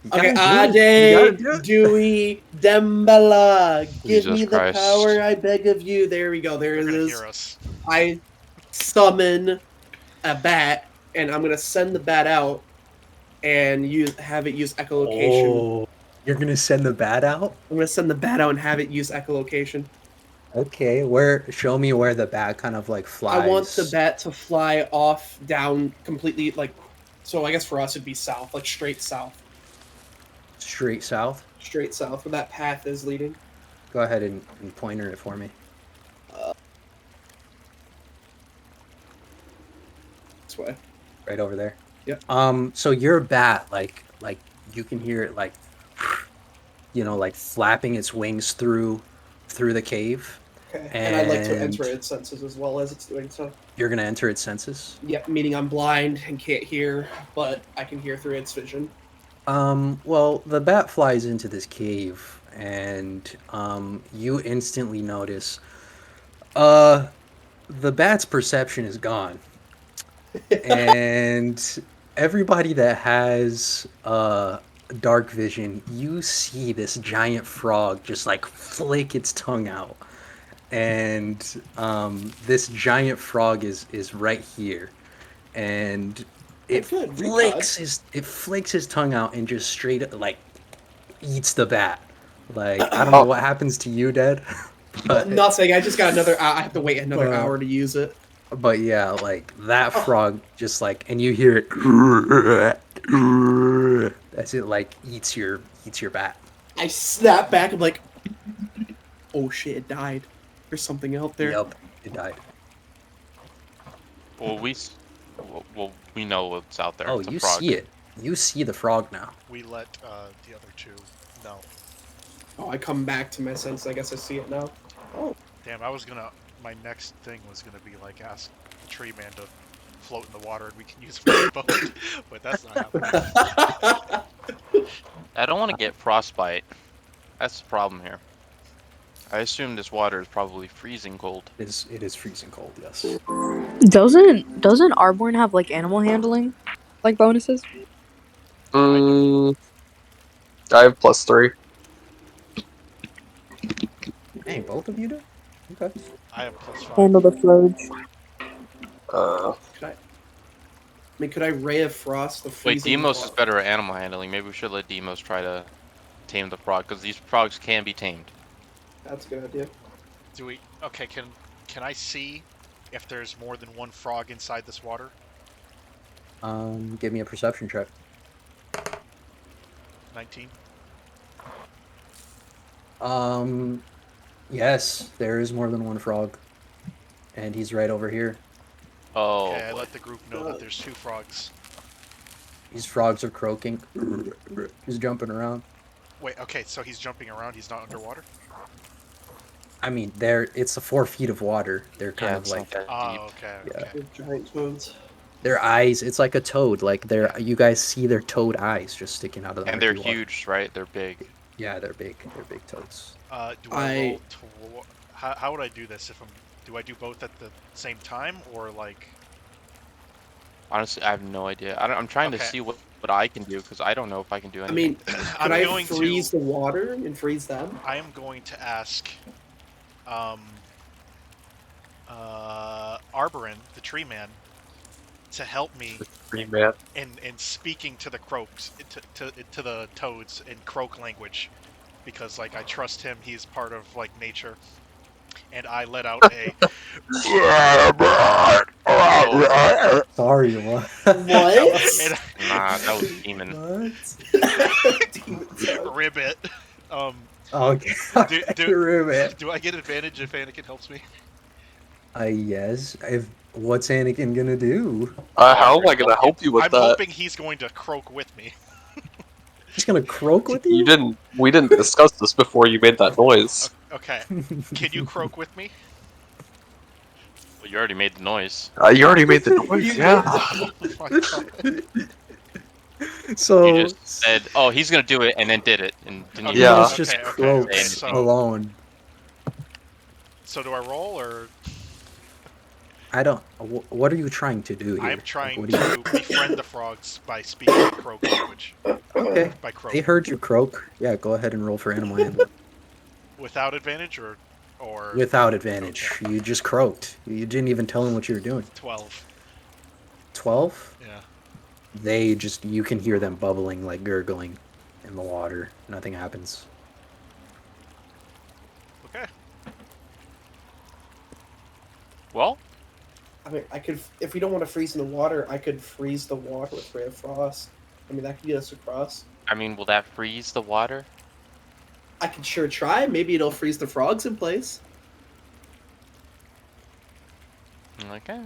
you Okay, gotta do it. You gotta Ade, do it. Dewey, Dembala, give Jesus me the Christ. power, I beg of you. There we go. There They're it gonna is. hear us. I summon a bat, and I'm gonna send the bat out and have it use echolocation. Oh, you're gonna send the bat out? I'm gonna send the bat out and have it use echolocation. Okay, show me where the bat kind of like flies. I want the bat to fly off, down, completely, like, so I guess for us it'd be south, like straight south. Straight south. Straight south, where that path is leading. Go ahead and pointer it for me. This way. Right over there. Yep. So your bat, like you can hear it like, like flapping its wings through the cave. Okay. And I'd like to And- enter its senses as well as it's doing so. You're gonna enter its senses. Yep, meaning I'm blind and can't hear, but I can hear through its vision. Well, the bat flies into this cave, and you instantly notice, the bat's perception is gone, and everybody that has dark vision, you see this giant frog just like flick its tongue out, and this giant frog is right here, and it good, flicks his tongue out and just straight like eats the bat. Like I don't know what happens to you, Dead. But, Nothing. I just got another. I have to wait another Uh, hour to use it. but yeah, like that frog just like, and you hear it. As it like eats your bat. I snap back. I'm like, oh shit! It died. There's something out there. Yep, it died. Well, we know what's out there. Oh, It's a you frog. see it. You see the frog now. We let the other two know. Oh, I come back to my sense. I guess I see it now. Oh, Damn, my next thing was gonna be like ask the tree man to float in the water and we can use it for a boat, but that's not happening. I don't want to get frostbite. That's the problem here. I assume this water is probably freezing cold. It is freezing cold, yes. Doesn't Arborn have like animal handling, like bonuses? I have +3. Hey, both of you do? Okay. I have +5. Handle the floge. could I ray of frost the Wait, freezing? Demos is water? better at animal handling. Maybe we should let Demos try to tame the frog, because these frogs can be tamed. That's a good idea. Do we? Okay, can I see if there's more than one frog inside this water? Give me a perception check. 19. Yes, there is more than one frog. And he's right over here. Oh, Okay, I boy. let the group know that there's 2 frogs. These frogs are croaking. He's jumping around. Wait, okay, so he's jumping around. He's not underwater. I mean, it's 4 feet of water. They're kind Yeah, of it's like not that Oh, deep. okay, Yeah. okay. They're giant toads. their eyes. It's like a toad. Like you guys see their toad eyes just sticking out of the And they're murky water. huge, right? They're big. Yeah, they're big. They're big toads. Do I roll how would I do this? Do I do both at the same time or like? Honestly, I have no idea. I'm trying to Okay. see what I can do, because I don't know if I can do I anything. mean, could I'm I going freeze to. the water and freeze them? I am going to ask, Arborin, the tree man, to help me Green man. in speaking to the croaks, to the toads in croak language, because like I trust him. He's part of like nature, and I let out a Sorry, what? What? and Nah, that was demon. ribbit. Okay. Do- Ribbit. Do I get advantage if Anakin helps me? Yes. What's Anakin gonna do? How am I gonna help you with I'm that? hoping he's going to croak with me. Just gonna croak with You you? didn't. We didn't discuss this before you made that noise. Okay. Can you croak with me? Well, you already made the noise. You already made the noise. You Yeah. Oh my god. So You just said, "Oh, he's gonna do it," and then did it, and didn't Okay, even Yeah. Niels just okay, croaks so, alone. so do I roll or I don't. What are you trying to do here? I'm trying What do you- to befriend the frogs by speaking croak language. Okay. By croak. They heard you croak. Yeah, go ahead and roll for animal handling. Without advantage or Without advantage. You just croaked. You didn't even tell them what you were doing. 12. 12? Yeah. They just, you can hear them bubbling, like gurgling in the water. Nothing happens. Okay. Well, I mean, I could, if we don't want to freeze in the water, I could freeze the water with Ray of Frost. I mean, that could get us across. I mean, will that freeze the water? I could sure try. Maybe it'll freeze the frogs in place. Okay.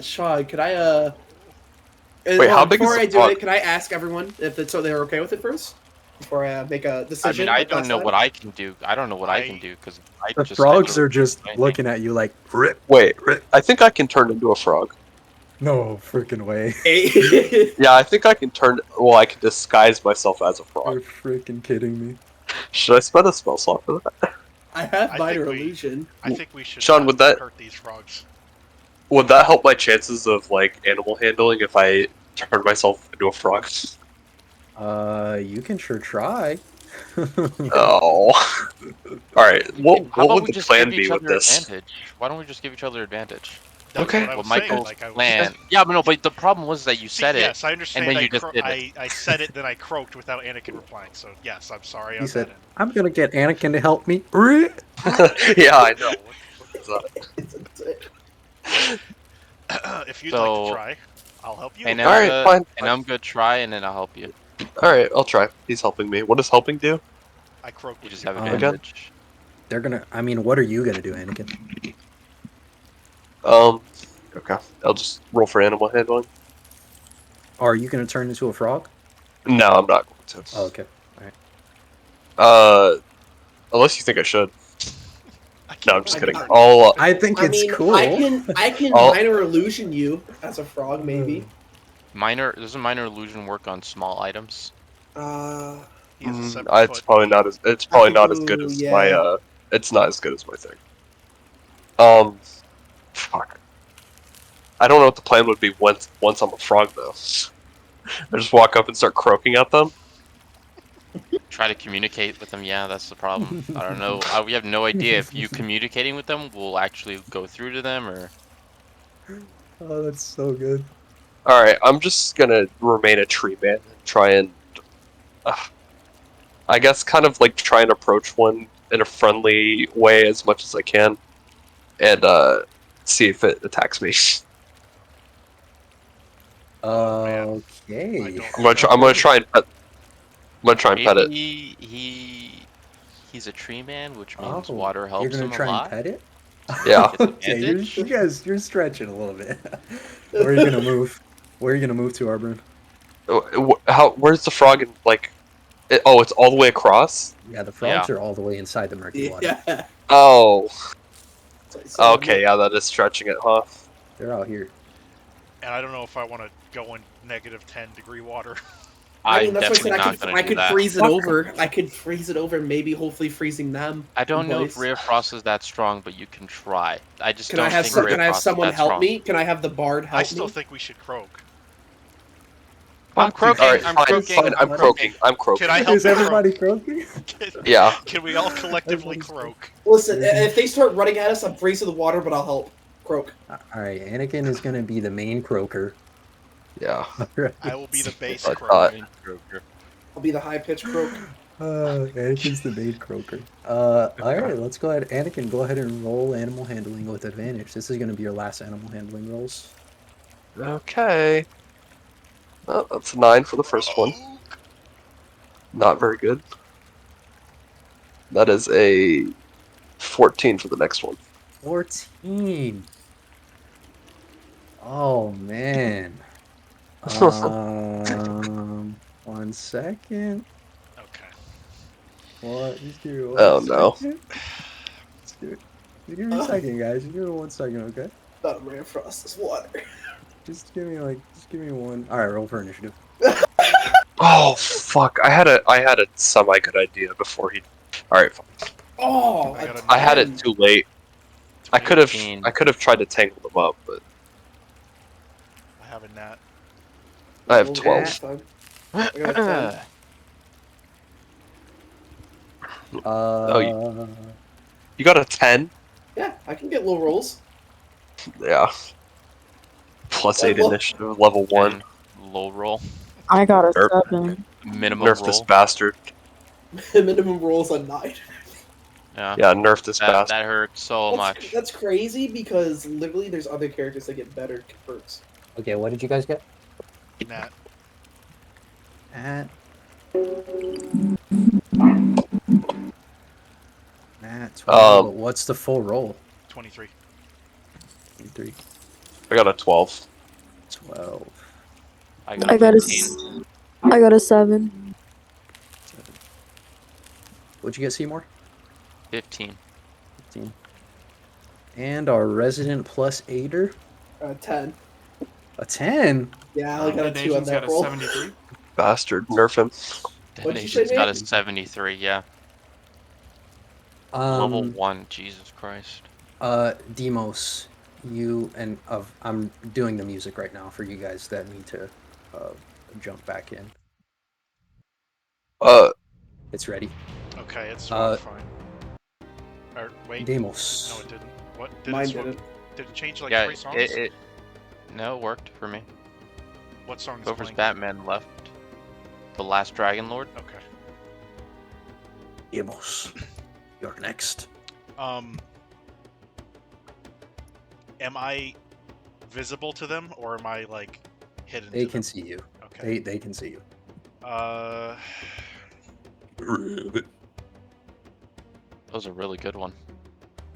Sean, could I, Wait, how big is before the I do frog? it, can I ask everyone if it's so they're okay with it first? Before I make a I decision? mean, I like don't last know time? what I can do. I don't know what I can I- do because I The just frogs I are just anything. looking at you like, rip. Wait, I think I can turn into a frog. No freaking way. Yeah, I think I can turn. Well, I can disguise myself as a You're frog. freaking kidding me. Should I spend a spell slot for that? I have I minor think we- illusion. I think we should Sean, not would that- hurt these frogs. Would that help my chances of like animal handling if I turn myself into a frog? You can sure try. Oh. All right. What How about would we the just plan give be each with other this? advantage? Why don't we just give each other advantage? That's Okay. what I Well, was saying. Michael's Like, I was plan. Yeah, but no, but the problem was that you See, said it. Yes, I understand. then I, you just did I said it, then I croaked without Anakin replying. So yes, I'm sorry. He on said, that end. I'm gonna get Anakin to help me. Yeah, I know. What is that? If you'd like So- to try, I'll help you. And All right, fine. And I'm gonna try, and then I'll help you. All right, I'll try. He's helping me. What does helping do? I croak You with just you. have Okay. advantage. They're gonna, I mean, what are you gonna do, Anakin? Okay. I'll just roll for animal handling. Are you gonna turn into a frog? No, I'm not going to. Oh, okay. Unless you think I should. No, I'm just kidding. I- I'll. I think I it's mean, cool. I can I'll- minor illusion you as a frog, maybe. Doesn't minor illusion work on small items? He has a 7 It's foot. probably not as. It's probably not as good Ooh, as yeah. my. It's not as good as my thing. Fuck. I don't know what the plan would be once I'm a frog though. I just walk up and start croaking at them. Try to communicate with them. Yeah, that's the problem. I don't know. We have no idea if you communicating with them will actually go through to them or. Oh, that's so good. All right, I'm just gonna remain a tree man and try and, I guess, kind of like try and approach one in a friendly way as much as I can, and see if it attacks me. man. Okay. I'm gonna try and pet. I'm gonna try and pet it. He's a tree man, which means Oh, water helps You're gonna him a try lot. and pet it? Yeah. Okay, Advantage? you guys, you're stretching a little bit. Where are you gonna move? Where are you gonna move to, Arbrin? Where's the frog? In, like, it's all the way across. Yeah, the frogs are all the way inside the murky water. Yeah. Oh. So- Okay, yeah, that is stretching it, huh? They're out here. And I don't know if I want to go in negative 10-degree water. I I'm mean, that's what definitely I not said. gonna I do could that. freeze it over. I could freeze it over, maybe hopefully freezing them. I don't in know if place. Ray of Frost is that strong, but you can try. I just Can don't I have think Ray can of I have Frost is someone that help strong. me? Can I have the bard help I still me? think we should croak. I'm croaking. All right, I'm fine, croaking. fine. I'm croaking. I'm croaking. Can I help Is you everybody croaking? croak? Yeah. Can we all collectively croak? Listen, if they start running at us, I'm freezing the water, but I'll help. Croak. Alright, Anakin is gonna be the main croaker. Yeah. I will be the base I croak. thought- I'll be the high pitched croak. Anakin's the main croaker. Alright, let's go ahead. Anakin, go ahead and roll animal handling with advantage. This is gonna be your last animal handling rolls. Okay. Well, that's a 9 for the first one. Not very good. That is a 14 for the next one. 14. Oh man. 1 second. Okay. What? Just give me 1 Oh, no. second. Just give me a second, guys. Just give me 1 second, okay? Thought I ran across this water. Just give me one. All right, roll for initiative. Oh fuck! I had a semi good idea before he. All right, Oh, I got a I had it too late. I could 18. have tried to tangle them up, but I have a nat. I have Oh, 12. fine. I got a 10. Uh, You got a 10? Yeah, I can get low rolls. Yeah. Plus I 8 love- initiative, level 1. And low roll. I got a Nerf. 7. Minimum Nerf roll. this bastard. Minimum rolls on 9. Yeah. Yeah, nerf this That, bastard. that hurt so much. That's crazy because literally there's other characters that get better perks. Okay, what did you guys get? Nat. Matt. Matt, but what's the full roll? 23. 3, I got a 12. 12. I got, I got a 15. I got a 7. What'd you get, Seymour? 15. 15. And our resident plus 8er? 10. A 10? Yeah, I only got a 2 on Nation's that got a roll. 73. Bastard, nerf him. What'd you say, Nation's got a Nate? 73, yeah. Level 1, Jesus Christ. Demos, you and I'm doing the music right now for you guys that need to jump back in. It's ready. Okay, it's Uh, fine. Or, wait. Demos. No, it didn't. What? Did Mine it, didn't. Did it change like Yeah, 3 songs? No, it worked for me. What song is Whoever's playing? Batman left. The Last Dragon Lord. Okay. Demos, you're next. Am I visible to them, or am I like hidden? They to can them? see you. Okay. They can see you. Uh, That was a really good one.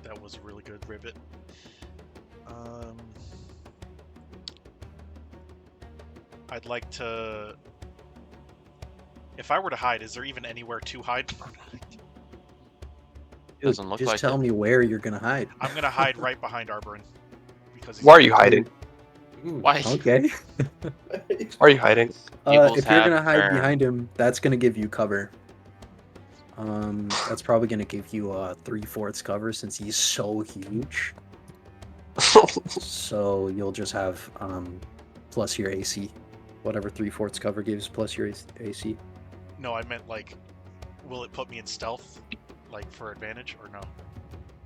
that was a really good ribbit. I'd like to. If I were to hide, is there even anywhere to hide? Doesn't look Just like tell it. me where you're gonna hide. I'm gonna hide right behind Arborin. Because he's Why are you hiding? Why? Okay. Why are you hiding? Eagles If you're gonna have hide turn. behind him, that's gonna give you cover. That's probably gonna give you 3/4 cover since he's so huge. So you'll just have plus your AC, whatever 3/4 cover gives plus your AC. No, I meant like, will it put me in stealth, like for advantage, or no?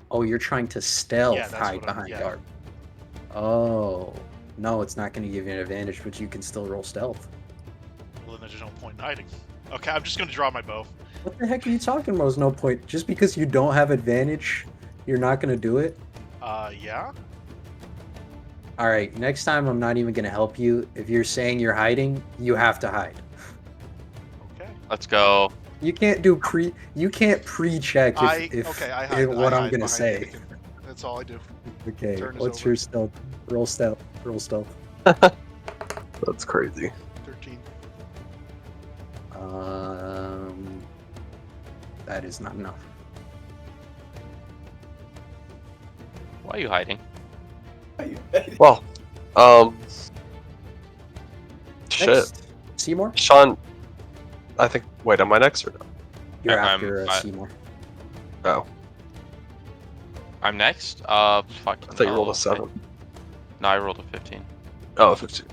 Oh, you're trying to stealth Yeah, that's hide what I'm- behind yeah. Arb. Oh, no, it's not gonna give you an advantage, but you can still roll stealth. Well, then there's no point in hiding. Okay, I'm just gonna draw my bow. What the heck are you talking about? There's no point. Just because you don't have advantage, you're not gonna do it? Yeah. Alright, next time I'm not even gonna help you. If you're saying you're hiding, you have to hide. Okay. Let's go. You can't pre-check I if hide. what I I'm hide gonna behind say. anything. That's all I do. Okay, Turn is what's over. your stealth? Roll stealth. Roll stealth. That's crazy. 13. That is not enough. Why are you hiding? Well, shit. Next, Seymour? Sean, I think. Wait, am I next or no? You're I'm- after I- Seymour. Oh, I'm next? Fuck. I thought you rolled a 7. No, I rolled a 15. Oh, 15.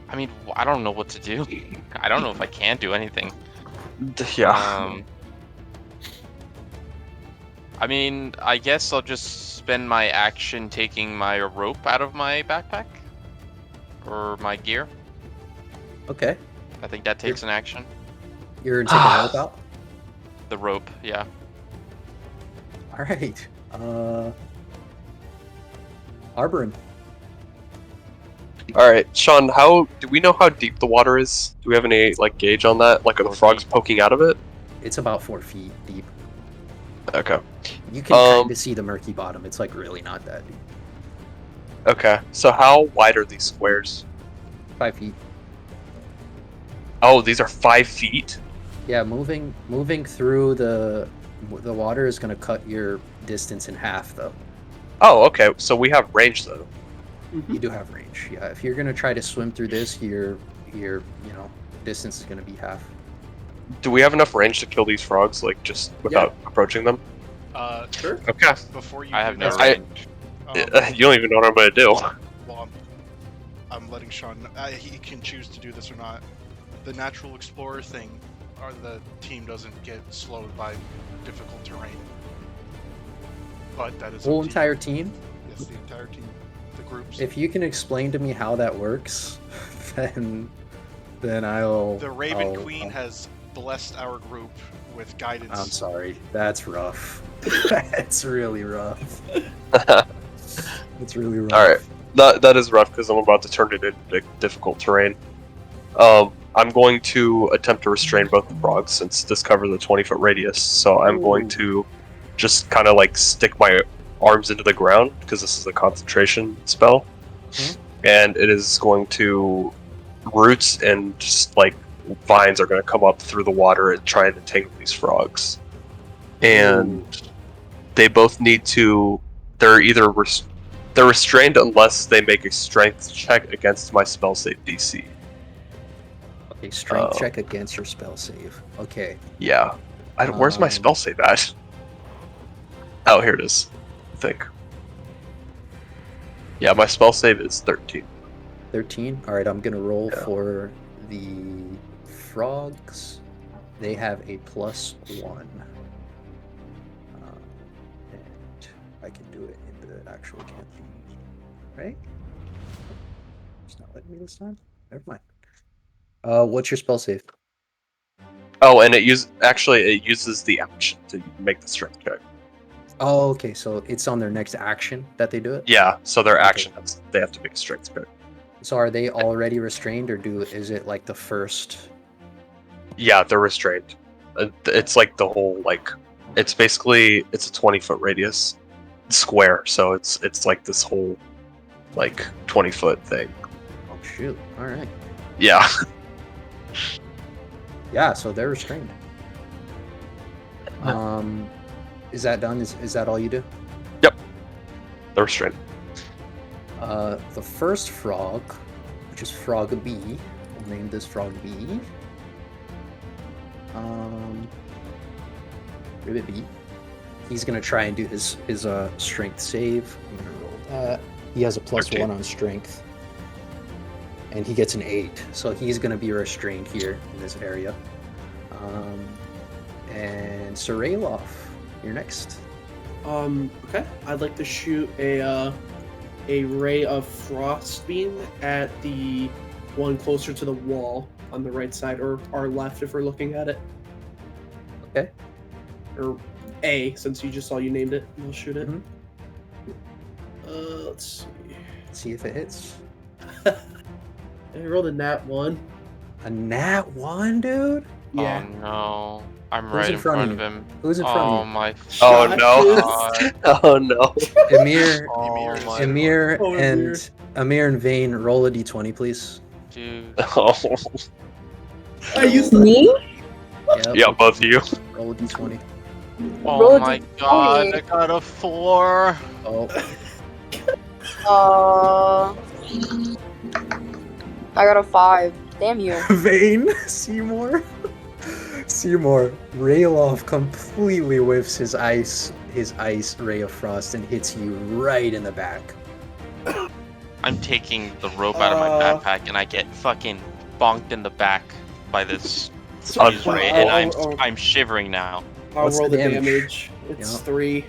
I mean, I don't know what to do. I don't know if I can do anything. Yeah. I mean, I guess I'll just spend my action taking my rope out of my backpack. Or my gear. Okay. I think that takes an action. You're taking a rope out? The rope, yeah. Alright. Arborin. All right, Sean. How do we know how deep the water is? Do we have any like gauge on that? Like, are the How frogs deep? poking out of it? It's about 4 feet deep. Okay. You can kind of see the murky bottom. It's like really not that deep. Okay. So how wide are these squares? 5 feet. Oh, these are 5 feet? Yeah, moving through the water is gonna cut your distance in half, though. Oh, okay. So we have range, though. You do have range. Yeah, if you're gonna try to swim through this, your distance is gonna be half. Do we have enough range to kill these frogs, like, just without approaching them? Sure. Okay. Before you I do have no that, range. You don't even know what I'm gonna do. Well, I'm letting Sean. He can choose to do this or not. The natural explorer thing, or the team doesn't get slowed by difficult terrain. But that is Whole up to entire you. team. Yes, the entire team, the groups. If you can explain to me how that works, then I'll. The Raven I'll- Queen has blessed our group with guidance. I'm sorry. That's rough. That's really rough. It's really rough. All right. That is rough because I'm about to turn it into difficult terrain. I'm going to attempt to restrain both the frogs since this covers a 20-foot radius. So I'm going to just kind of like stick my arms into the ground because this is a concentration spell, and it is going to roots and just like vines are going to come up through the water and try and entangle these frogs. And they both need to. They're either they're restrained unless they make a strength check against my spell save DC. Okay, strength check against your spell save. Okay. Yeah. Where's my spell save at? Oh, here it is. I think. Yeah, my spell save is 13. 13? Alright, I'm gonna roll for the frogs. They have a +1. And I can do it in the actual campaign. Right? It's not letting me this time? Never mind. What's your spell save? Oh, and it uses the action to make the strength check. Oh, okay, so it's on their next action that they do it? Yeah, so their action they have to make a strength check. So are they already restrained, or is it like the first? Yeah, they're restrained. It's like the whole it's a 20-foot radius square, so it's like this whole 20-foot thing. Oh shoot! All right. Yeah. Yeah, so they're restrained. Is that done? Is that all you do? Yep. They're restrained. The first frog, which is Frog B, we'll name this Frog B. Ribbit B. He's gonna try and do his strength save. I'm gonna roll that. He has a +1 13. on strength, and he gets an 8. So he's gonna be restrained here in this area. And Sarayloff, you're next. Okay. I'd like to shoot a ray of frost beam at the one closer to the wall on the right side, or our left if we're looking at it. Okay. Or A, since you named it. We'll shoot it. Let's see. Let's see if it hits. I rolled a nat 1. A nat 1, dude? Yeah. Oh no. I'm Who's right in in front of front of you? him. Who's in front Oh of you? my. Oh Shot. no. Oh no. Emir, Oh my. Emir, Oh, and Amir and Vane, roll a d20, please. Dude. Oh. I used Me? Yep. Yeah, both of you. Roll a d20. Oh Roll a my d20. god. I got a 4. Oh, I got a 5. Damn you. Vane, Seymour, Rayloff completely whiffs his ice ray of frost and hits you right in the back. I'm taking the rope out of my backpack and I get fucking bonked in the back by this freeze ray, and I'm shivering now. I'll What's roll the the damage? damage. It's Yeah. 3.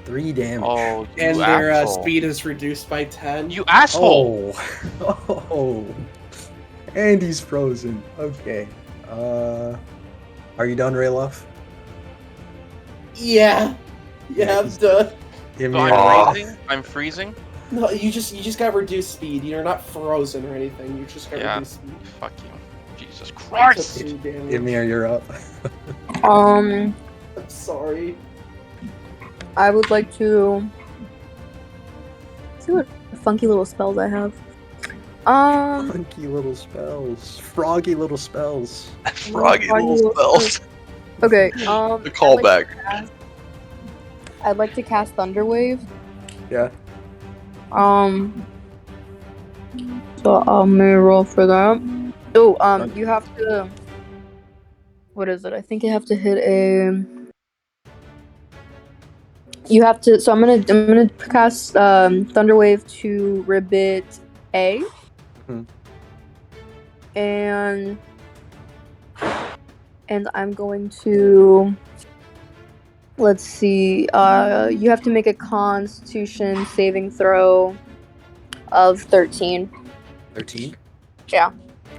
3 damage. Oh, you And their asshole. speed is reduced by 10. You asshole! Oh. And he's frozen. Okay. Are you done, Rayloff? Yeah. Yeah, I'm done. So Emir, I'm freezing? I'm freezing? No, you just got reduced speed. You're not frozen or anything. You just got Yeah. reduced speed. Fuck you. Jesus I took Christ! 2 damage. Emir, you're up. I'm sorry. I would like to see what funky little spells I have. Funky little spells. Froggy little spells. Froggy little spells. Okay. The callback. I'd like to cast Thunder Wave. Yeah. So I'll roll for that. Oh, you have to. What is it? I think you have to hit a. You have to. So I'm gonna cast Thunder Wave to Ribbit A. Mhm. And I'm going to. Let's see. You have to make a Constitution saving throw of 13. 13? Yeah.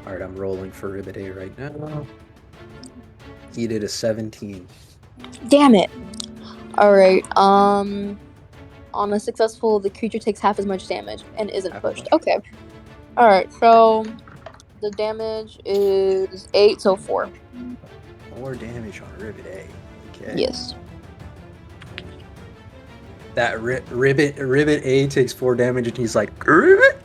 Alright, I'm rolling for Ribbit A right now. He did a 17. Damn it. Alright, on a successful, the creature takes half as much damage and isn't Half as pushed. much. Okay. Alright, so the damage is 8, so 4. More damage on Ribbit A. Okay. Yes. That Ribbit A takes 4 damage and he's like, Ribbit?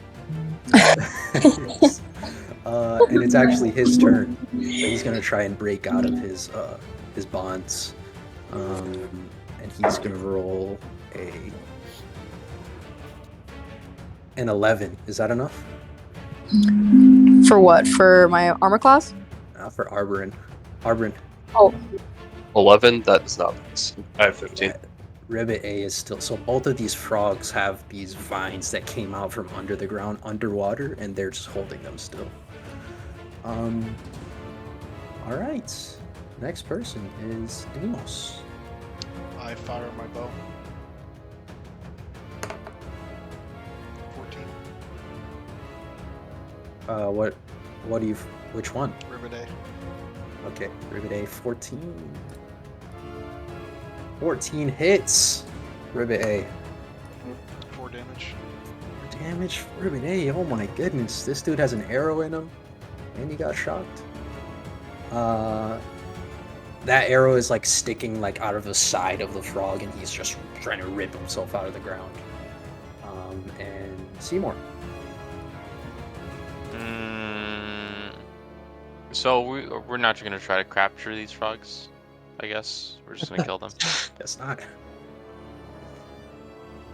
And it's actually his turn. So he's gonna try and break out of his bonds. And he's gonna roll an 11. Is that enough? For what? For my armor class? For Arborin. Arborin. Oh. 11? That does not miss. I have 15. Ribbit A is still... So both of these frogs have these vines that came out from under the ground, underwater, and they're just holding them still. Alright. Next person is Demos. I fire my bow. 14. What do you... Which one? Ribbit A. Okay, Ribbit A, 14. 14 hits! Ribbit A. 4 damage. Damage for Ribbit A, oh my goodness. This dude has an arrow in him, and he got shocked. That arrow is like sticking like out of the side of the frog, and he's just trying to rip himself out of the ground. And Seymour. So we're not going to try to capture these frogs, I guess. We're just going to kill them. Guess not.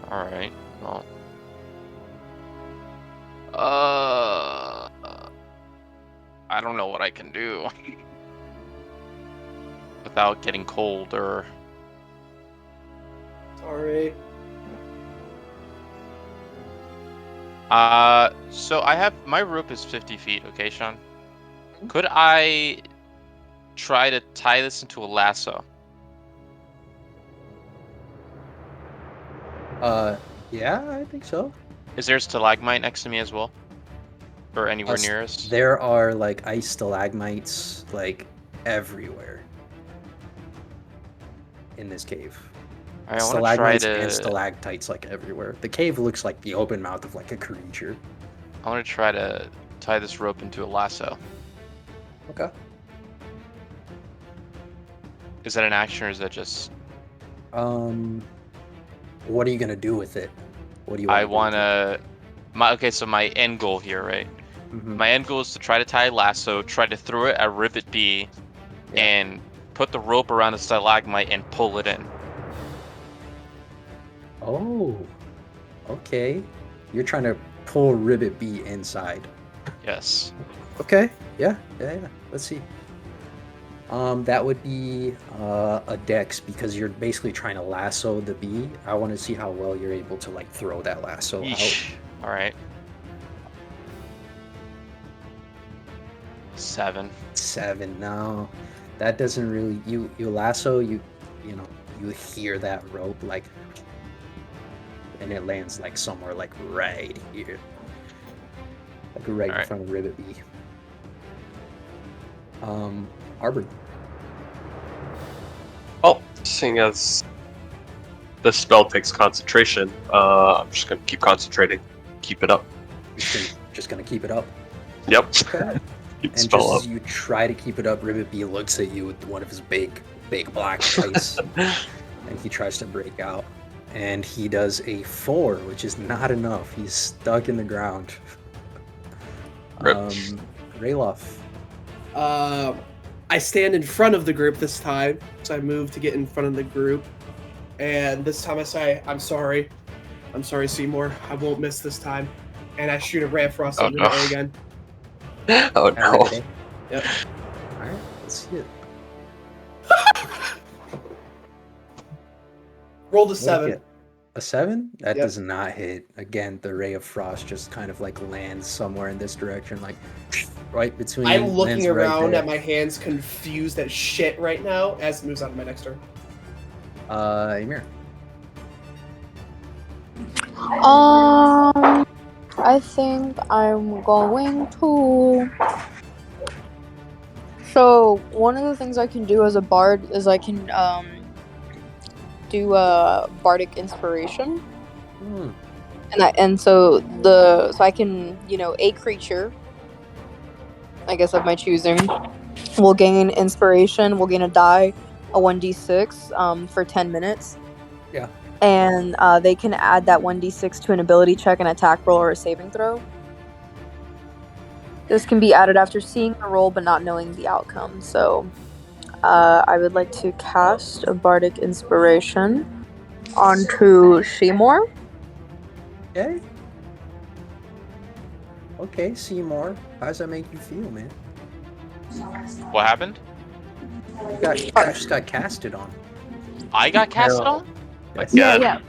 Alright, well. I don't know what I can do. Without getting cold or... Sorry. So I have... My rope is 50 feet, okay, Sean? Could I try to tie this into a lasso? Yeah, I think so. Is there a stalagmite next to me as well? Or anywhere near us? There are like ice stalagmites like everywhere in this cave. I want to try Stalagmites to... and stalactites like everywhere. The cave looks like the open mouth of like a creature. I want to try to tie this rope into a lasso. Okay. Is that an action or is that just... What are you gonna do with it? What do you? I wanna... Okay, so my end goal here, right? Mm-hmm. My end goal is to try to tie a lasso, try to throw it at Ribbit B, and put the rope around the stalagmite and pull it in. Oh, okay. You're trying to pull Ribbit B inside. Yes. Okay. Yeah. Let's see. That would be a dex because you're basically trying to lasso the bee. I want to see how well you're able to like throw that lasso out. All right. 7. 7. No, that doesn't really. You lasso. You know you hear that rope like, and it lands like somewhere like right here, like right in front of Ribbit B. Arbor. Oh, seeing as the spell takes concentration, I'm just gonna keep concentrating. Keep it up. Just gonna keep it up. Yep. Okay. Keep the And spell just up. as you try to keep it up, Ribbit B looks at you with one of his big black eyes, and he tries to break out. And he does a 4, which is not enough. He's stuck in the ground. Rip. Rayloff. I stand in front of the group this time, so I move to get in front of the group. And this time I say, I'm sorry. I'm sorry, Seymour. I won't miss this time. And I shoot a Ray of Frost into the air again. Oh no. Yep. Alright, let's see it. Roll the 7. A 7? That Yep. does not hit. Again, the Ray of Frost just kind of like lands somewhere in this direction, like right between. I'm looking lands right around there. at my hands confused as shit right now as it moves on to my next turn. Emir. I think I'm going to. So one of the things I can do as a bard is I can do a bardic inspiration, Hmm. so I can, a creature, I guess of my choosing, will gain inspiration. Will gain a die, a 1d6 for 10 minutes. Yeah. And they can add that 1d6 to an ability check, an attack roll, or a saving throw. This can be added after seeing the roll but not knowing the outcome. So I would like to cast a bardic inspiration onto Seymour. Okay. Okay, Seymour. How does that make you feel, man? What happened? You just got casted on. I got casted on? Yes. Yeah.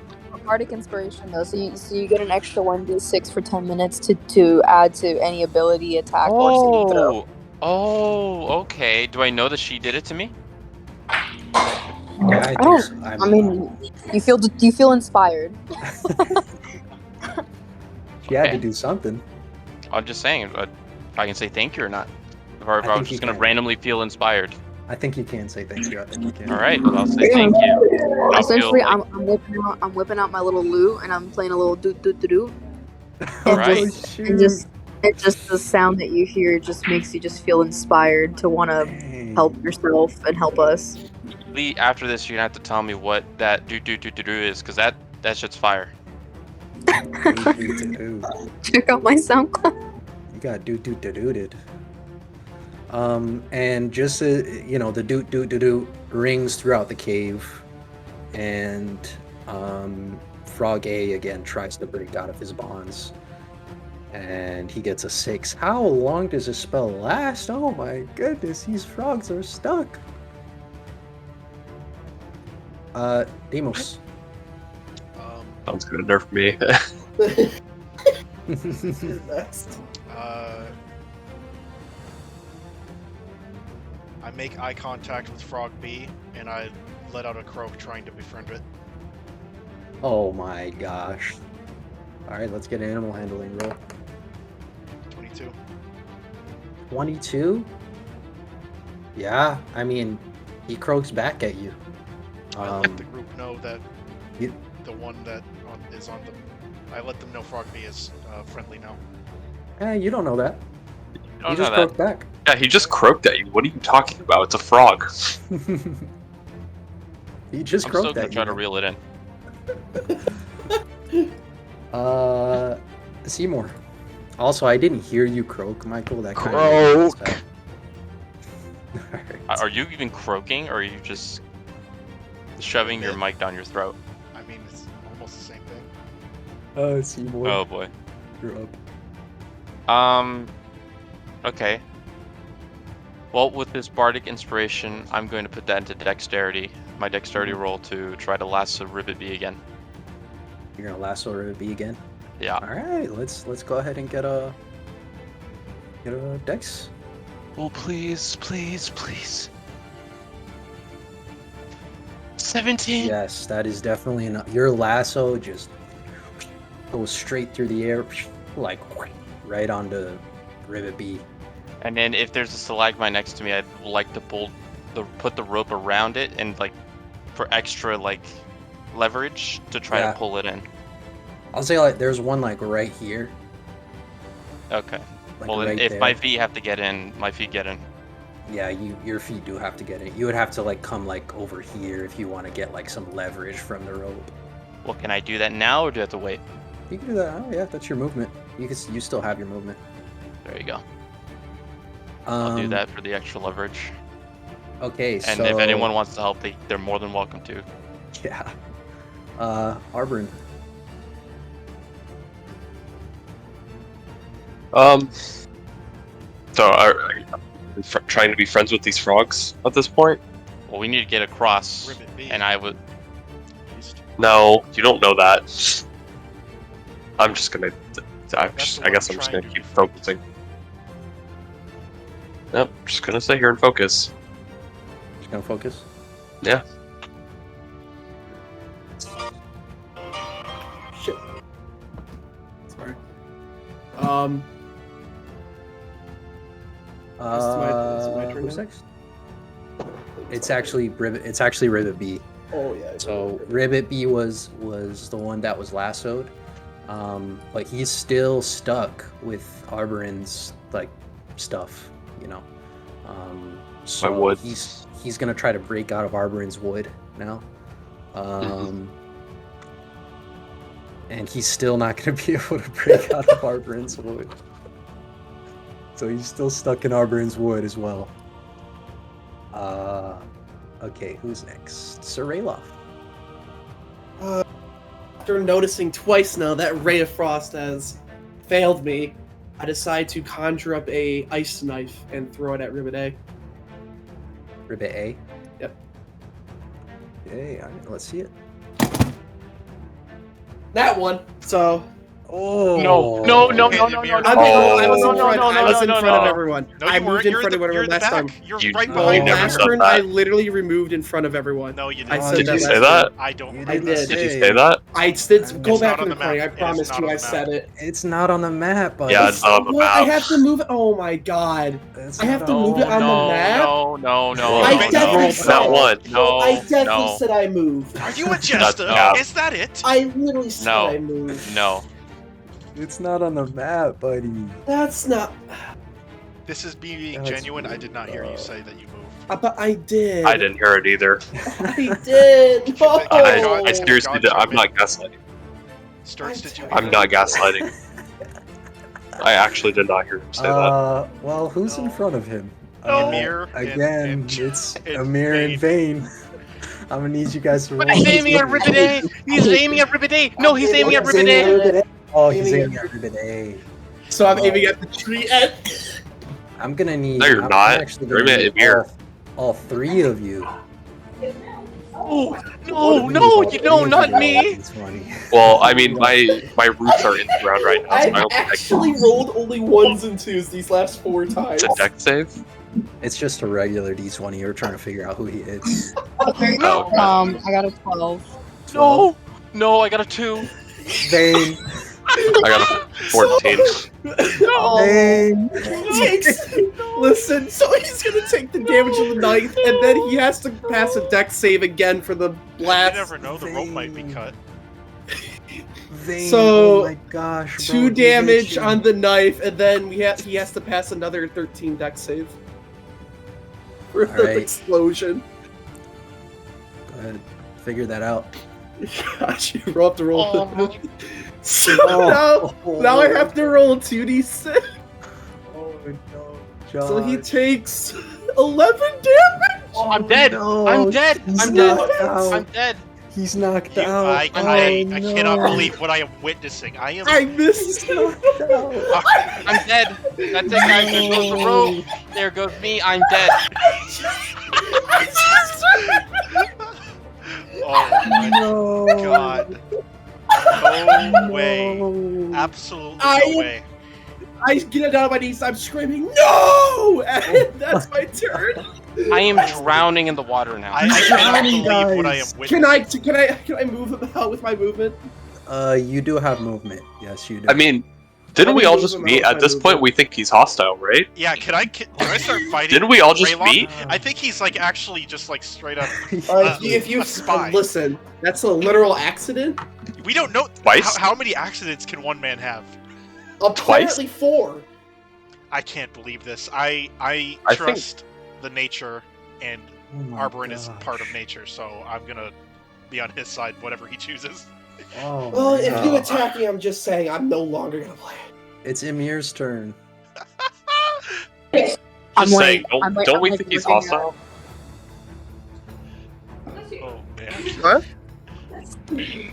Bardic inspiration though, so you get an extra 1d6 for 10 minutes to add to any ability, attack, or saving throw. Oh, okay. Do I know that she did it to me? Yeah, I don't- do. I mean, you feel inspired. she had to Okay. do something. I'm just saying, if I can say thank you or not. If I think was you just gonna can. randomly feel inspired. I think you can say thank you. I think you can. All right, well, I'll say thank you. I'll Essentially, feel like- I'm whipping out my little lute and I'm playing a little doo doo doo doo. All right. Oh, And shoot. just the sound that you hear just makes you just feel inspired to want to Dang. help yourself and help us. Lee, after this, you're gonna have to tell me what that do is, because that shit's fire. Do. Check out my SoundCloud. You got do-do-do-do-did. And just the do rings throughout the cave, and Frog A again tries to break out of his bonds, and he gets a 6. How long does a spell last? Oh my goodness, these frogs are stuck. Demos. Sounds good enough for me. Next. I make eye contact with Frog B, and I let out a croak trying to befriend it. Oh my gosh. Alright, let's get an animal handling roll. 22. 22? Yeah, I mean, he croaks back at you. I let the group know that you- the one that is on the... I let them know Frog B is friendly now. You don't know that. You He don't just know croaked that. back. Yeah, he just croaked at you. What are you talking about? It's a frog. He just I'm still croaked gonna at try you. to reel it in. Seymour. Also, I didn't hear you croak, Michael. That kind Croak. of. Are you even croaking, or are you just shoving your mic down your throat? I mean, it's almost the same thing. Seymour. Oh boy. You're up. Okay. Well, with this bardic inspiration, I'm going to put that into dexterity. My dexterity roll to try to lasso Ribbit B again. You're gonna lasso Ribbit B again. Yeah. All right, let's go ahead and get a dex. Oh, please, please, please. 17. Yes, that is definitely enough. Your lasso just goes straight through the air, like right onto Ribbit B. And then if there's a stalagmite next to me, I'd like to put the rope around it and like for extra like leverage to try Yeah. to pull it in. I'll say like there's one like right here. Okay. Like Well, then right if there. my feet have to get in, my feet get in. Yeah, your feet do have to get it. You would have to like come like over here if you want to get like some leverage from the rope. Well, can I do that now or do I have to wait? You can do that. Oh yeah, that's your movement. You still have your movement. There you go. I'll do Um, that for the extra leverage. Okay, And so if anyone wants to help, they're more than welcome to. yeah, Arborn. So are you trying to be friends with these frogs at this point? Well, we need to get across, Ribbit B. and I would. No, you don't know that. I'm just gonna. I That's the guess one I'm just trying gonna to keep be focusing. Yep, just gonna sit here and focus. Just gonna focus. Yeah. Shit. Sorry. It's my turn Who's now? next? It's actually Ribbit. It's actually Ribbit B. Oh yeah. So Ribbit B was the one that was lassoed, but he's still stuck with Arborin's like stuff, you know. So wood. he's gonna try to break out of Arborin's wood now, and he's still not gonna be able to break out of Arborin's wood. So he's still stuck in Arborin's wood as well. Okay, who's next? Sir Rayloff. After noticing twice now that Ray of Frost has failed me, I decide to conjure up a ice knife and throw it at Ribbit A. Ribbit A. Yep. Okay, all right, let's see it. That one. So Oh No. I was in front of everyone. No, I you moved weren't. in You're front in of the everyone last time. back. You're You- right no, behind you never Last said everyone. turn, I that. literally removed in front of everyone. No, you I didn't. said Did that you last say turn. that? I don't. You I didn't did. Did you say say it. that? I did. Go It's back not in on the the recording. I map. It is promised not you on I the said map. it. It's not on the map, buddy. Yeah, it's not on the What? I map. have to move it. Oh my god. It's I have not to move it on the map? No. I definitely Not said one. I definitely No. said I moved. Are you a jester? no. Is that it? I literally said No. I moved. No. It's not on the map, buddy. That's not. This is me being That's genuine. I did not hear you say that you moved. But I did. I didn't hear it either. I did. No. I seriously did. I'm not gaslighting. Sturts, did you? I'm not gaslighting. I actually did not hear him say that. Well, who's in No. front of him? Amir Again, and it's and Amir and Vane. I'm gonna need you guys to roll. But he's aiming at Ribbit A! He's aiming at Ribbit A! No, he's aiming at Ribbit A! Oh, he's aiming at Ribbit A. So I'm aiming at the tree end. I'm gonna need. No, you're I'm not. actually You're gonna aiming need at Amir. all three of you. Oh, no, not me! It's funny. Well, I mean, my roots are in the ground right now. So I I've don't think I can. actually rolled only 1s and 2s these last 4 times. It's a deck save. It's just a regular D20. You're trying to figure out who he is. Oh, I got a 12. No, I got a 2. Vane. I got a 14. Vane. Listen, so he's gonna take the damage of the knife, and then he has to pass a dex save again for the You blast. never know. The rope might be cut. Vane. So, oh my gosh. bro, 2 he damage hit you. on the knife, and then he has to pass another 13 dex save for the Alright. explosion. Go ahead. Figure that out. Gosh, you roll up to roll. Oh my- So Oh. now I have to roll 2d6. Oh no. So he Josh. takes 11 damage. Oh, I'm dead! No, I'm dead! he's I'm dead! knocked out. I'm dead! He's knocked You, out. I Oh, cannot no. believe what I am witnessing. I am. I missed. I'm dead! That's it, guys. There goes the rope. There goes me. I'm dead. Oh my No. god. No way. Absolutely no way. I get down on my knees. I'm screaming, no! And that's my turn. I am drowning in the water now. I cannot drowning, believe what I am guys. witnessing. Can I move about with my movement? You do have movement. Yes, you do. I mean, didn't we all just Movement, meet? I'll At this find point, movement. we think he's hostile, right? Yeah, can I start fighting? Didn't we all just Raylon? meet? I think he's like actually just like straight up. If you a spy. listen, that's a literal accident. We don't know Twice? how many accidents can one man have. Apparently 4. I can't believe this. I think- trust the nature, and Oh my Arborin is gosh. part of nature, so I'm gonna be on his side, whatever he chooses. Oh, Well, if you no. attack me, I'm just saying I'm no longer gonna play. It's Emir's turn. I'm Just like, saying, don't we think he's looking at- hostile? Oh man. What? We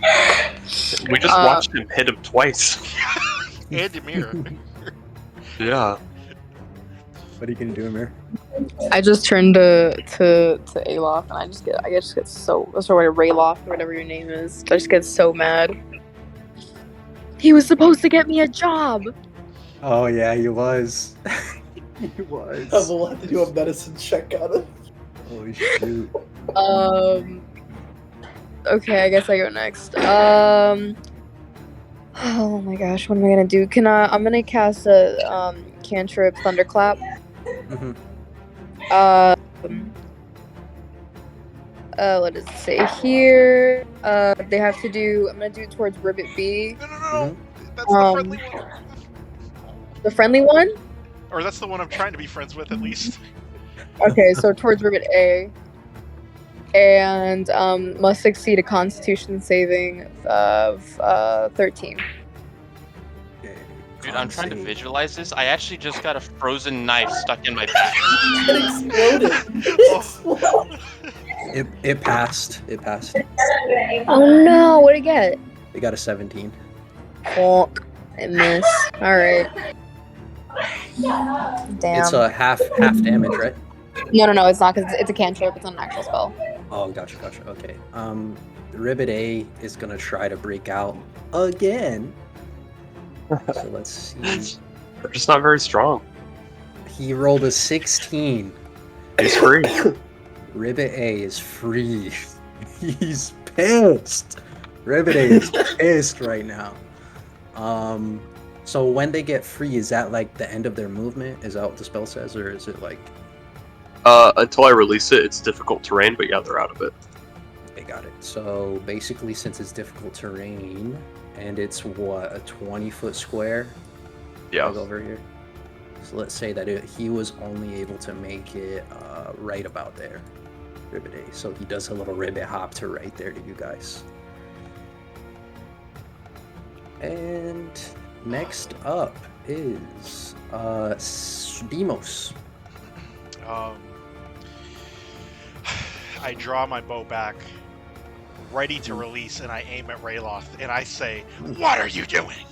just watched him hit him twice. And Ymir. Yeah. What are you gonna do, Amir? I just turned to Alof, and I just get so Rayloff or whatever your name is. I just get so mad. He was supposed to get me a job. Oh yeah, he was. He was. We'll have to do a medicine check on it. Holy shoot. Okay, I guess I go next. Oh my gosh, what am I gonna do? I'm gonna cast a cantrip Thunderclap. Mhm. What does it say here? They have to do. I'm gonna do it towards Ribbit B. No. That's the friendly one. The friendly one. Or that's the one I'm trying to be friends with, at least. Okay, so towards Ribbit A. And must succeed a Constitution saving of 13. Dude, I'm trying to visualize this. I actually just got a frozen knife stuck in my back. It exploded. It passed. It passed. Oh no! What'd it get? They got a 17. Fuck. I missed. Alright. Damn. It's a half damage, right? No, it's not, because it's a cantrip. It's not an actual spell. Oh, gotcha. Okay. Ribbit A is gonna try to break out again. So let's see. They're just not very strong. He rolled a 16. He's free. Ribbit A is free. He's pissed. Ribbit A is pissed right now. So when they get free, is that like the end of their movement? Is that what the spell says, or is it like? Until I release it, it's difficult terrain, but yeah, they're out of it. Okay, got it. So basically, since it's difficult terrain, and it's what, a 20-foot square? Yeah. Like over here. So let's say that he was only able to make it right about there, Ribbit A. So he does a little ribbit hop to right there to you guys. And next up is Demos. I draw my bow back, ready to release, and I aim at Rayloth, and I say, "What are you doing?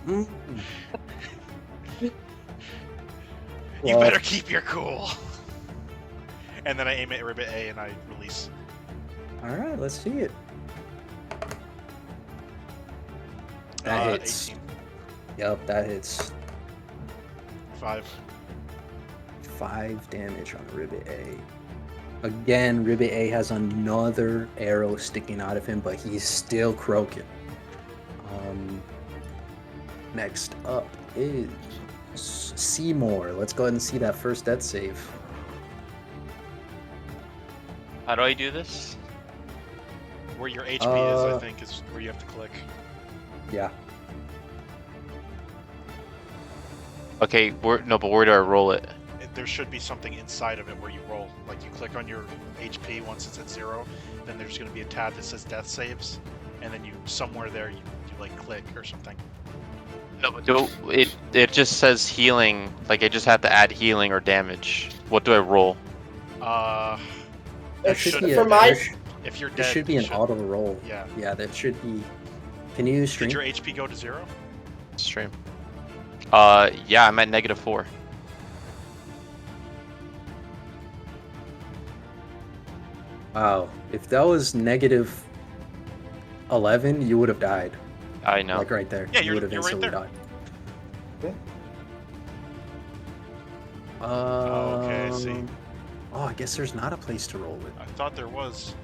Mm. You better keep your cool." And then I aim at Ribbit A and I release. All right, let's see it. That hits. 18. Yep, that hits. 5. 5 damage on Ribbit A. Again, Ribbit A has another arrow sticking out of him, but he's still croaking. Next up is Seymour. Let's go ahead and see that first death save. How do I do this? Where your HP is, I think, is where you have to click. Yeah. Okay, but where do I roll it? There should be something inside of it where you roll. Like you click on your HP once it's at 0, then there's going to be a tab that says death saves, and then you somewhere there you like click or something. No, but it just says healing. Like I just have to add healing or damage. What do I roll? That should be for my. If you're dead, There should be an auto roll. Yeah. Yeah, that should be. Can you stream? Did your HP go to 0? Stream. Yeah, I'm at -4. Wow, if that was -11, you would have died. I know. Like right there. Yeah, you would have you're right instantly there. died. Okay, I see. Oh, I guess there's not a place to roll it. I thought there was.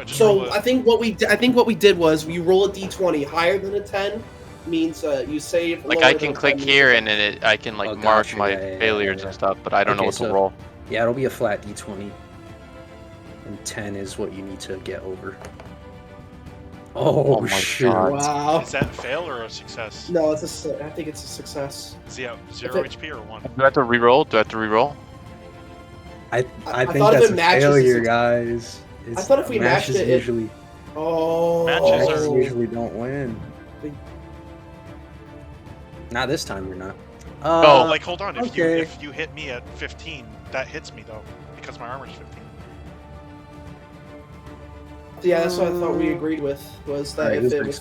Just roll So it. I think what we did was we roll a d20 higher than a 10 means you save. Like lower I than can a click 10 here and then I can like Oh, mark gotcha. my Yeah, failures yeah. and stuff, but I don't know Okay, what so- to roll. Yeah, it'll be a flat d20. And 10 is what you need to get over. Oh, my shit. God. Wow. Is that a fail or a success? No, I think it's a success. Is he at 0 If HP or 1? Do I have to re-roll? I I think thought if that's it a matches, failure, it's a- guys. It's, thought if we matched matches it, it- usually, Oh. Matches matches usually don't win. Not this time, you're not. Oh, Like, hold on. okay. If you hit me at 15, that hits me though, because my armor's 15. Yeah, that's what I thought we agreed with, was that Alright, if this it makes-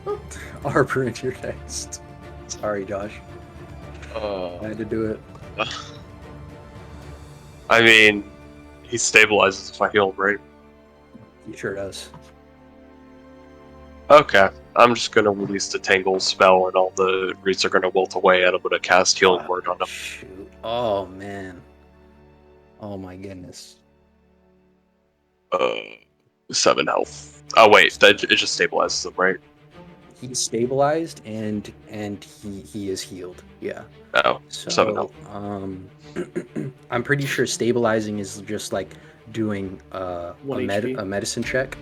was... Arbor, and you're next. Sorry, Josh. I had to do it. I mean, he stabilizes if I heal him, right? He sure does. Okay, I'm just gonna release the Tangle spell, and all the roots are gonna wilt away, and I'm gonna cast Healing Word on him. Shoot. Oh, man. Oh, my goodness. 7 health. Oh wait, it just stabilizes him, right? He's stabilized and he is healed. Yeah. Oh, So 7 health. I'm pretty sure stabilizing is just like doing a 1 HP. medicine check.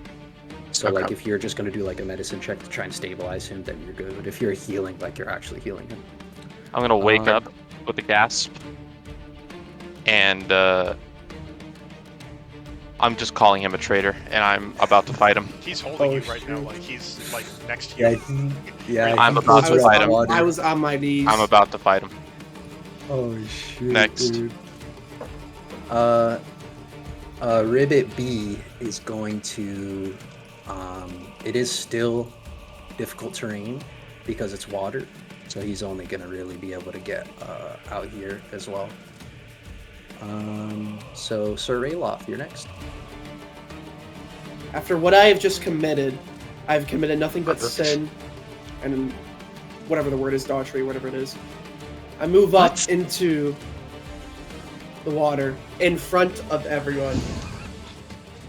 So like Okay. if you're just gonna do like a medicine check to try and stabilize him, then you're good. But if you're healing, like you're actually healing him. I'm gonna wake Um, up with a gasp, and I'm just calling him a traitor, and I'm about to fight him. He's holding Oh, you right now, shoot. like he's like next to Yeah, you. I'm he about goes to with fight the him. water. I was on my knees. I'm about to fight him. Oh shoot. Next. Dude. Ribbit B is going to it is still difficult terrain because it's water, so he's only gonna really be able to get out here as well. So Sir Rayloff, you're next. After what I have just committed, I've committed nothing but sin, and whatever the word is, debauchery, whatever it is. I move up into the water in front of everyone.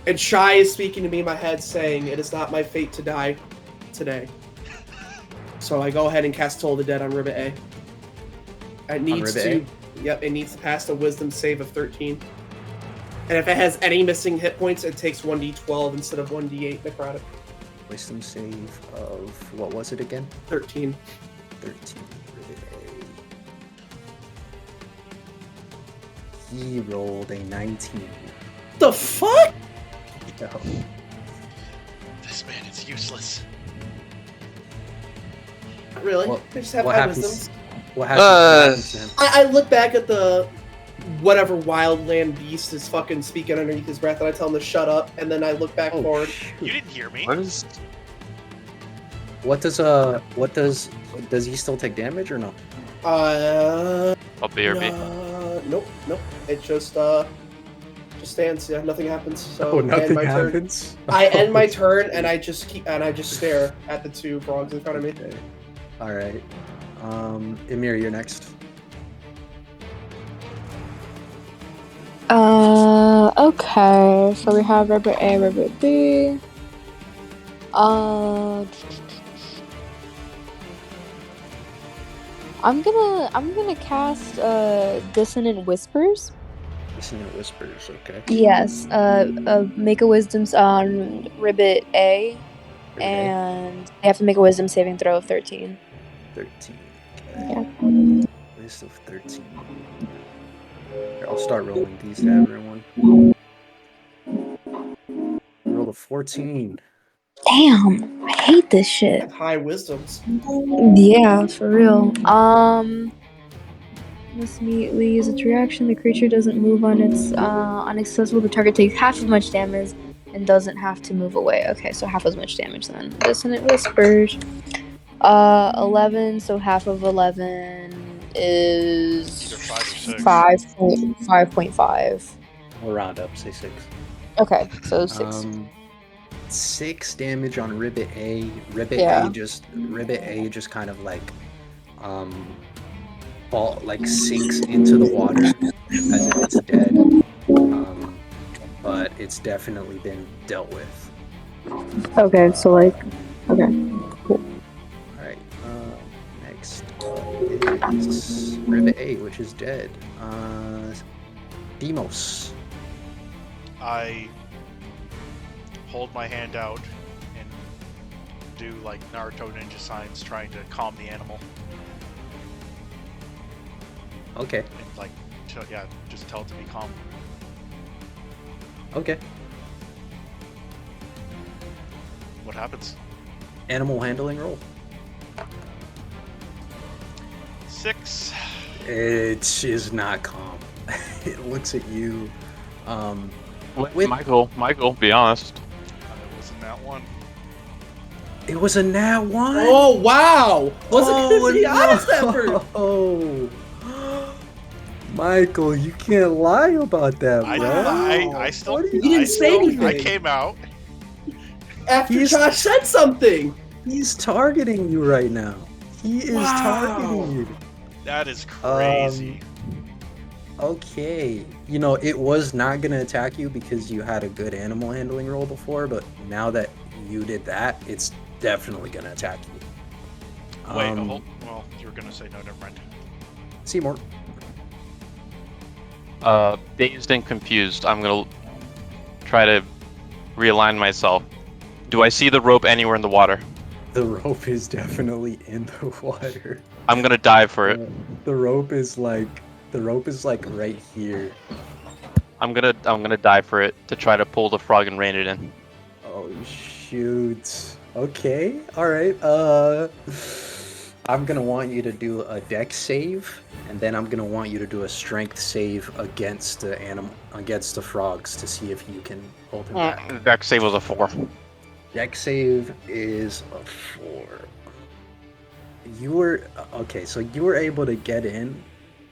And Shy is speaking to me in my head, saying, "It is not my fate to die today." So I go ahead and cast Toll the Dead on Ribbit A. It needs Ribbit to, yep, it needs to pass a Wisdom save of 13. And if it has any missing hit points, it takes 1d12 instead of 1d8 necrotic. Wisdom save of what was it again? 13. 13. Ribbit A. He rolled a 19. The fuck? No. This man is useless. Not really. What- I just have what high happens- wisdoms. What happens to him? I look back at the whatever wildland beast is fucking speaking underneath his breath, and I tell him to shut up, and then I look back Oh, forward. You didn't hear me. What is? What does he still take damage or no? I'll BRB. Nope. It just stands. Yeah, nothing happens. So I end my turn. I end my turn, and I just stare at the two frogs in front of me. Okay. All right. Emir, you're next. Okay. So we have Ribbit A, Ribbit B. I'm gonna cast Dissonant Whispers. Dissonant Whispers. Okay. Yes. Make a wisdom on Ribbit A, Ribbit A, and they have to make a wisdom saving throw of 13. 13. Yeah. List of 13. Here, I'll start rolling these to everyone. Roll a 14. Damn, I hate this shit. High wisdoms. Yeah, for real. Must immediately use its reaction. The creature doesn't move on its unaccessible. The target takes half as much damage and doesn't have to move away. Okay, so half as much damage then. Dissonant Whispers. 11. So half of 11 is Either 5 or 6. 5.5. We'll round up. Say 6. Okay, so 6. 6 damage on Ribbit A. Ribbit Yeah. A just kind of like sinks into the water as if it's dead. But it's definitely been dealt with. Okay, so like, okay. Alright, next is Ribbit A, which is dead. Demos. I hold my hand out and do like Naruto ninja signs, trying to calm the animal, Okay, and like, just tell it to be calm. okay. What happens? Animal handling roll. 6. It is not calm. It looks at you. With- Michael, be honest. It wasn't that one. It was a nat 1. Oh wow! Wasn't Oh, gonna be honest at first. Oh, Michael, you can't lie about that, bro. I still. What are You didn't I say still- anything. I came out. After He's- Josh said something. He's targeting you right now. He is Wow. targeting you. That is crazy. Okay. You know, it was not going to attack you because you had a good animal handling roll before, but now that you did that, it's definitely going to attack you. Wait, well, you were gonna say no. Never mind. Seymour. Dazed and confused. I'm gonna try to realign myself. Do I see the rope anywhere in the water? The rope is definitely in the water. I'm gonna dive for it. The rope is like right here. I'm gonna dive for it to try to pull the frog and rein it in. Oh shoot. Okay. All right. I'm gonna want you to do a dex save, and then I'm gonna want you to do a strength save against the frogs to see if you can hold him back. Dex save was a 4. Dex save is a 4. You were okay, so you were able to get in,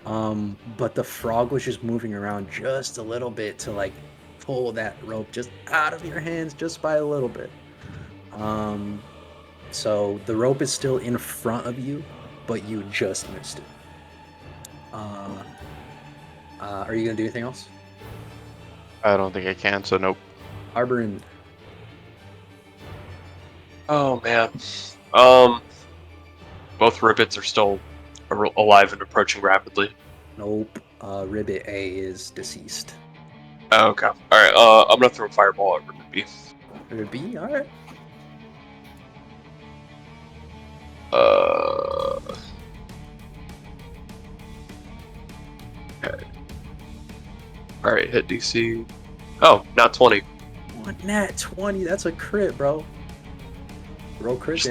but the frog was just moving around just a little bit to like pull that rope just out of your hands just by a little bit. So the rope is still in front of you, but you just missed it. Are you gonna do anything else? I don't think I can, so nope. Arborin. Oh man. Both Ribbits are still alive and approaching rapidly. Nope. Ribbit A is deceased. Oh, okay. Alright, I'm gonna throw a fireball at Ribbit B. Ribbit B, alright. Okay. Alright, hit DC. Oh, not 20. What nat 20? That's a crit, bro. Roll crit.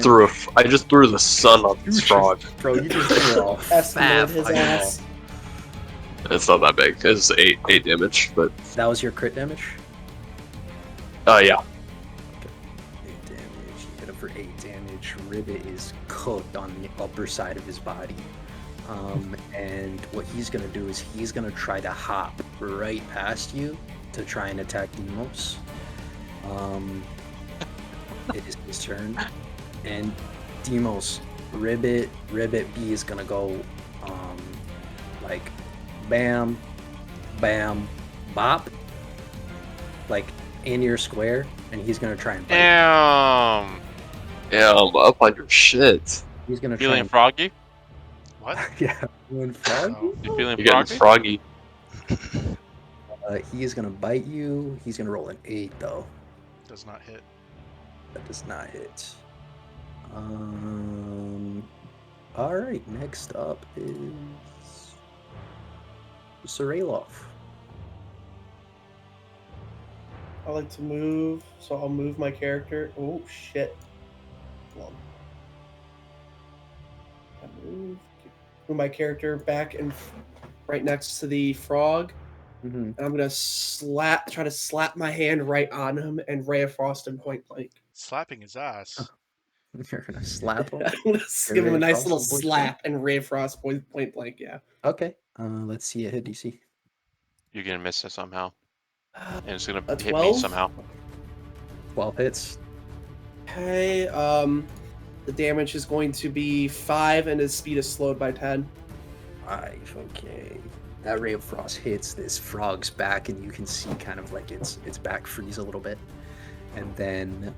I just threw the sun on this frog. Bro, you just threw a Estimated fat his fireball. ass. It's not that big. It's 8 damage, but That was your crit damage? yeah. 8 damage. You hit him for 8 damage. Ribbit is cooked on the upper side of his body. And what he's gonna do is he's gonna try to hop right past you to try and attack Demos. It is his turn. And Demos, Ribbit B is gonna go like bam, bam, bop. Like in your square, and he's gonna try and bite. Damn. Yeah, I'm up on your shit. He's gonna try Feeling and froggy? What? yeah, doing frog. Oh, You feeling You're getting froggy? froggy. He is gonna bite you. He's gonna roll an 8 though. does not hit. That does not hit. All right. Next up is Sarelov. I like to move, so I'll move my character. Oh shit! Hold on. I move my character back and right next to the frog, Mm-hmm. and I'm gonna try to slap my hand right on him and Ray of Frost him point blank. Slapping his ass. You're gonna slap him. I'm gonna give him Ray a of nice Frost little him point slap and Ray of Frost point blank. Yeah. Okay. Let's see it hit DC. You're gonna miss it somehow. And it's gonna A hit me 12? somehow. 12 hits. Okay. The damage is going to be 5, and his speed is slowed by 10. 5. Okay. That ray of frost hits this frog's back, and you can see kind of like its back freeze a little bit, and then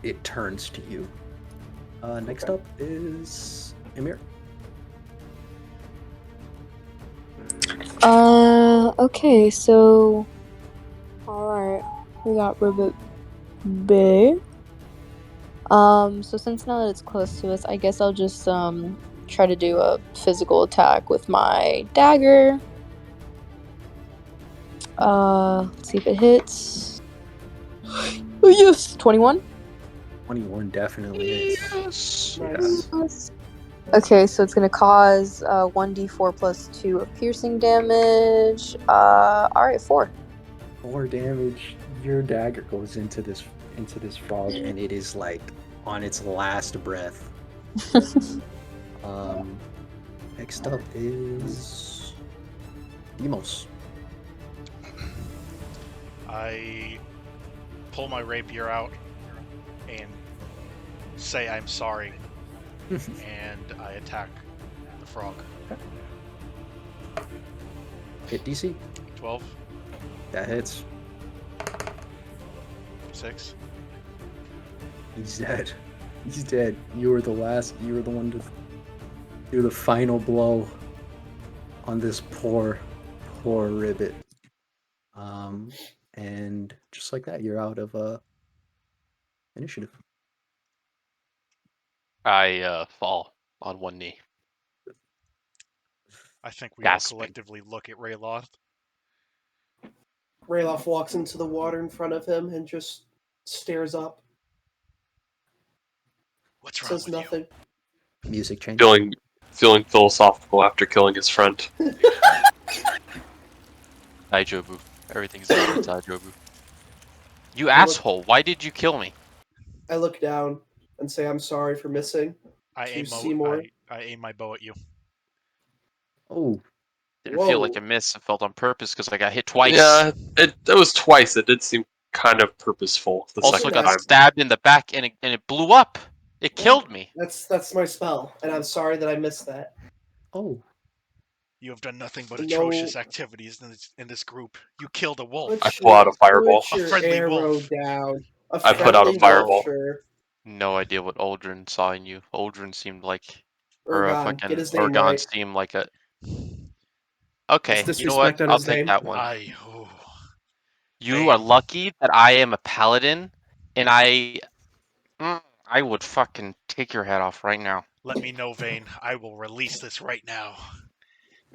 it turns to you. Next up is Emir. Okay, so alright, we got Ribbit B. So since now that it's close to us, I guess I'll just try to do a physical attack with my dagger. Let's see if it hits. Oh yes, 21. 21 definitely hits. Yes. Yeah. Nice. Okay, so it's gonna cause 1d4 plus 2 of piercing damage. Alright, 4. 4 damage. Your dagger goes into this frog, and it is like on its last breath. Next up is Demos. I pull my rapier out and say I'm sorry, and I attack the frog. Hit DC. 12, That hits. 6. He's dead. He's dead. You were the one to do the final blow on this poor ribbit. And just like that, you're out of initiative. I fall on one knee. I think we Gasping. all collectively look at Rayloth. Rayloff walks into the water in front of him and just stares up. What's wrong Says with nothing. Music change. Feeling philosophical after killing his friend. Daijobu. Everything's about Daijobu. You asshole! Why did you kill me? I look down and say, I'm sorry for missing. I To aim, Seymour. I aim my bow at you. Oh, Didn't feel like a miss. It felt on purpose because I got hit twice. Yeah, it was twice. It did seem kind of purposeful the Also second got time. stabbed in the back and it blew up. It killed me. That's my spell, and I'm sorry that I missed that. oh. You have done nothing but No. atrocious activities in this group. You killed a wolf. I pull out a fireball. Put your A friendly arrow wolf. down. I put out a friendly fireball. vulture. No idea what Aldrin saw in you. Aldrin seemed like, or Urgon, fucking get his name Orgon right. seemed like a. Okay, That's you know what? disrespect on I'll his take name. that one. You Bane. are lucky that I am a paladin, and I would fucking take your head off right now. Let me know, Vayne. I will release this right now.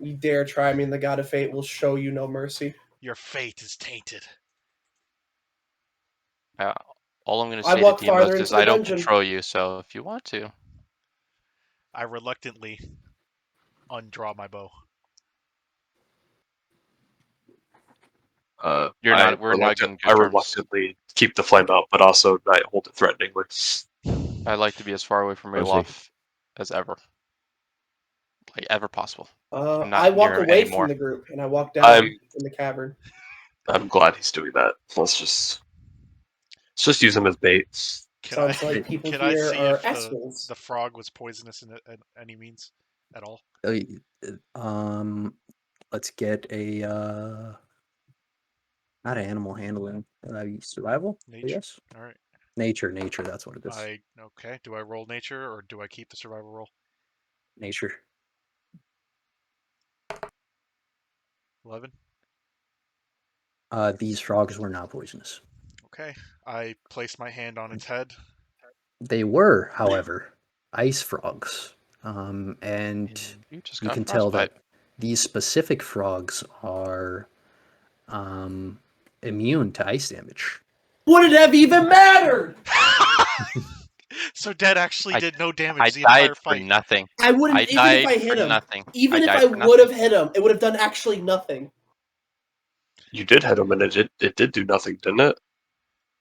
You dare try me, and the God of Fate will show you no mercy. Your fate is tainted. All I'm going to I say walk to farther Demos is into the I don't dungeon. control you, so if you want to. I reluctantly undraw my bow. You're not. We're not getting I good terms. reluctantly keep the flame out, but also I hold it threateningly. I like to be as far away from Rosie. Rayloff as ever. Like, ever possible. I'm not I walk near away anymore. from the group, and I walk down I'm- in the cavern. I'm glad he's doing that. Let's just use him as bait. Sounds like people can I here see are if assholes. the frog was poisonous in any means at all? Let's get a not animal handling. Survival. Nature. Yes. All right. Nature. That's what it is. Okay. Do I roll nature or do I keep the survival roll? Nature. 11. These frogs were not poisonous. Okay. I place my hand on its head. They were, however, ice frogs. And You just you got can tell frostbite. that these specific frogs are immune to ice damage. Would it have even mattered? So Dead actually did no damage I the entire died for fight. nothing. I wouldn't, I even died if I for hit him. nothing. Even if died I for would have nothing. hit him, it would have done actually nothing. You did hit him, and it did do nothing, didn't it?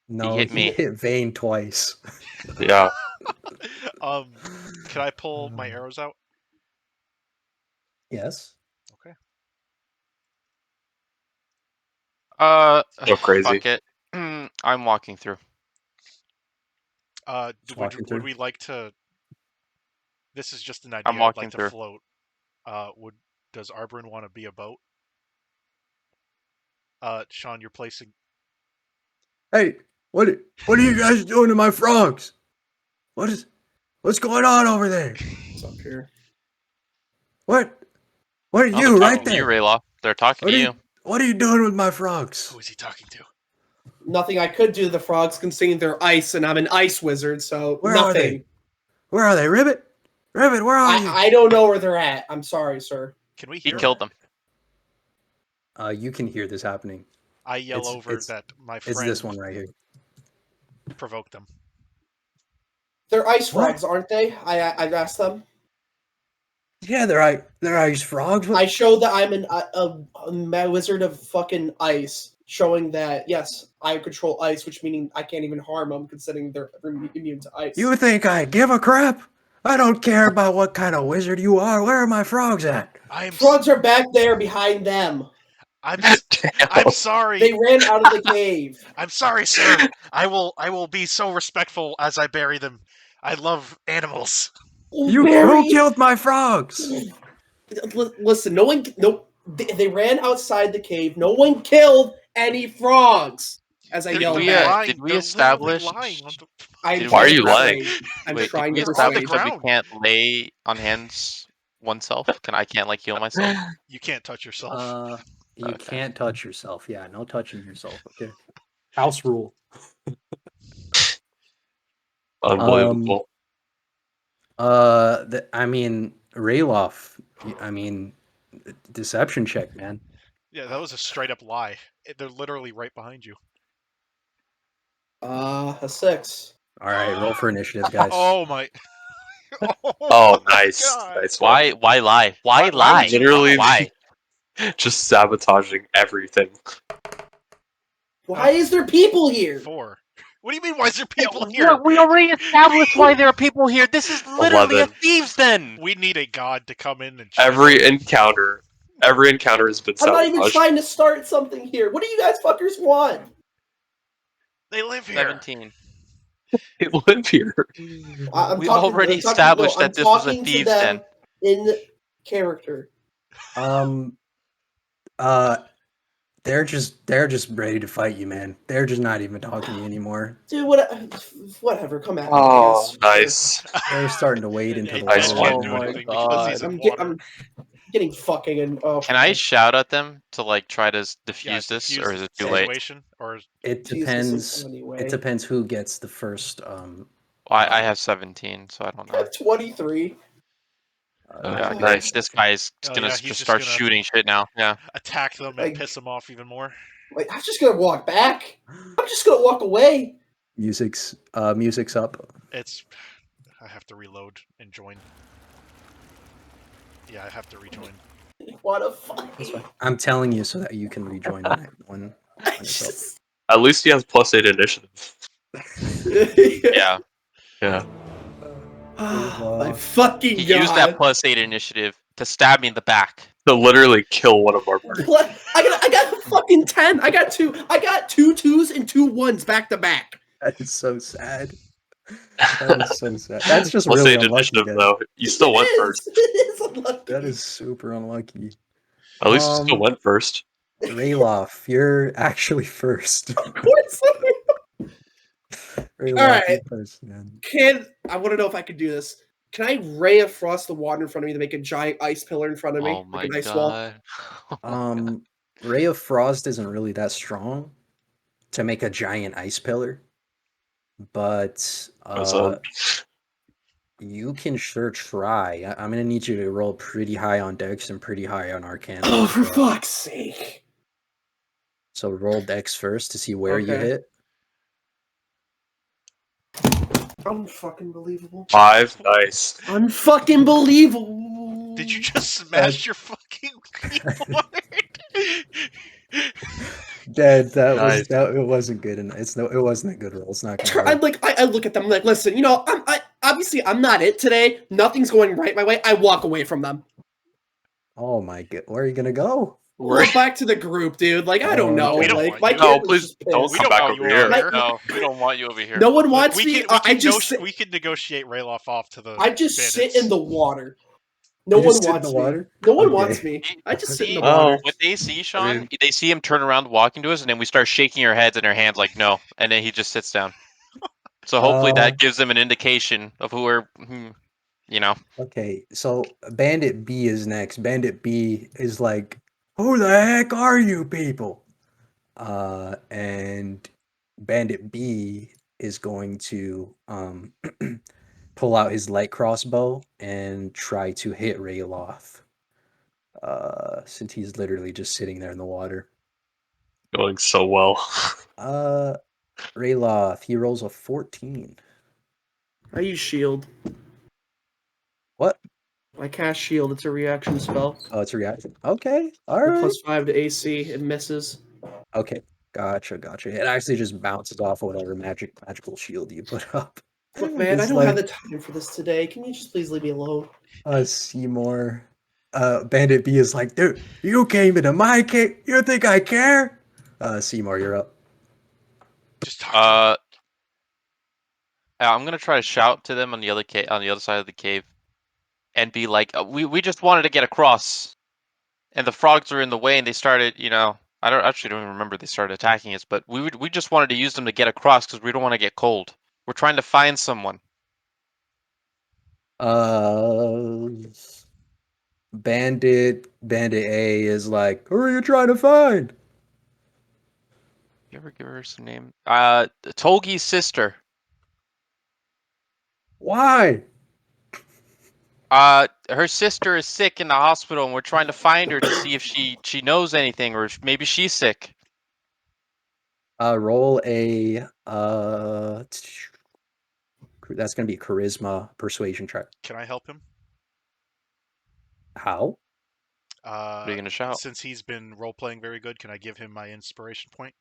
No, hit me. hit Vayne twice. Yeah. Can I pull my arrows out? Yes. Okay. So crazy. Fuck it. I'm walking through. walking Would through. we like to? This is just an idea. I'm I'd walking like to through. float. Does Arbrin want to be a boat? Sean, you're placing. Hey, what are you guys doing to my frogs? What's going on over there? What's up here? What are Oh, you they're right talking to you, there? Rayloff. They're talking to you. What are you doing with my frogs? Who is he talking to? Nothing I could do to the frogs considering they're ice, and I'm an ice wizard, so Where nothing. are they? Where are they, Ribbit? Ribbit, where are you? I don't know where they're at. I'm sorry, sir. Can we He hear? killed them. You can hear this happening. I yell over that my friend It's this one right here. provoked them. They're ice What? frogs, aren't they? I've asked them. Yeah, they're ice frogs. I show that I'm a wizard of fucking ice, showing that yes, I control ice, which meaning I can't even harm them, considering they're immune to ice. You think I give a crap? I don't care about what kind of wizard you are. Where are my frogs at? Frogs are back there behind them. I'm sorry. They ran out of the cave. I'm sorry, sir. I will be so respectful as I bury them. I love animals. Who killed my frogs? Listen, they ran outside the cave. No one killed any frogs. As I yelled back. Did we establish? Why are you lying? I'm Wait, trying did to we establish persuade. that we can't lay on hands oneself? I can't like heal myself? You can't touch yourself. You can't touch yourself. Yeah, no touching yourself. Okay. House rule. Unbelievable. I mean, Rayloff. I mean, deception check, man. Yeah, that was a straight up lie. They're literally right behind you. A 6. All right, roll for initiative, guys. Oh my. Oh, nice. God. Nice one. Why lie? Why lie? Literally, Why? just sabotaging everything. Why is there people here? 4. What do you mean? Why is there people here? We already established why there are people here. This is literally 11. a thieves' den. We need a god to come in and. Every encounter has been I'm not even sabotaged. trying to start something here. What do you guys fuckers want? They live here. 17. They live here. We've already established that this was a thieves' den. In character. They're just ready to fight you, man. They're just not even talking to you anymore. Dude, whatever. Come at me. Oh, I guess. nice. They're starting to wade into the Nice water. one. Do Oh my anything because he's in water. I'm getting fucking and Can I shout at them to like try to diffuse this, diffuse or is the it too late? situation, or It Jesus, depends. anyway. It depends who gets the first. I have 17, so I don't know. 23. Yeah, nice. This guy's Oh, gonna yeah, he's just just start gonna- shooting shit now. Yeah. attack them and Like- piss them off even more. Wait, I'm just gonna walk back. I'm just gonna walk away. Music's up. It's. I have to reload and join. Yeah, I have to rejoin. What a fuck. I'm telling you so that you can rejoin when it's up. At least he has +8 initiative. Yeah. Yeah. My fucking He god. used that +8 initiative to stab me in the back. To literally kill one of our party. What? I got a fucking 10. I got two 2s and 2 1s back to back. That is so sad. That is so sad. That's just +8 really unlucky, initiative, guys. though. You still went It is. first. It is unlucky. That is super unlucky. At least you still went first. Rayloff, you're actually first. What's Rayloff, Alright. you're first, man. I want to know if I could do this. Can I ray of frost the water in front of me to make a giant ice pillar in front of me? Oh my like an ice wall? god. Ray of Frost isn't really that strong to make a giant ice pillar, but you can sure try. I'm gonna need you to roll pretty high on Dex and pretty high on Arcana. Oh, for fuck's sake. So roll Dex first to see where you Okay. hit. Unfucking believable. 5, nice. Unfucking believable. Did you just smash your fucking keyboard? Dead. Nice. It wasn't good enough. It wasn't a good roll. It's not gonna I work. look at them like, listen, obviously I'm not it today. Nothing's going right my way. I walk away from them. Oh my god, where are you gonna go? We're back to the group, dude. Like, I don't know. We don't like, want my you. No, kid was please just don't pissed. We come don't back want you over here. over here. No, we don't want you over here. No one Look, wants me. we can negotiate Rayloff off to the. I just sit bandits. in the water. No You one just sit in wants the me. water? No one Okay. wants me. I just sit in the Oh. water. What they see, Sean, they see him turn around walking to us, and then we start shaking our heads and our hands like no, and then he just sits down. So hopefully that gives them an indication of who we're, you know. Okay, so Bandit B is next. Bandit B is like, who the heck are you people? And Bandit B is going to pull out his light crossbow and try to hit Rayloff. Since he's literally just sitting there in the water. Going so well. Rayloff, he rolls a 14. I use shield. What? I cast shield. It's a reaction spell. Oh, it's a reaction. Okay, all For right. +5 to AC. It misses. Okay, gotcha. It actually just bounces off whatever magical shield you put up. Look, man, I It's don't have like, the time for this today. Can you just please leave me alone? Seymour. Bandit B is like, dude, you came into my cave. You think I care? Seymour, you're up. Just talk to me. I'm gonna try to shout to them on the other side of the cave, and be like, "We just wanted to get across, and the frogs are in the way, and they started, I don't even remember they started attacking us, but we just wanted to use them to get across because we don't want to get cold. We're trying to find someone." Bandit A is like, who are you trying to find? You ever give her some name? Tolgi's sister. Why? Her sister is sick in the hospital, and we're trying to find her to see if she knows anything, or if maybe she's sick. Roll a that's gonna be a charisma persuasion check. Can I help him? How? What are you gonna shout? Since he's been role playing very good, can I give him my inspiration point?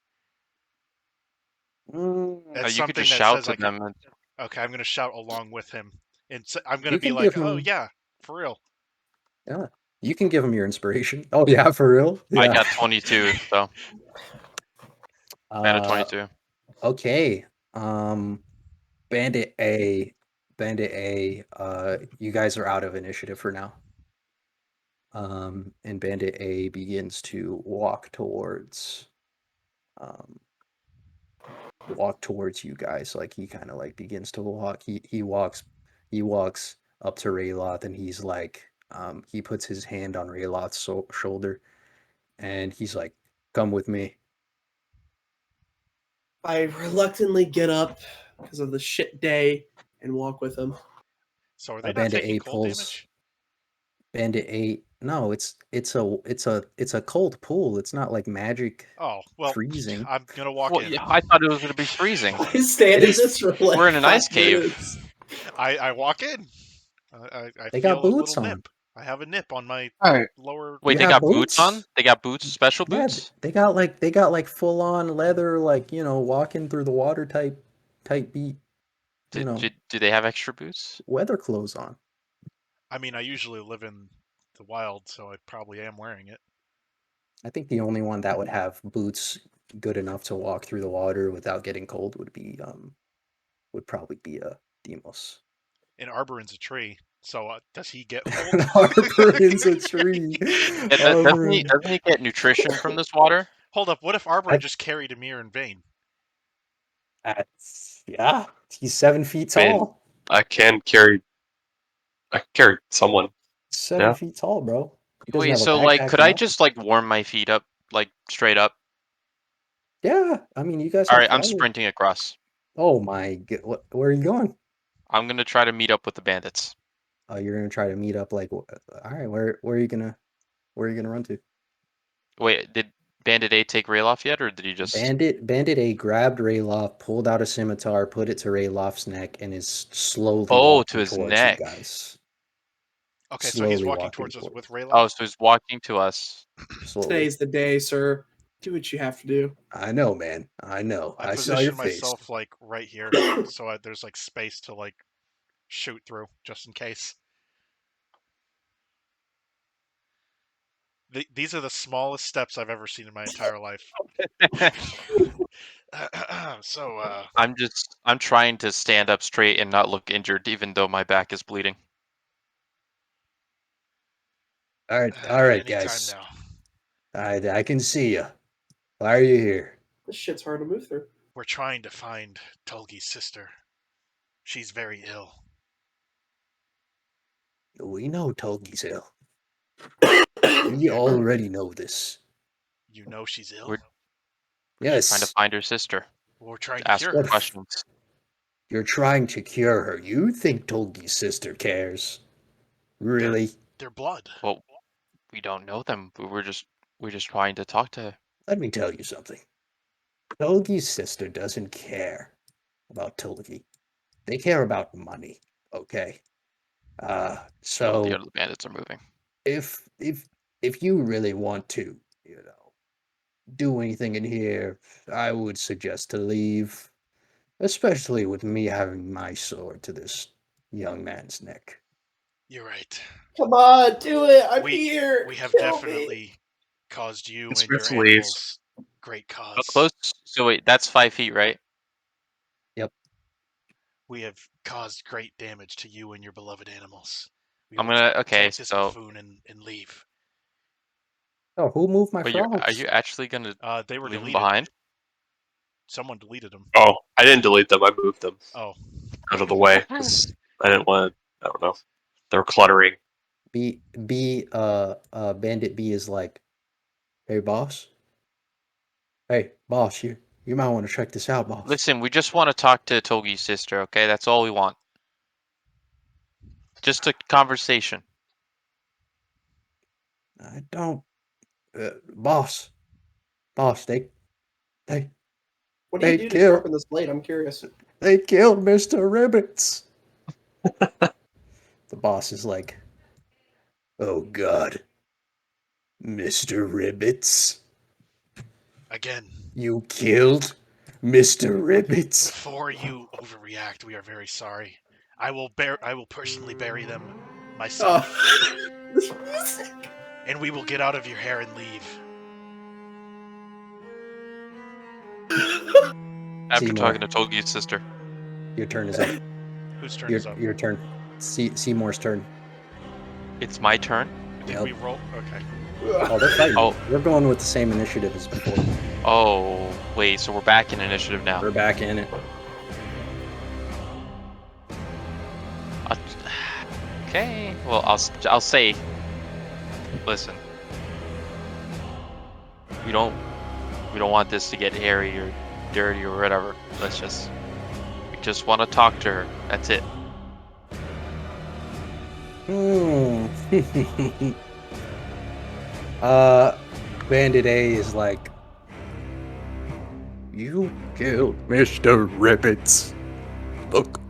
You could just shout to them. Okay, I'm gonna shout along with him, and I'm gonna You be can like, give "Oh him- yeah, for real." Yeah, you can give him your inspiration. Oh yeah, for real? Yeah. I got 22, so I had a 22. Okay. Bandit A, you guys are out of initiative for now. And Bandit A begins to walk towards you guys. Like he kind of like begins to walk. He walks up to Rayloth, and he's like, he puts his hand on Rayloth's shoulder, and he's like, "Come with me." I reluctantly get up because of the shit day and walk with him. So are they not Bandit taking A cold pulls. damage? Bandit 8. No, it's a cold pool. It's not like magic Oh well, freezing. I'm gonna walk Well, in. yeah, I thought it was gonna be freezing. I stand in is- this for like We're in an 5 ice cave. minutes. I walk in. I They feel got boots a little on. nip. I have a nip on my Alright. lower. Wait, You they have got boots on? boots? They got boots, special Yeah, boots? they got like full on leather, like walking through the water type beat. Do they have extra boots? Weather clothes on. I mean, I usually live in the wild, so I probably am wearing it. I think the only one that would have boots good enough to walk through the water without getting cold would probably be Demos. And Arborin's a tree, so does he get An cold? Arborin's a tree. Doesn't he get nutrition from this water? Hold up, what if Arborin just carried Amir in vain? Yeah, he's 7 feet Man. tall. I carry someone. 7 Yeah. feet tall, bro. He doesn't Wait, have a so like, backpack could or I nothing. just like warm my feet up, like straight up? Yeah, I mean, you guys. All have right, I'm fire. sprinting across. Oh my god, where are you going? I'm gonna try to meet up with the bandits. Oh, you're gonna try to meet up. Like, all right, where are you gonna run to? Wait, did Bandit A take Rayloff yet, or did he just? Bandit A grabbed Rayloff, pulled out a scimitar, put it to Rayloff's neck, and is slowly Oh, walking to his towards neck. you guys. Okay, so he's Slowly walking walking towards us towards with you. Rayloff. Oh, so he's walking to us. Slowly. Today's the day, sir. Do what you have to do. I know, man. I know. I saw your position face. myself like right here, so there's like space to like shoot through, just in case. These are the smallest steps I've ever seen in my entire life. So, I'm trying to stand up straight and not look injured, even though my back is bleeding. All right, anytime guys. now. I can see you. Why are you here? This shit's hard to move through. We're trying to find Tolgi's sister. She's very ill. We know Tolgi's ill. We already know this. You know she's ill? We're Yes. trying to find her sister. We're trying to Ask cure her her. questions. You're trying to cure her. You think Tolgi's sister cares? Really? Their blood. Well, we don't know them. We're just trying to talk to her. Let me tell you something. Tolgi's sister doesn't care about Tolgi. They care about money, okay? The So other bandits are moving. if you really want to, do anything in here, I would suggest to leave, especially with me having my sword to this young man's neck. You're right. Come on, do it. I'm We- here. We have Kill definitely caused you It's and your best to leave. animals great How cause. close? So wait, that's 5 feet, right? We have caused great damage to you and your beloved animals. We I'm will gonna. Okay, take this so buffoon and leave. Oh, who moved my are frogs? you actually gonna They were leave them deleted. behind? Someone deleted them. Oh, I didn't delete them. I moved them Oh, out of the way 'cause I didn't want. I don't know. They're cluttering. Bandit B is like, hey boss. Hey boss, you might want to check this out, boss. Listen, we just want to talk to Togi's sister. Okay, that's all we want. Just a conversation. I don't, boss, they What do you They do to kill- sharpen this blade? I'm curious. they killed Mr. Ribbits. The boss is like, oh god, Mr. Ribbits, again, you killed Mr. Ribbits. before you overreact, we are very sorry. I will personally bury them myself, This music. and we will get out of your hair and leave. After Seymour. talking to Togi's sister. Your turn is up. Whose turn is up? Your turn. Seymour's turn. It's my turn. Did Yep. we roll? Okay. Oh, they're fighting. Oh. We're going with the same initiative as before. Oh, wait, so we're back in initiative now. We're back in it. Okay, well, I'll say, listen, we don't want this to get hairy or dirty or whatever. We just want to talk to her. That's it. Bandit A is like, you killed Mr. Ribbits. Look,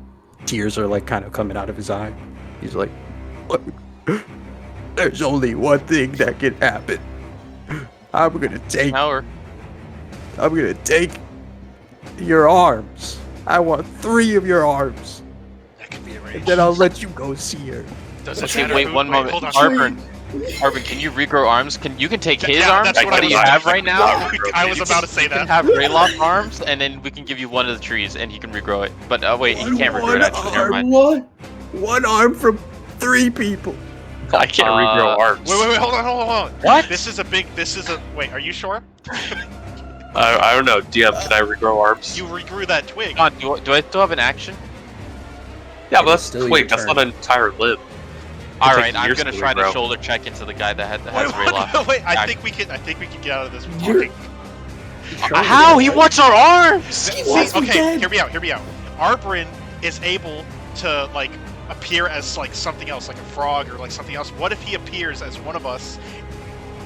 tears are like kind of coming out of his eye. He's like, look, there's only one thing that can happen. I'm gonna take your arms. I want 3 of your arms, That could be and arranged. then I'll let you go see her. Does it Okay, matter wait who- one moment. Hold on. Arbin, can you regrow arms? You can take his Yeah, arms? that's what What I do you was- have right now? I was about to say You can that. have Rayloff arms, and then we can give you one of the trees, and he can regrow it. But wait, he can't regrow it actually. Never mind. One arm from 3 people. I can't regrow arms. Wait, hold on. What? This is a. Wait, are you sure? I don't know. DM, can I regrow arms? You regrew that twig. Come on, do I still have an action? Yeah, It but is that's still your wait. That's turn. not an entire limb. All take right, I'm years gonna to try to regrow. shoulder check into the guy that has Rayloff. Wait, I Act- think we can get out of this with You're- talking. How? He wants our arms! See, wants me okay, dead. hear me out. Arbrin is able to like appear as like something else, like a frog or like something else. What if he appears as one of us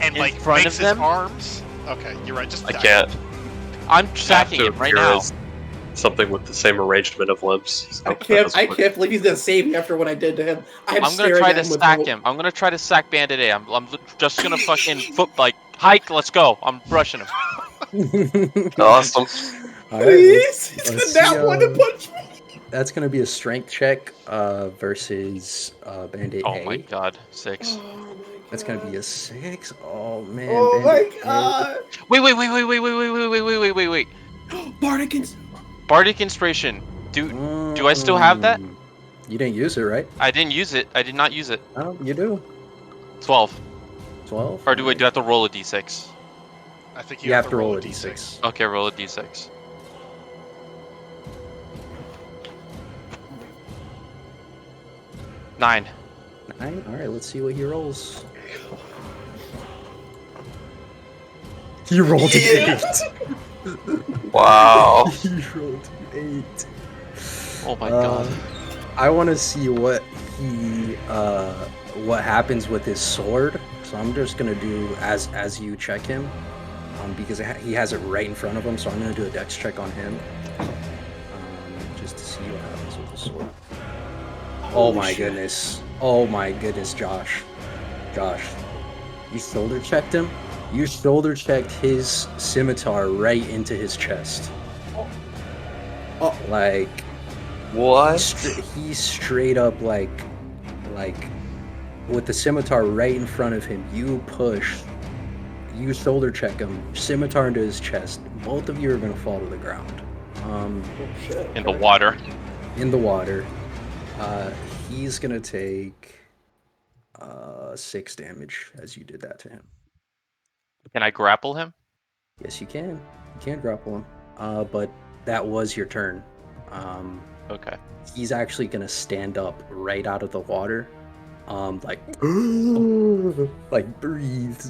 and In like front makes of them? his arms? Okay, you're right. Just I can't. I'm Have sacking to him right appear now. as something with the same arrangement of limbs. I can't believe he's gonna save me after what I did to him. I'm gonna try to sack him. I'm gonna try to sack Bandit A. I'm just gonna fucking hike. Let's go. I'm rushing him. Awesome. Alright, Please, he's let's the nat see, one to punch me. that's gonna be a strength check versus Bandit Oh A. my god, 6. Oh my That's gonna be a God. 6. Oh man. Oh my Bandit A. god. Wait. Bardicans. Bardic Inspiration. Do I still have that? You didn't use it, right? I didn't use it. I did not use it. Oh, you do. 12. 12. Or do I have to roll a d6? I think You have to roll a d6. Okay, roll a d6. Nine. 9. All right, let's see what he rolls. He rolled an 8. Wow. He rolled an 8. Oh my god. I want to see what happens with his sword. So I'm just gonna do as you check him, because he has it right in front of him. So I'm gonna do a dex check on him, just to see what happens with the sword. Oh my goodness! Oh my goodness, Josh. Josh, you shoulder checked him? You shoulder checked his scimitar right into his chest. Oh. Like, What? he's straight up like with the scimitar right in front of him. You shoulder check him, scimitar into his chest. Both of you are gonna fall to the ground. Oh, shit. In the water. In the water. He's gonna take 6 damage as you did that to him. Can I grapple him? Yes, you can. You can grapple him. But that was your turn. Okay. He's actually gonna stand up right out of the water. Like breathe,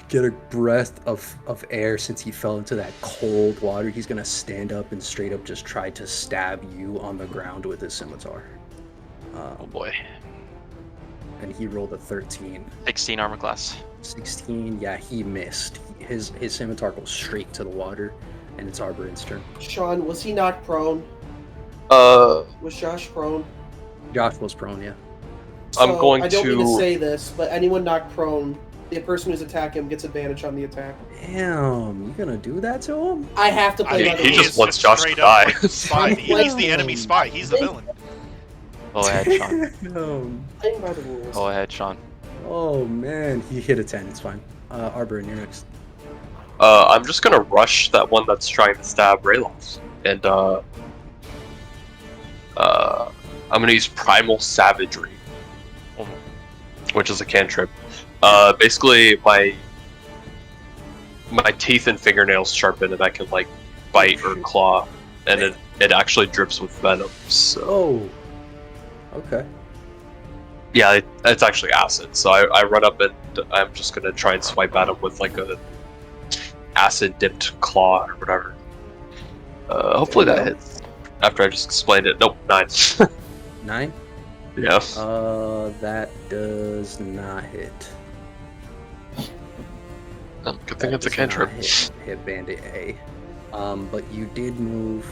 get a breath of air since he fell into that cold water. He's gonna stand up and straight up just try to stab you on the ground with his scimitar. Oh boy. And he rolled a 13. 16 armor class. 16, yeah, he missed. His scimitar goes straight to the water, and it's Arborin's turn. Sean, was he knocked prone? Was Josh prone? Josh was prone, yeah. I'm going I don't mean to to- say this, but anyone knocked prone, the person who's attacking him gets advantage on the attack. Damn, you gonna do that to him? I have to play by the he rules. just wants Josh to straight die. up, like, spy. He's the enemy spy. He's the villain. Go ahead, Sean. Playing by the rules. Go ahead, Sean. Oh man, he hit a 10. It's fine. Arborin, you're next. I'm just gonna rush that one that's trying to stab Raylos. And, I'm gonna use Primal Savagery. Which is a cantrip. Basically, my teeth and fingernails sharpen and I can, like, bite or claw. And it actually drips with venom, so... Oh. Okay. Yeah, it's actually acid. So I run up and I'm just gonna try and swipe at him with, like, a acid-dipped claw or whatever. Hopefully that hits. After I just explained it. Nope, 9. 9? Yeah. That does not hit. Good thing That it's a does not cantrip. hit Bandit A. But you did move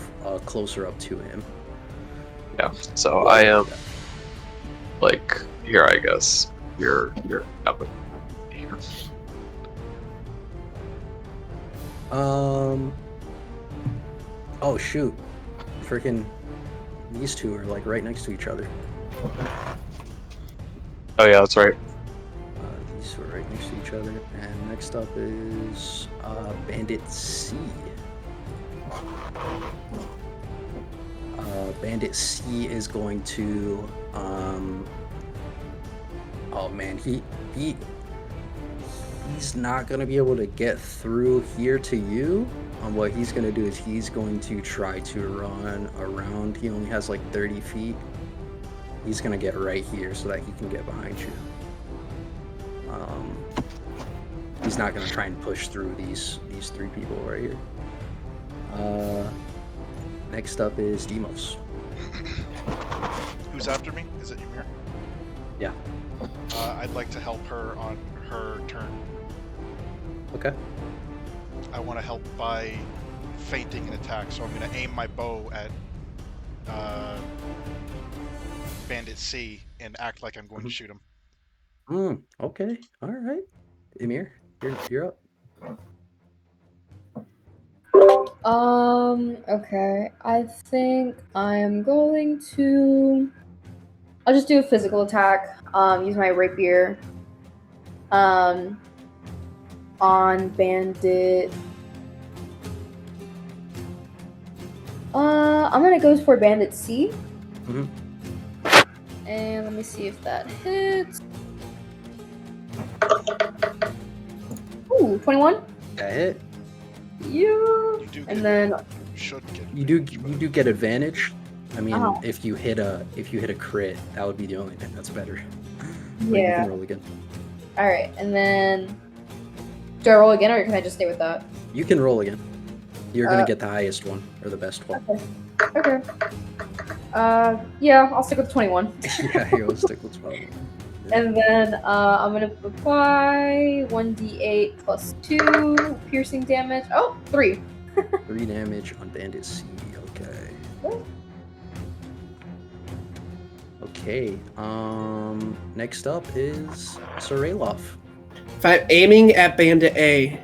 closer up to him. Yeah. So I am, like, here, I guess. You're up here. Oh shoot. Freaking these two are like right next to each other. Oh yeah, that's right. These two are right next to each other. And next up is Bandit C. Bandit C is going to oh man, he's not gonna be able to get through here to you. What he's gonna do is he's going to try to run around. He only has like 30 feet. He's gonna get right here so that he can get behind you. He's not gonna try and push through these 3 people right here. Next up is Demos. Who's after me? Is it Ymir? Yeah. I'd like to help her on her turn. Okay. I want to help by feinting an attack, so I'm going to aim my bow at Bandit C and act like I'm going to shoot him. Okay. All right. Ymir, you're up. Okay. I think I'm going to... I'll just do a physical attack. Use my rapier. On Bandit... I'm gonna go for Bandit C. Mhm. And let me see if that hits. Ooh, 21? That hit. Yeah. You do get, And then you should get You do get advantage. I mean, Oh. if you hit a crit, that would be the only thing that's better. But you yeah. can roll again. All right, and then do I roll again, or can I just stay with that? You can roll again. You're gonna Uh, get the highest one or the best one. Okay. Yeah, I'll stick with 21. Yeah, you'll stick with 12. And then I'm gonna apply 1d8 plus 2 piercing damage. Oh, 3. 3 damage on Bandit C. Okay. Okay. Next up is Sorelov. If I'm aiming at Bandit A,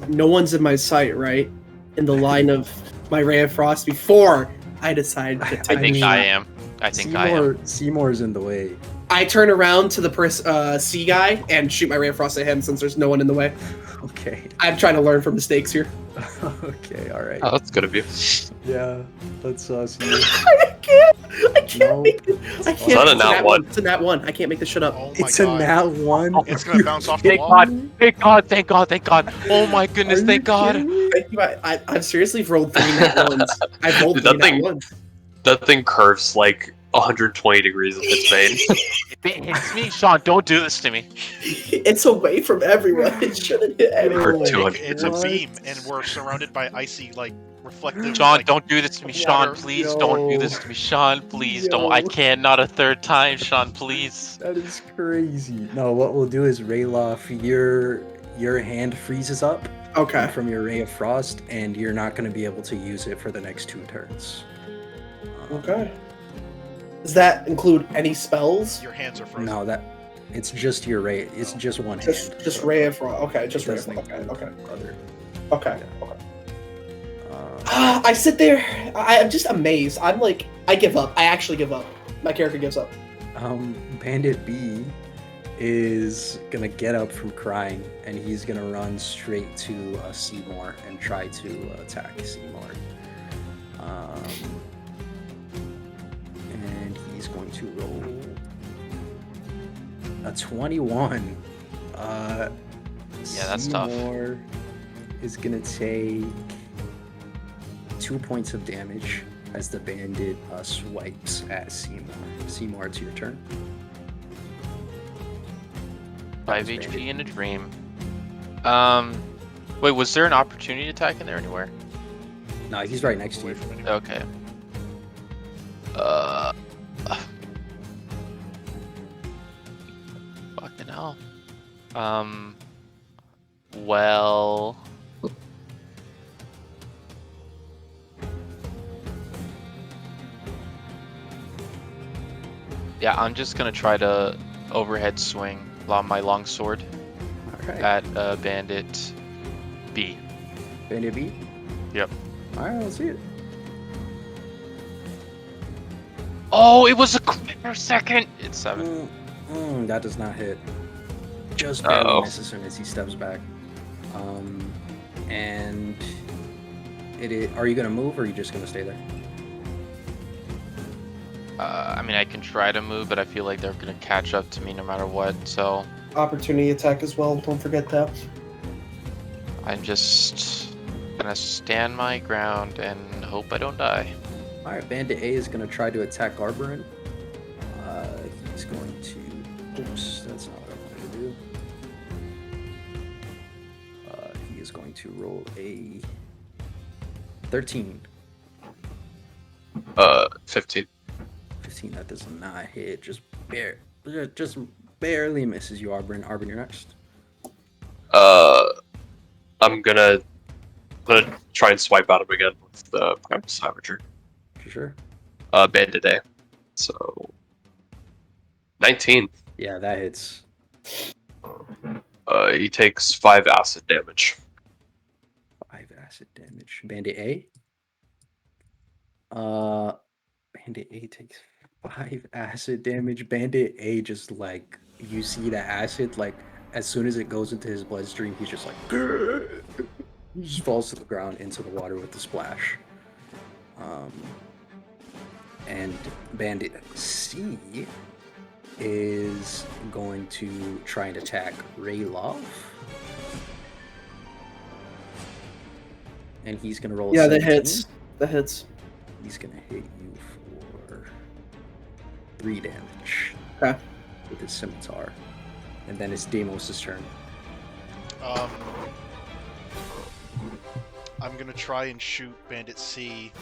no one's in my sight, right? In the line of my Ray of Frost before I decide to take I think mean, I am. I think I am. Seymour's in the way. I turn around to the C guy and shoot my Ray of Frost at him since there's no one in the way. Okay. I'm trying to learn from mistakes here. Okay, alright. Oh, that's good of you. Yeah, let's see. I can't No. make it. I can't. It's not a nat one. It's a nat 1. I can't make this shit up. Oh my It's god. a nat 1. It's gonna bounce off the Thank wall. God! Thank God! Thank God! Thank God! Oh my goodness! Are Thank you God! kidding me? Thank you. I've seriously rolled 3 nat 1s. I've rolled 3 That nat thing- 1s. That thing curves like 120 degrees of its vein. If it hits me, Sean, don't do this to me. It's away from everyone. It shouldn't hit anyone. Or 200 It's a What? beam, and we're surrounded by icy, like, reflective. Sean, like, don't do this to me, Sean. water. Please don't do this to me, Sean. Please don't. I can't. Not a third time, Sean. Please. That is crazy. No, what we'll do is Rayloff, your hand freezes up Okay. from your Ray of Frost, and you're not going to be able to use it for the next 2 turns. Okay. Does that include any spells? Your hands are frozen. No, it's just your Ray. It's just one hand. Just Ray of Frost. Okay, just It Ray of doesn't Frost. Okay, include okay. other. Okay. Okay. Uh, I sit there. I'm just amazed. I'm like, I give up. I actually give up. My character gives up. Bandit B is gonna get up from crying, and he's gonna run straight to Seymour and try to attack Seymour. And he's going to roll a 21. Yeah, that's tough. Seymour is gonna take 2 points of damage as the bandit swipes at Seymour. Seymour, it's your turn. 5 HP in a dream. Wait, was there an opportunity attack in there anywhere? No, he's right next to Away you. from anyone. Okay. Fucking hell. Well. Yeah, I'm just gonna try to overhead swing my long sword Alright. at Bandit B. Bandit B? Yep. Alright, let's see it. Oh, it was a quick second. It's 7. That does not hit. Just Uh-oh. barely misses him as he steps back. And are you gonna move or are you just gonna stay there? I mean, I can try to move, but I feel like they're gonna catch up to me no matter what. So Opportunity attack as well. Don't forget that. I'm just gonna stand my ground and hope I don't die. Alright, Bandit A is gonna try to attack Arborin. He's going to. Oops, that's not what I wanted to do. He is going to roll a 13. 15. 15, that does not hit. Just barely misses you, Arborin. Arborin, you're next. I'm gonna try and swipe at him again with the Primal Savager. For sure. Bandit A. So 19. Yeah, that hits. He takes 5 acid damage. 5 acid damage. Bandit A? Bandit A takes 5 acid damage. Bandit A just like, you see the acid, like, as soon as it goes into his bloodstream, he's just like, he just falls to the ground into the water with the splash. And Bandit C is going to try and attack Rayloff. And he's gonna roll. Yeah, a that 17. hits. That hits. He's gonna hit you for 3 damage. Okay. With his scimitar. And then it's Deimos' turn. I'm gonna try and shoot Bandit C.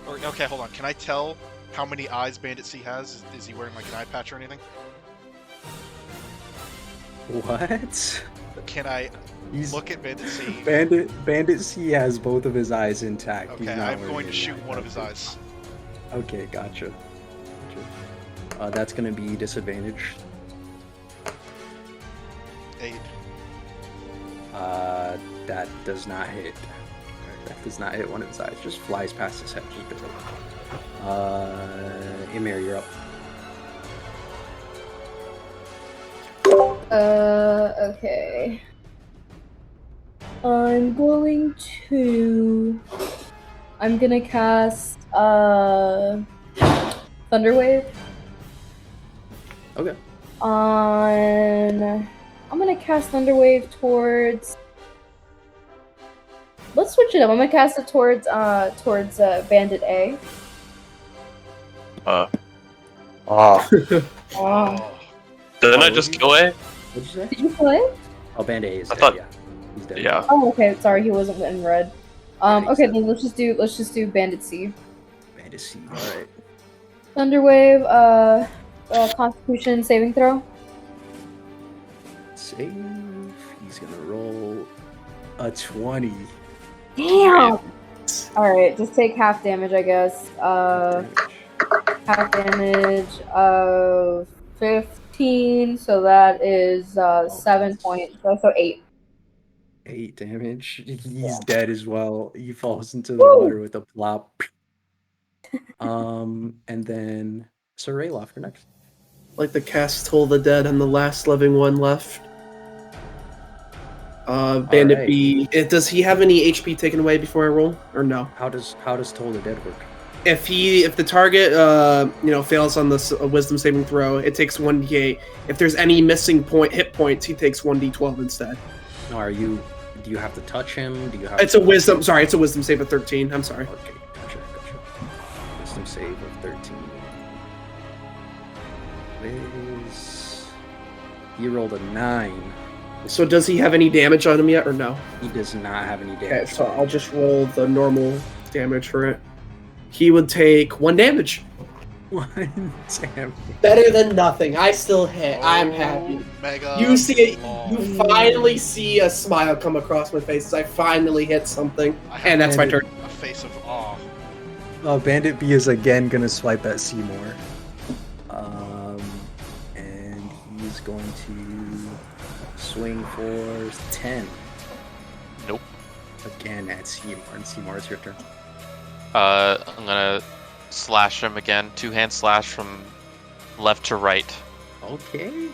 Or, okay, hold on. Can I tell how many eyes Bandit C has? Is he wearing like an eye patch or anything? What? Can I He's look at Bandit C? Bandit C has both of his eyes intact. He's Okay, not I'm wearing going to any shoot eye one of his patches. eyes. Okay, gotcha. That's gonna be disadvantage. 8. That does not hit. That does not hit one of his eyes. Just flies past his head. Just barely. Emir, you're up. Okay. I'm gonna cast Thunderwave Okay. I'm gonna cast Thunderwave towards. Let's switch it up. I'm gonna cast it towards Bandit A. Oh. Oh. Didn't I just kill A? What'd you say? Did you play? Oh, Bandit is I dead. thought- Yeah, he's dead. Yeah. Oh, okay. Sorry, he wasn't in red. he's Okay, dead. then let's just do Bandit C. Bandit C. All right. Thunderwave. Constitution saving throw. Save. He's gonna roll a 20. Damn. All right, just take half damage, I guess. Half damage of 15, so that is 7 points. So 8. 8 damage. He's Yeah. dead as well. He falls into the Woo! water with a plop. And then Sir Rayloff, you're next. Like the cast Toll the Dead, I'm the last living one left. Bandit Alright. B. Does he have any HP taken away before I roll, or no? How does Toll the Dead work? If the target fails on this Wisdom saving throw, it takes 1d8. If there's any missing hit points, he takes 1d12 instead. No, do you have to touch him? Do you have It's a wisdom. Sorry, it's a Wisdom save of 13. I'm sorry. Okay, gotcha. Wisdom save of 13. He rolled a 9. So does he have any damage on him yet, or no? He does not have any Okay, damage. so I'll just roll the normal damage for it. He would take 1 damage. 1 damage. Better than nothing. I still hit. I'm happy. Mega. You see it. long. You finally see a smile come across my face as I finally hit something, I have and that's my turn. a face of awe. Bandit B is again gonna swipe at Seymour. And he's going to swing for 10. Nope. Again at Seymour, and Seymour, it's your turn. I'm gonna slash him again. 2-hand slash from left to right. Okay.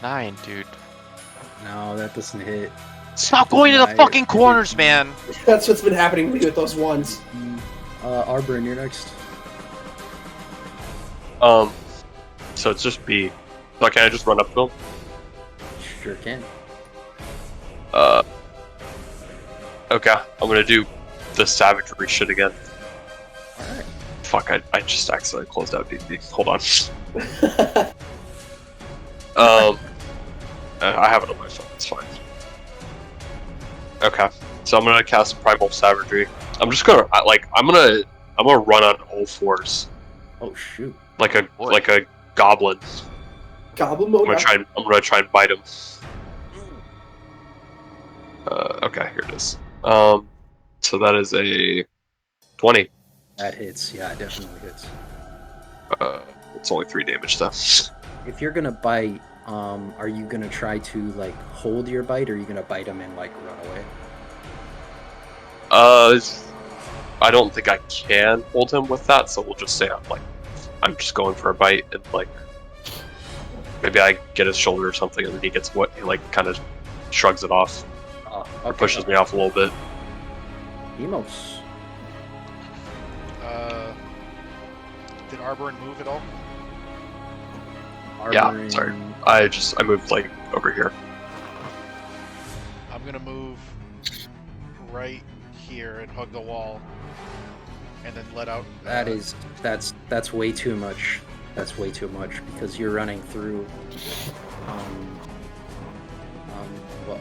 9, dude. No, that doesn't hit. Stop going to the Right. fucking corners, man. That's what's been happening to me with those ones. Arbor, you're next. So it's just B. So can I just run up to him? Sure can. Okay, I'm gonna do the savagery shit again. Alright. Fuck, I just accidentally closed out DP. Hold on. I have it on my phone, it's fine. Okay, so I'm gonna cast Primal Savagery. I'm just gonna, I'm gonna run on all fours. Oh shoot. Like a Boy. goblin. Goblin mode. I'm gonna try and bite him. Okay, here it is. So that is a 20. That hits, yeah, it definitely hits. It's only 3 damage though. If you're gonna bite, are you gonna try to hold your bite, or are you gonna bite him and run away? I don't think I can hold him with that, so we'll just say I'm just going for a bite, and maybe I get his shoulder or something, and then he gets what he kind of shrugs it off, or pushes me off a little bit. Emos. Did Arborin move at all? Yeah, sorry. I moved over here. I'm gonna move right here and hug the wall, and then let out. That's way too much. That's way too much because you're running through. Well,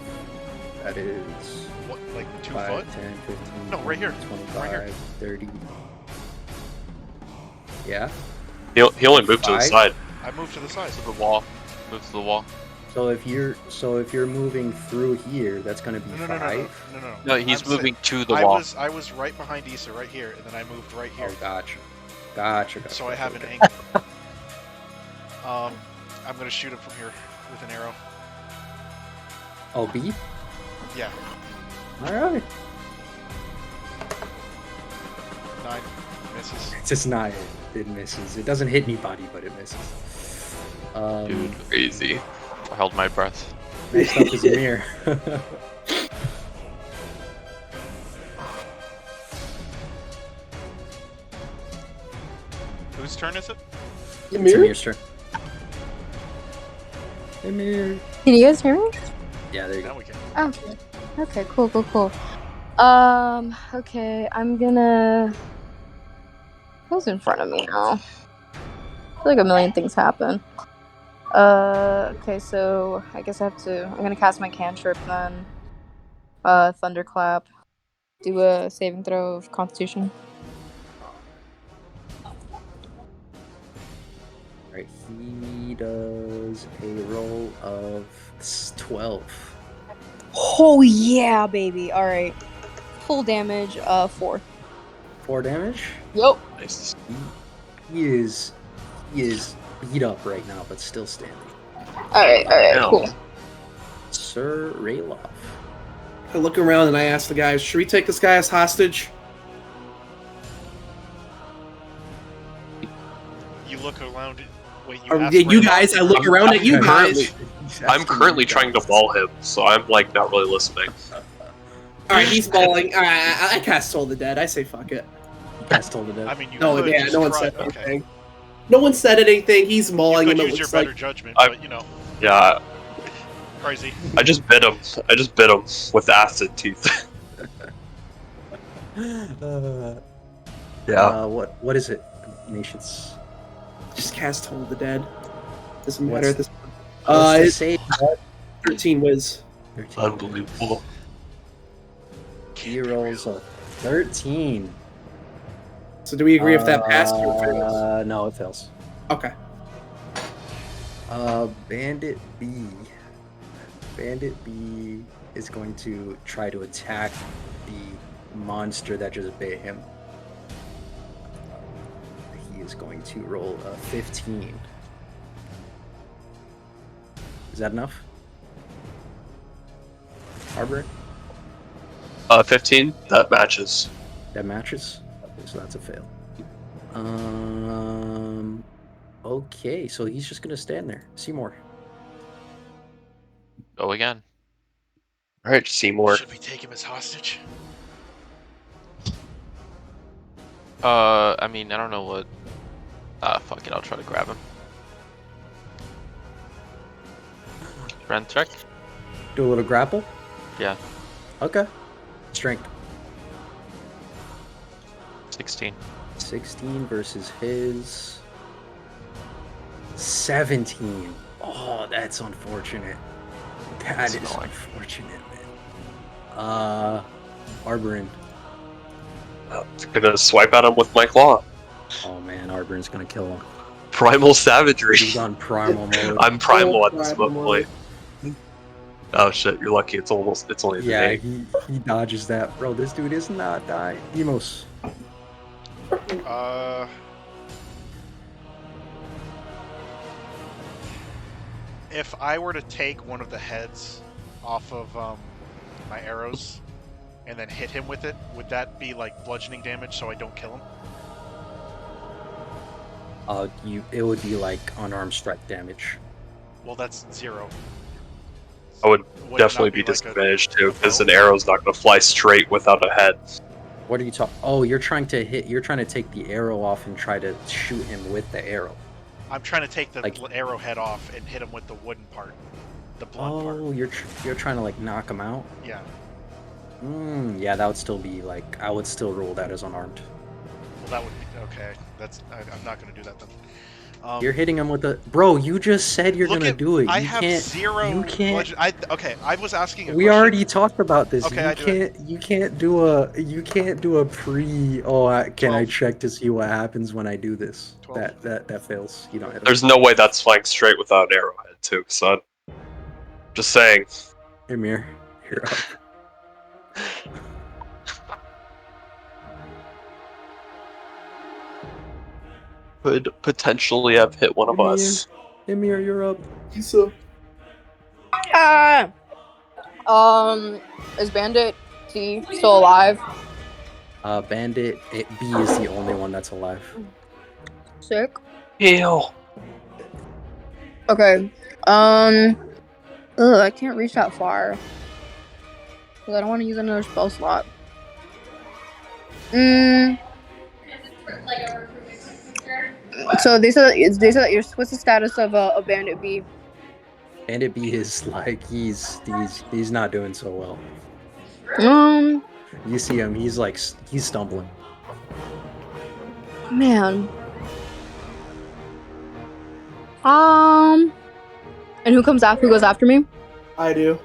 that is What, 2 5, foot? 10, 15, No, right here. 25, Right here. 30. Yeah. He only moved to the 5? side. I moved to the side. To the wall. Move to the wall. So if you're moving through here, that's gonna be No. 5. No, he's I'm moving to the I wall. I was right behind Issa, right here, and then I moved right here. Oh, gotcha. So I have an okay. angle. I'm gonna shoot him from here with an arrow. Oh, B. Yeah, All right. 9 misses. It's just not. It misses. It doesn't hit anybody, but it misses. Dude, Crazy. I held my breath. Next up is Amir. Whose turn is it? It's Amir? Amir's turn. Amir. Can you guys hear me? Yeah, there you Now go. we can. Okay. Okay, cool. Okay, I'm gonna... Who's in front of me now? I feel like a million things happen. Okay, so I guess I'm gonna cast my cantrip then. Thunderclap. Do a saving throw of Constitution. Right, he does a roll of 12. Oh yeah, baby. Alright. Full damage, 4. 4 damage. Yep. Nice. He is beat up right now, but still standing. Alright, Yeah. cool. Sir Rayloff. I look around and I ask the guys, should we take this guy as hostage? You look around. Wait, you Or, asked you Rayloff? guys, I look around at you guys. I'm currently trying to ball him, so I'm like not really listening. Alright, he's balling. I cast Toll the Dead. I say fuck it. Cast Toll the Dead. I mean, you No, could yeah, just no one try- said okay. anything. No one said anything. He's You mauling could him. It use your looks better like judgment, I- but you know, Yeah, crazy. I just bit him. With acid teeth. Yeah. What is it? Nations. just cast Toll the Dead. Doesn't What's- matter at this point. What's the It's save? 13 whiz. 13. Unbelievable. He rolls a 13. So do we agree if that passed or fails? No, it fails. Okay. Bandit B. Bandit B is going to try to attack the monster that just bit him. He is going to roll a 15. Is that enough? Harbor? 15. That matches. That matches? Okay, so that's a fail. Okay, so he's just gonna stand there. Seymour. Go again. All right, Seymour. Should we take him as hostage? I mean, I don't know what. Fuck it. I'll try to grab him. Strength check. Do a little grapple? Yeah. Okay. Strength. 16. 16 versus his 17. Oh, that's unfortunate. That That's is annoying. unfortunate, man. Arborin. I'm gonna swipe at him with my claw. Oh man, Arborin's gonna kill him. Primal savagery. He's on primal mode. I'm primal at this Primal point. Oh shit, you're lucky. It's only the Yeah, day. he dodges that. Bro, this dude is not dying. Demos. If I were to take one of the heads off of my arrows and then hit him with it, would that be like bludgeoning damage so I don't kill him? It would be like unarmed strike damage. Well, that's 0. I would Would it definitely not be like a- disadvantaged too, because an arrow's not gonna fly straight without a head. What are you talking? Oh, you're trying to take the arrow off and try to shoot him with the arrow. I'm trying to take the Like- arrowhead off and hit him with the wooden part, the blunt part. Oh, you're trying to like knock him out. Yeah. Yeah, that would still be like I would still rule that as unarmed. Well, that would be okay. I'm not going to do that then. You're hitting him with the bro. You just said you're Look gonna at- do it. I You have can't. 0. You can't. Okay, I was asking. We already talked about this. Okay, I do it. You can't do a pre. Oh, can I 12. check to see what happens when I do this? 12. That fails. You don't hit him. There's no way that's flying straight without an arrowhead too, son. Just saying. Emir, you're up. Could potentially have hit one of Emir. us. Emir, you're up. So Ah! Is Bandit C still alive? Bandit B is the only one that's alive. Sick. Heal. Okay. I can't reach that far. Cause I don't want to use another spell slot. So they said that you're. What's the status of a Bandit B? Bandit B is like he's not doing so well. You see him, he's stumbling. Man. And who goes after me? I do.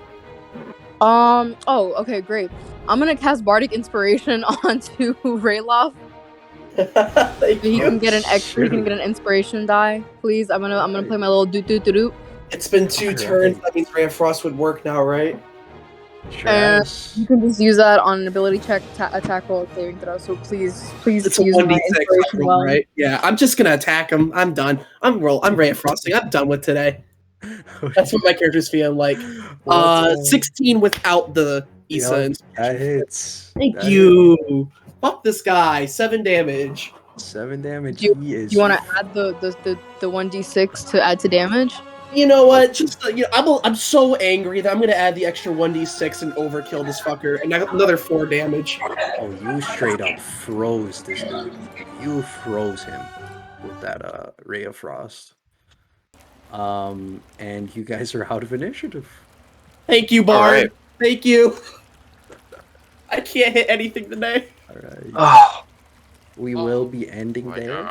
Oh, okay, great. I'm gonna cast Bardic Inspiration onto Rayloff. Thank He you. can get an extra. He can get an inspiration die, please. I'm gonna play my little doot. It's been 2 Alright. turns. That means Ray of Frost would work now, right? Sure And is. you can just use that on an ability check, attack roll, saving throw. So please It's a use my 1d6 inspiration roll, well. right? Yeah, I'm just gonna attack him. I'm done. I'm Ray of Frosting. I'm done with today. That's what my character's feeling like. 16 without the Issa. Yep, that hits. Thank That you. Fuck this guy. 7 damage. 7 damage. Do He is. you want to add the 1d6 to add to damage? You know what? Just I'm so angry that I'm gonna add the extra 1d6 and overkill this fucker, and I got another 4 damage. Oh, you straight up froze this dude. You froze him with that Ray of Frost. And you guys are out of initiative. Thank you, Bard. Alright. Thank you. I can't hit anything today. Alright. Oh, We will be ending my there.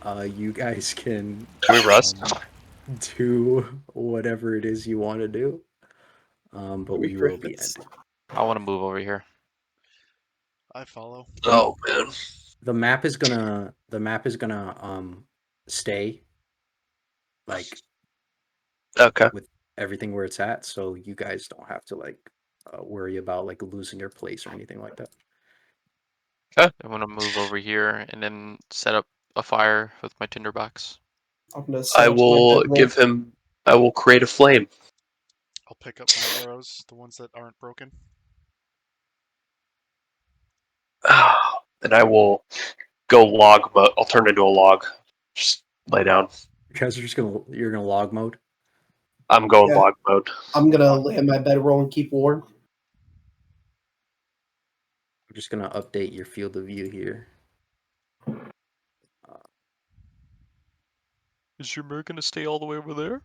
God. You guys can can we rest? do whatever it is you want to do. But we will be ending. I want to move over here. I follow. Oh man. The map is gonna stay like Okay. with everything where it's at, so you guys don't have to worry about losing your place or anything like that. I'm gonna move over here and then set up a fire with my tinderbox. I'm gonna set I up my will bedroll. give him. I will create a flame. I'll pick up my arrows, the ones that aren't broken. And I will go log mode. I'll turn into a log. Just lay down. You guys are you're gonna log mode. I'm going Yeah. log mode. I'm gonna lay in my bedroll and keep warm. I'm just gonna update your field of view here. Is your mer gonna stay all the way over there?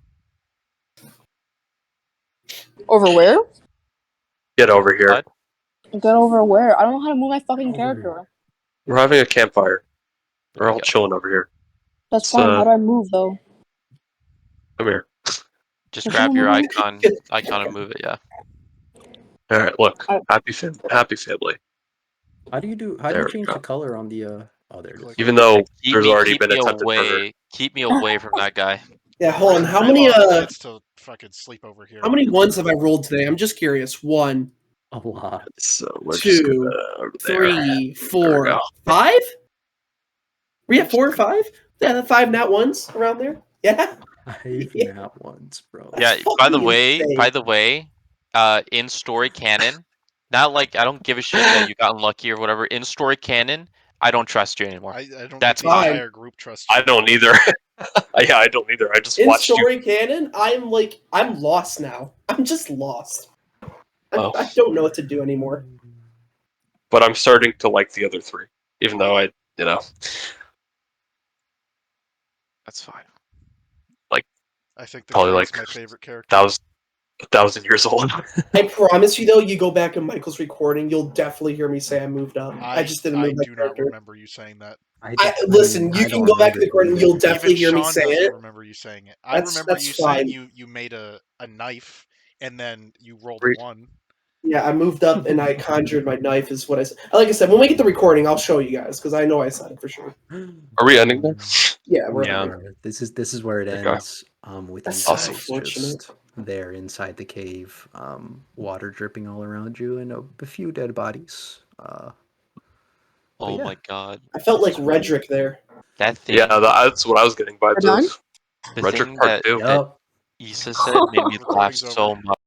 Over where? Get over here. What? Get over where? I don't know how to move my fucking Over. character. We're having a campfire. We're all Yeah. chilling over here. That's It's, fine. How do I move though? Come here. Just Is grab someone your moving? icon and move it. Yeah. All right. Look. I- Happy family. How do you There we change go. the color on the oh there it is. Click. Even though Keep there's me, already keep been me attempted murder. away. Keep me away from that guy. Yeah, hold on. How Rayloff many gets to fucking sleep over here. how many ones have I rolled today? I'm just curious. 1, A lot. So we're just 2, gonna over there. 3, There 4, we go. 5? We have 4 or 5? Yeah, the 5 nat ones around there. Yeah. 5 Yeah. nat ones, bro. Yeah. That's By the fucking way, in story canon, not like I don't give a shit that you got unlucky or whatever. In story canon, I don't trust you anymore. I don't That's think the fine. entire group trusts I you. don't either. Yeah, I don't either. I just In watched you. story canon, I'm lost now. I'm just lost. Oh. I don't know what to do anymore. But I'm starting to like the other 3, even though That's fine. I think the Probably Krag's like my favorite character. 1,000 years old. I promise you, though, you go back in Michael's recording, you'll definitely hear me say I moved up. I just didn't move my do not character. remember you saying that. Listen, you can go back to the recording, you'll definitely Even hear me Sean say doesn't it. remember you saying it. I remember That's you saying fine. you made a knife and then you rolled Read. 1. Yeah, I moved up and I conjured my knife, is what I said. Like I said, when we get the recording, I'll show you guys, because I know I said it for sure. Are we ending there? Yeah, we're Yeah. This is where it Okay. ends. With That's you so guys unfortunate. just there inside the cave, water dripping all around you, and a few dead bodies. Oh yeah. my god. I felt like Redrick there. That thing. Yeah, that's what I was getting vibes done? of. The Redrick thing Part that 2. Yup. Issa said made me laugh Recording's so over. much.